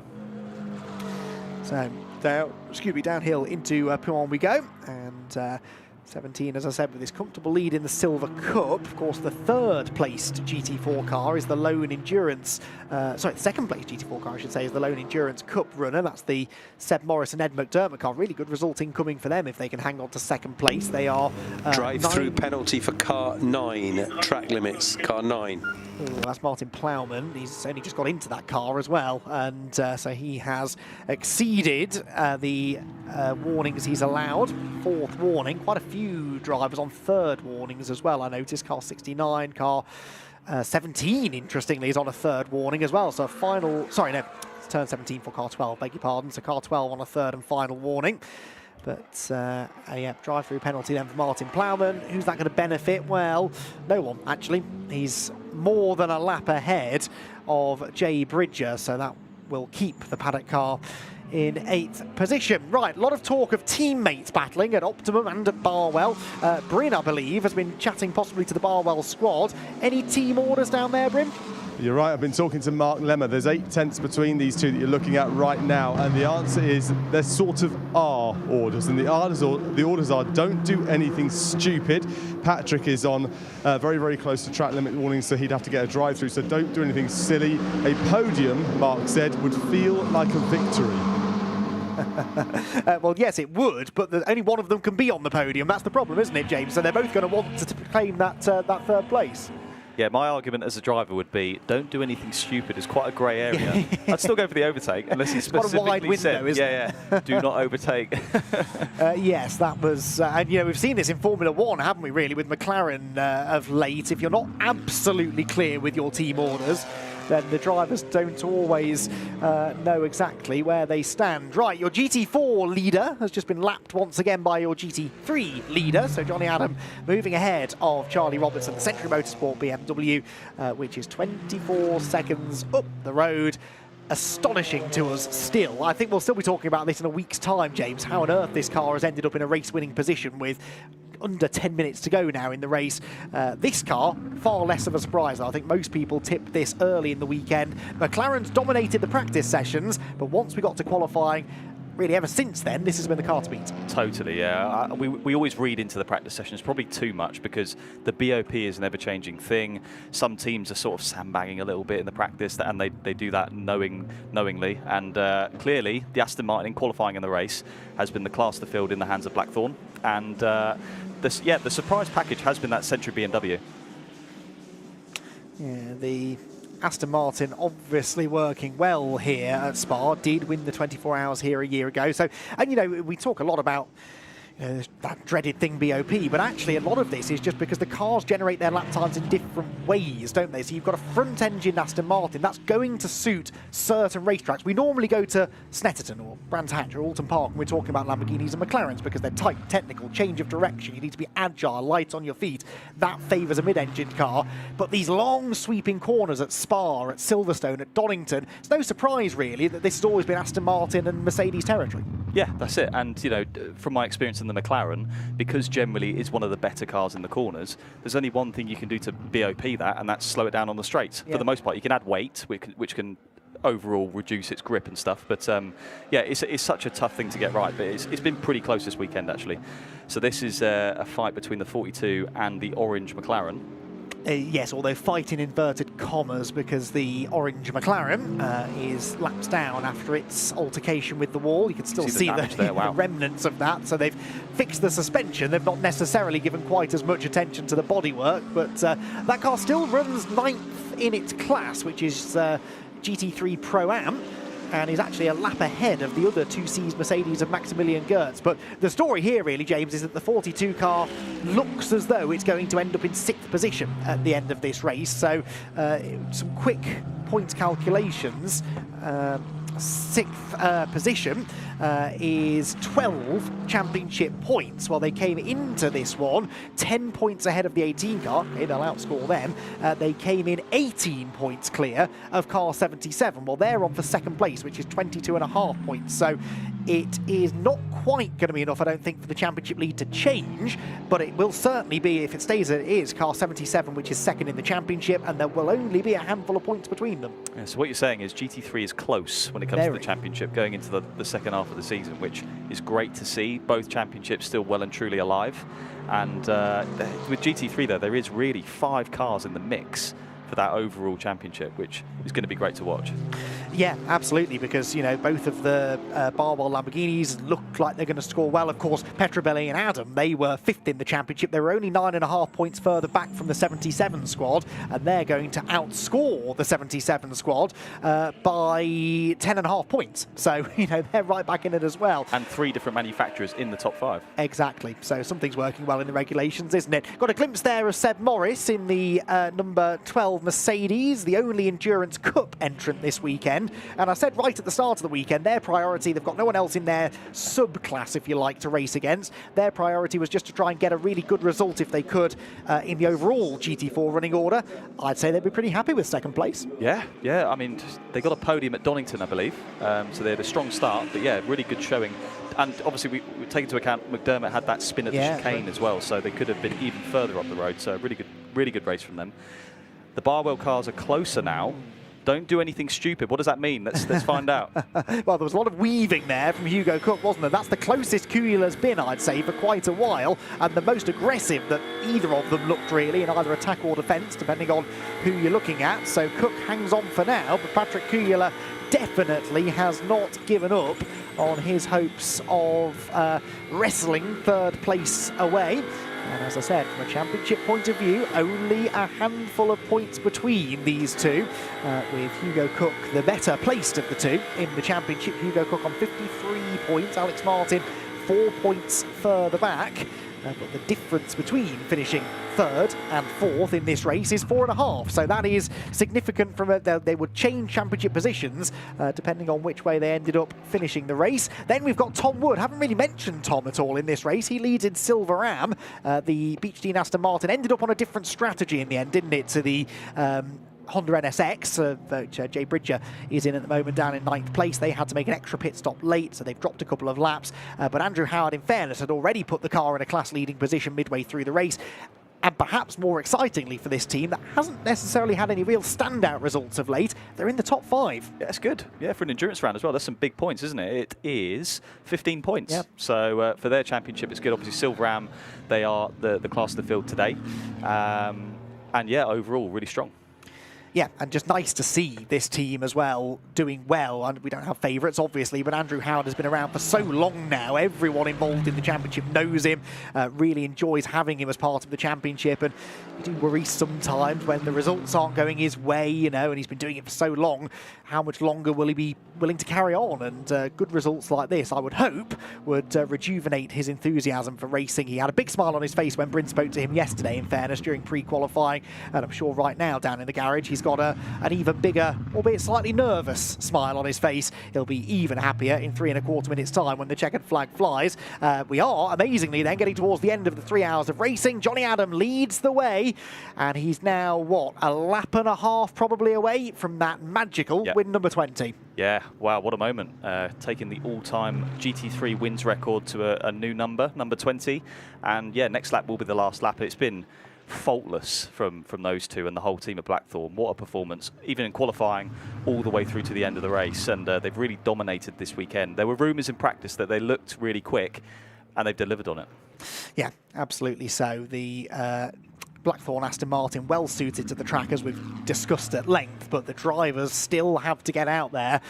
So, downhill into Pouin we go, and 17, as I said, with his comfortable lead in the Silver Cup. Of course, the third-placed GT4 car is the Lone Endurance... the second-placed GT4 car, I should say, is the Lone Endurance Cup runner. That's the Seb Morris and Ed McDermott car. Really good result incoming for them if they can hang on to second place. They are... Drive-through penalty for car 9. Track limits, car 9. Oh, that's Martin Plowman. He's only just got into that car as well, and so he has exceeded the warnings he's allowed. 4th warning. Quite a few drivers on 3rd warnings as well, I noticed. Car 69, car 17, interestingly, is on a 3rd warning as well. So final... Sorry, no, it's turn 17 for car 12, beg your pardon. So car 12 on a 3rd and final warning. But yeah, drive-through penalty then for Martin Plowman. Who's that going to benefit? Well, no one, actually. He's more than a lap ahead of Jay Bridger, so that will keep the paddock car in 8th position. Right, a lot of talk of teammates battling at Optimum and at Barwell. Bryn, I believe, has been chatting possibly to the Barwell squad. Any team orders down there, Bryn? You're right, I've been talking to Mark Lemmer. There's 8 tenths between these two that you're looking at right now, and the answer is there sort of are orders, and the orders are don't do anything stupid. Patrick is on very, very close to track limit warnings, so he'd have to get a drive-through, so don't do anything silly. A podium, Mark said, would feel like a victory. Well, yes, it would, but only one of them can be on the podium. That's the problem, isn't it, James? So they're both going to want to claim that third place. Yeah, my argument as a driver would be don't do anything stupid. It's quite a grey area. I'd still go for the overtake unless it's specifically quite a wide window, said, isn't it? Do not overtake. Yes, that was, and you know, we've seen this in Formula 1, haven't we, really, with McLaren of late. If you're not absolutely clear with your team orders, then the drivers don't always know exactly where they stand. Right, your GT4 leader has just been lapped once again by your GT3 leader, so Johnny Adam moving ahead of Charlie Robertson, the Century Motorsport BMW, which is 24 seconds up the road. Astonishing to us still. I think we'll still be talking about this in a week's time, James, how on earth this car has ended up in a race-winning position with under 10 minutes to go now in the race. This car, far less of a surprise. I think most people tipped this early in the weekend. McLaren's dominated the practice sessions, but once we got to qualifying, really ever since then, this has been the car to beat. Totally, yeah. We always read into the practice sessions probably too much because the BOP is an ever-changing thing. Some teams are sort of sandbagging a little bit in the practice, and they do that knowingly. And clearly, the Aston Martin in qualifying in the race has been the class of the field in the hands of Blackthorn. And the surprise package has been that Century BMW. Yeah, the Aston Martin obviously working well here at Spa, did win the 24 hours here a year ago. So, and you know, we talk a lot about that dreaded thing BOP, but actually a lot of this is just because the cars generate their lap times in different ways, don't they? So you've got a front engine Aston Martin that's going to suit certain racetracks. We normally go to Snetterton or Brands Hatch or Oulton Park when we're talking about Lamborghinis and McLarens because they're tight, technical, change of direction, you need to be agile, light on your feet. That favours a mid-engine car. But these long sweeping corners at Spa, at Silverstone, at Donington, it's no surprise really that this has always been Aston Martin and Mercedes territory. Yeah, that's it. And you know, from my experience in the McLaren, because generally it's one of the better cars in the corners, there's only one thing you can do to BOP that, and that's slow it down on the straights. Yeah. For the most part, you can add weight, which can overall reduce its grip and stuff. But yeah, it's such a tough thing to get right. But it's been pretty close this weekend, actually. So this is a fight between the 42 and the orange McLaren. Yes, although fight in inverted commas because the orange McLaren is lapped down after its altercation with the wall. You can still see the remnants of that. So they've fixed the suspension. They've not necessarily given quite as much attention to the bodywork, but that car still runs 9th in its class, which is GT3 Pro-Am, and is actually a lap ahead of the other 2Cs Mercedes of Maximilian Götz. But the story here really, James, is that the 42 car looks as though it's going to end up in 6th position at the end of this race. So some quick point calculations. 6th position is 12 championship points. Well, they came into this one 10 points ahead of the 18 car. Okay, they'll outscore them. They came in 18 points clear of car 77. Well, they're on for 2nd place, which is 22.5 points. So it is not quite going to be enough, I don't think, for the championship lead to change, but it will certainly be, if it stays as it is, car 77, which is 2nd in the championship, and there will only be a handful of points between them. Yeah, so what you're saying is GT3 is close when it comes to the championship going into the second half of the season, which is great to see. Both championships still well and truly alive. And with GT3, though, there is really 5 cars in the mix for that overall championship, which is going to be great to watch. Yeah, absolutely, because, you know, both of the Barwell Lamborghinis look like they're going to score well. Of course, Petrobelli and Adam, they were 5th in the championship. They were only 9.5 points further back from the 77 squad, and they're going to outscore the 77 squad by 10.5 points. So, you know, they're right back in it as well. And 3 different manufacturers in the top 5. Exactly. So something's working well in the regulations, isn't it? Got a glimpse there of Seb Morris in the number 12 of Mercedes, the only Endurance Cup entrant this weekend. And I said right at the start of the weekend, their priority, they've got no one else in their subclass, if you like, to race against. Their priority was just to try and get a really good result if they could in the overall GT4 running order. I'd say they'd be pretty happy with second place. Yeah. I mean, they got a podium at Donington, I believe. So they had a strong start, but yeah, really good showing. And obviously, we take into account McDermott had that spin at the chicane as well, so they could have been even further up the road. So really good race from them. The Barwell cars are closer now. Don't do anything stupid. What does that mean? Let's find out. Well, there was a lot of weaving there from Hugo Cook, wasn't there? That's the closest Kuyla's been, I'd say, for quite a while, and the most aggressive that either of them looked really in either attack or defence, depending on who you're looking at. So Cook hangs on for now, but Patrick Kuyla definitely has not given up on his hopes of wrestling third place away. And as I said, from a championship point of view, only a handful of points between these two, with Hugo Cook the better placed of the two in the championship. Hugo Cook on 53 points, Alex Martin 4 points further back. But the difference between finishing third and fourth in this race is 4.5. So that is significant. They would change championship positions depending on which way they ended up finishing the race. Then we've got Tom Wood. Haven't really mentioned Tom at all in this race. He leads in Silver Ram. The Beach Dean Aston Martin ended up on a different strategy in the end, didn't it, to the Honda NSX, which Jay Bridger is in at the moment, down in 9th place. They had to make an extra pit stop late, so they've dropped a couple of laps. But Andrew Howard, in fairness, had already put the car in a class-leading position midway through the race. And perhaps more excitingly for this team that hasn't necessarily had any real standout results of late, they're in the top 5. Yeah, that's good. Yeah, for an endurance round as well. That's some big points, isn't it? It is 15 points. Yep. So for their championship, it's good. Obviously, Silver Ram, they are the class of the field today. And yeah, overall, really strong. Yeah, and just nice to see this team as well doing well. And we don't have favourites, obviously, but Andrew Howard has been around for so long now. Everyone involved in the championship knows him, really enjoys having him as part of the championship. And you do worry sometimes when the results aren't going his way, you know, and he's been doing it for so long. How much longer will he be willing to carry on? And good results like this, I would hope, would rejuvenate his enthusiasm for racing. He had a big smile on his face when Bryn spoke to him yesterday, in fairness, during pre-qualifying. And I'm sure right now, down in the garage, he's got an even bigger, albeit slightly nervous, smile on his face. He'll be even happier in 3.25 minutes time when the checkered flag flies. We are, amazingly then, getting towards the end of the 3 hours of racing. Johnny Adam leads the way, and he's now, what, a lap and a half probably away from that magical win number 20. Yeah, wow, what a moment. Taking the all-time GT3 wins record to a new number 20. And yeah, next lap will be the last lap. It's been faultless from those two and the whole team at Blackthorn. What a performance, even in qualifying all the way through to the end of the race. And they've really dominated this weekend. There were rumours in practice that they looked really quick, and they've delivered on it. Yeah, absolutely so. The Blackthorn Aston Martin well suited to the track, as we've discussed at length, but the drivers still have to get out there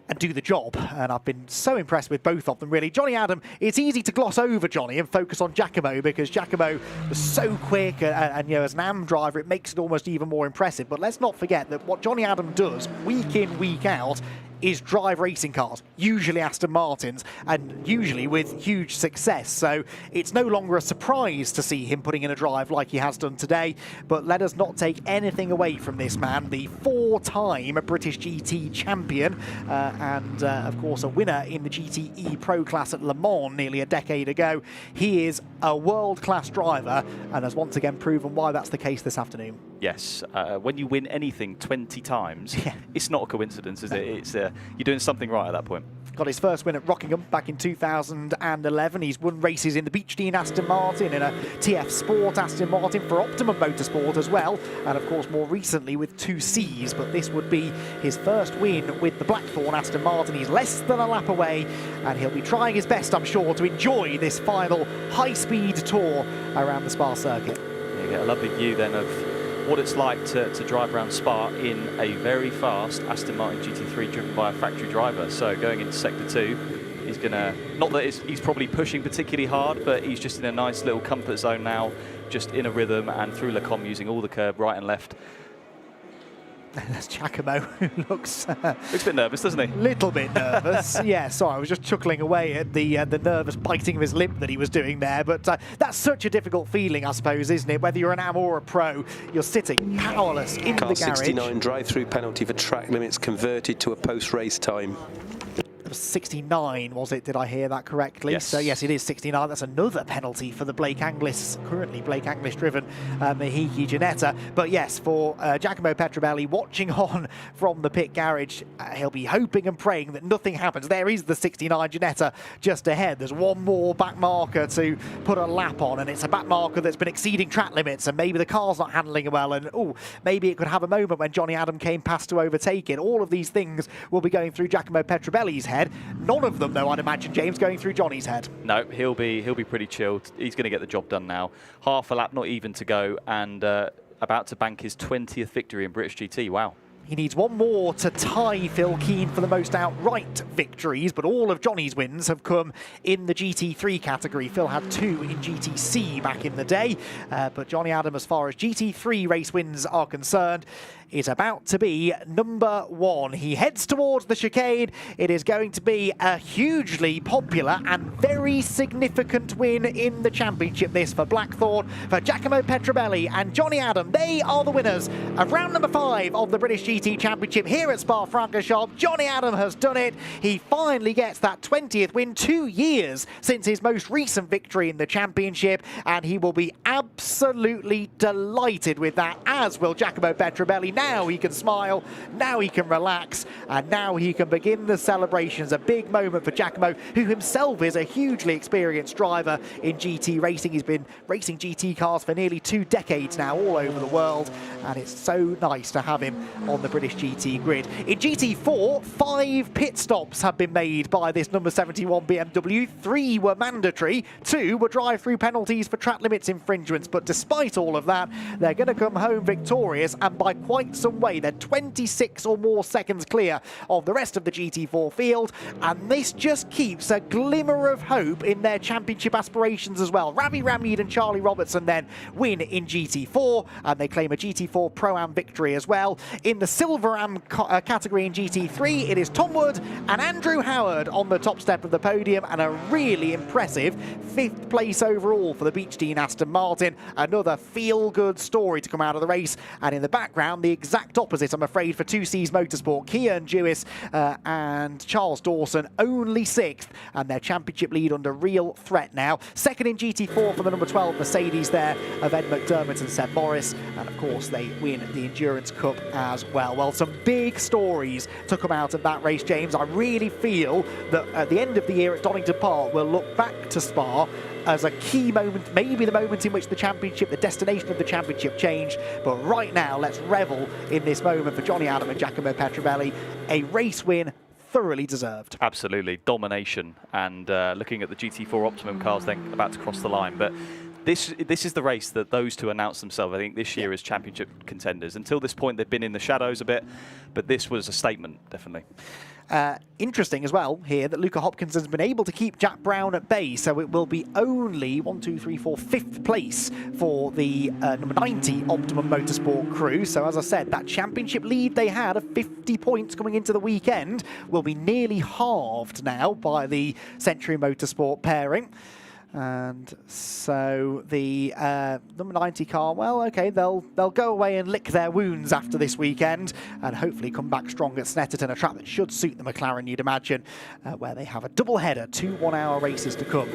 and do the job, and I've been so impressed with both of them, really. Johnny Adam, it's easy to gloss over Johnny and focus on Giacomo, because Giacomo was so quick, and you know, as an AM driver, it makes it almost even more impressive. But let's not forget that what Johnny Adam does week in, week out, is drive racing cars, usually Aston Martins, and usually with huge success. So it's no longer a surprise to see him putting in a drive like he has done today. But let us not take anything away from this man, the 4-time British GT champion, and of course a winner in the GTE Pro class at Le Mans nearly a decade ago. He is a world-class driver and has once again proven why that's the case this afternoon. Yes, when you win anything 20 times, it's not a coincidence, is it? It's you're doing something right at that point. Got his first win at Rockingham back in 2011. He's won races in the Beach Dean Aston Martin, in a TF Sport Aston Martin, for Optimum Motorsport as well, and of course more recently with 2Cs. But this would be his first win with the Blackthorn Aston Martin. He's less than a lap away, and he'll be trying his best, I'm sure, to enjoy this final high-speed tour around the Spa circuit. You get a lovely view then of what it's like to drive around Spa in a very fast Aston Martin GT3 driven by a factory driver. So going into Sector 2, he's going to, not that he's probably pushing particularly hard, but he's just in a nice little comfort zone now, just in a rhythm and through Le Combe using all the curb right and left. There's Giacomo, who looks a bit nervous, doesn't he? Little bit nervous. Yeah, sorry, I was just chuckling away at the nervous biting of his lip that he was doing there. But that's such a difficult feeling, I suppose, isn't it? Whether you're an am or a pro, you're sitting powerless in the garage. Car 69 drive-through penalty for track limits converted to a post-race time. 69, was it? Did I hear that correctly? Yes. So yes, it is 69. That's another penalty for the Blake Anglis, currently Blake Anglis driven Mahiki Ginetta. But yes, for Giacomo Petrobelli, watching on from the pit garage, he'll be hoping and praying that nothing happens. There is the 69 Ginetta just ahead. There's one more back marker to put a lap on, and it's a back marker that's been exceeding track limits, and maybe the car's not handling it well, and maybe it could have a moment when Johnny Adam came past to overtake it. All of these things will be going through Giacomo Petrobelli's head. None of them, though, I'd imagine, James, going through Johnny's head. No, he'll be pretty chilled. He's going to get the job done now. Half a lap, not even to go, and about to bank his 20th victory in British GT. Wow. He needs one more to tie Phil Keane for the most outright victories, but all of Johnny's wins have come in the GT3 category. Phil had 2 in GTC back in the day, but Johnny Adam, as far as GT3 race wins are concerned, is about to be number 1. He heads towards the chicane. It is going to be a hugely popular and very significant win in the championship, this for Blackthorn, for Giacomo Petrobelli and Johnny Adam. They are the winners of round number 5 of the British GT Championship here at Spa-Francorchamps. Johnny Adam has done it. He finally gets that 20th win, 2 years since his most recent victory in the championship, and he will be absolutely delighted with that, as will Giacomo Petrobelli. Now he can smile, now he can relax, and now he can begin the celebrations. A big moment for Giacomo, who himself is a hugely experienced driver in GT racing. He's been racing GT cars for nearly 2 decades now, all over the world, and it's so nice to have him on the British GT grid. In GT4, 5 pit stops have been made by this number 71 BMW. 3 were mandatory, 2 were drive-through penalties for track limits infringements, but despite all of that, they're going to come home victorious, and by quite some way. They're 26 or more seconds clear of the rest of the GT4 field, and this just keeps a glimmer of hope in their championship aspirations as well. Ravi Ramid and Charlie Robertson then win in GT4, and they claim a GT4 Pro-Am victory as well. In the Silver Am category in GT3, it is Tom Wood and Andrew Howard on the top step of the podium, and a really impressive 5th place overall for the Beach Dean Aston Martin. Another feel-good story to come out of the race, and in the background, the exact opposite, I'm afraid, for 2C's Motorsport. Kiern Jewiss and Charles Dawson only 6th, and their championship lead under real threat now. 2nd in GT4 for the number 12 Mercedes there of Ed McDermott and Seb Morris, and of course they win the Endurance Cup as well. Well, some big stories to come out of that race, James. I really feel that at the end of the year at Donington Park, we'll look back to Spa as a key moment, maybe the moment in which the championship, the destination of the championship changed. But right now, let's revel in this moment for Johnny Adam and Giacomo Petrobelli. A race win thoroughly deserved. Absolutely. Domination. And looking at the GT4 Optimum cars then about to cross the line. But this is the race that those two announced themselves, I think, this year as championship contenders. Until this point, they've been in the shadows a bit, but this was a statement, definitely. Interesting as well here that Luca Hopkins has been able to keep Jack Brown at bay, so it will be only 5th place for the number 90 Optimum Motorsport crew. So as I said, that championship lead they had of 50 points coming into the weekend will be nearly halved now by the Century Motorsport pairing. And so the number 90 car, well, okay, they'll go away and lick their wounds after this weekend and hopefully come back strong at Snetterton, a track that should suit the McLaren, you'd imagine, where they have a double header, 2 one-hour races to come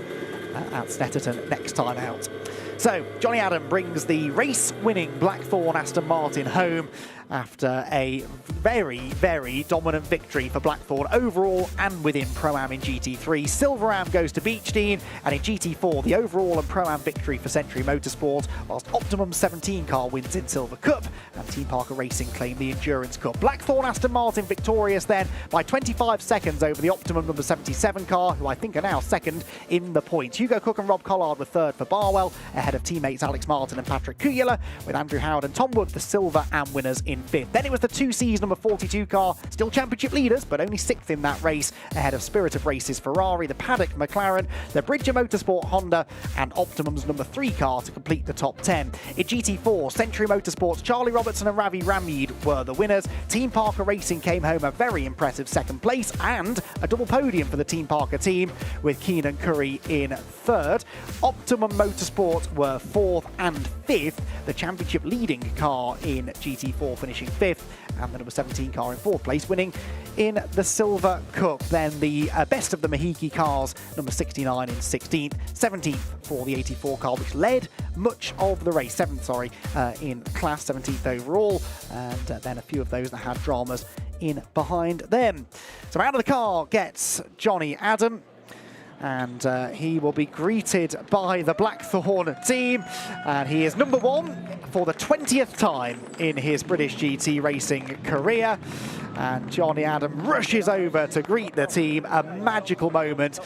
at Snetterton next time out. So Johnny Adam brings the race-winning Blackthorn Aston Martin home after a very, very dominant victory for Blackthorn overall and within Pro-Am in GT3. Silver Am goes to Beach Dean, and in GT4, the overall and Pro-Am victory for Century Motorsport, whilst Optimum's 17 car wins in Silver Cup, and Team Parker Racing claim the Endurance Cup. Blackthorn Aston Martin victorious then by 25 seconds over the Optimum number 77 car, who I think are now 2nd in the points. Hugo Cook and Rob Collard were 3rd for Barwell, ahead of teammates Alex Martin and Patrick Kuyela, with Andrew Howard and Tom Wood the Silver Am winners in 5th. Then it was the 2C's number 42 car, still championship leaders, but only 6th in that race, ahead of Spirit of Races Ferrari, the Paddock McLaren, the Bridger Motorsport Honda, and Optimum's number 3 car to complete the top 10. In GT4, Century Motorsport's Charlie Robertson Oulton and Ravi Ramjeed were the winners. Team Parker Racing came home a very impressive second place and a double podium for the Team Parker team with Keenan Curry in third. Optimum Motorsport were fourth and fifth. The championship leading car in GT4 finishing fifth, and the number 17 car in fourth place, winning in the Silver Cup. Then the best of the Mahiki cars, number 69 in 16th, 17th for the 84 car, which led much of the race, 7th, in class, 17th overall, and then a few of those that had dramas in behind them. So out of the car gets Johnny Adam, and he will be greeted by the Blackthorn team, and he is number one for the 20th time in his British GT racing career. And Johnny Adam rushes over to greet the team, a magical moment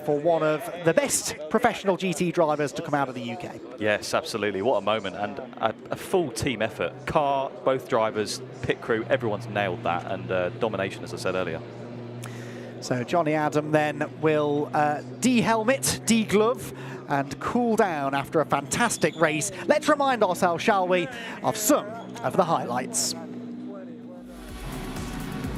for one of the best professional GT drivers to come out of the UK. Yes, absolutely. What a moment, and a full team effort. Car, both drivers, pit crew, everyone's nailed that, and domination, as I said earlier. So Johnny Adam then will de-helmet, de-glove, and cool down after a fantastic race. Let's remind ourselves, shall we, of some of the highlights.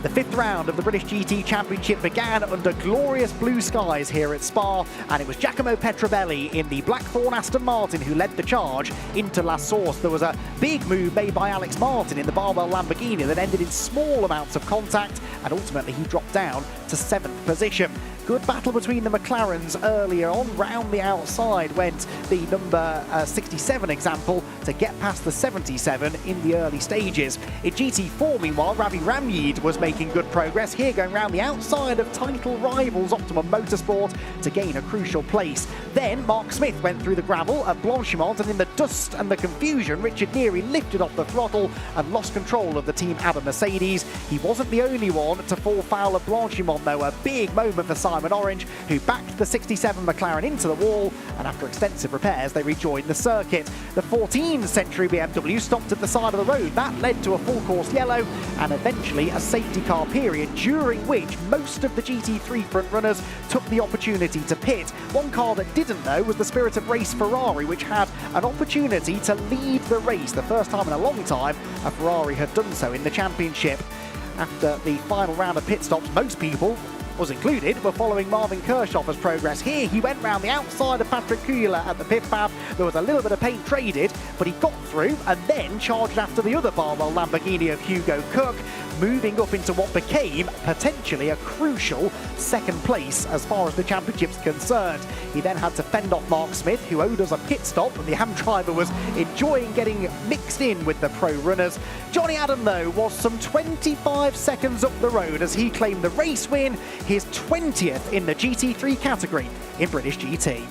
The fifth round of the British GT Championship began under glorious blue skies here at Spa, and it was Giacomo Petrobelli in the Blackthorn Aston Martin who led the charge into La Source. There was a big move made by Alex Martin in the Barwell Lamborghini that ended in small amounts of contact, and ultimately he dropped down to 7th position. Good battle between the McLarens earlier on. Round the outside went the number 67 example to get past the 77 in the early stages. In GT4, meanwhile, Ravi Ramjeed was making good progress here, going round the outside of title rivals Optimum Motorsport to gain a crucial place. Then Mark Smith went through the gravel at Blanchimont, and in the dust and the confusion, Richard Neary lifted off the throttle and lost control of the Team ABBA Mercedes. He wasn't the only one to fall foul of Blanchimont, though. A big moment for Simon Orange, who backed the 67 McLaren into the wall, and after extensive repairs, they rejoined the circuit. The 14th Century BMW stopped at the side of the road. That led to a full course yellow and eventually a safety car period, during which most of the GT3 front runners took the opportunity to pit. One car that didn't, though, was the Spirit of Race Ferrari, which had an opportunity to lead the race. The first time in a long time a Ferrari had done so in the championship. After the final round of pit stops, most people, was included, were following Marvin Kirchhoffer's progress. Here he went round the outside of Patrick Kuhler at the pit pad. There was a little bit of paint traded, but he got through and then charged after the other Barwell Lamborghini of Hugo Cook, moving up into what became potentially a crucial second place as far as the championship's concerned. He then had to fend off Mark Smith, who owed us a pit stop, and the AM driver was enjoying getting mixed in with the pro runners. Johnny Adam, though, was some 25 seconds up the road as he claimed the race win, his 20th in the GT3 category in British GT.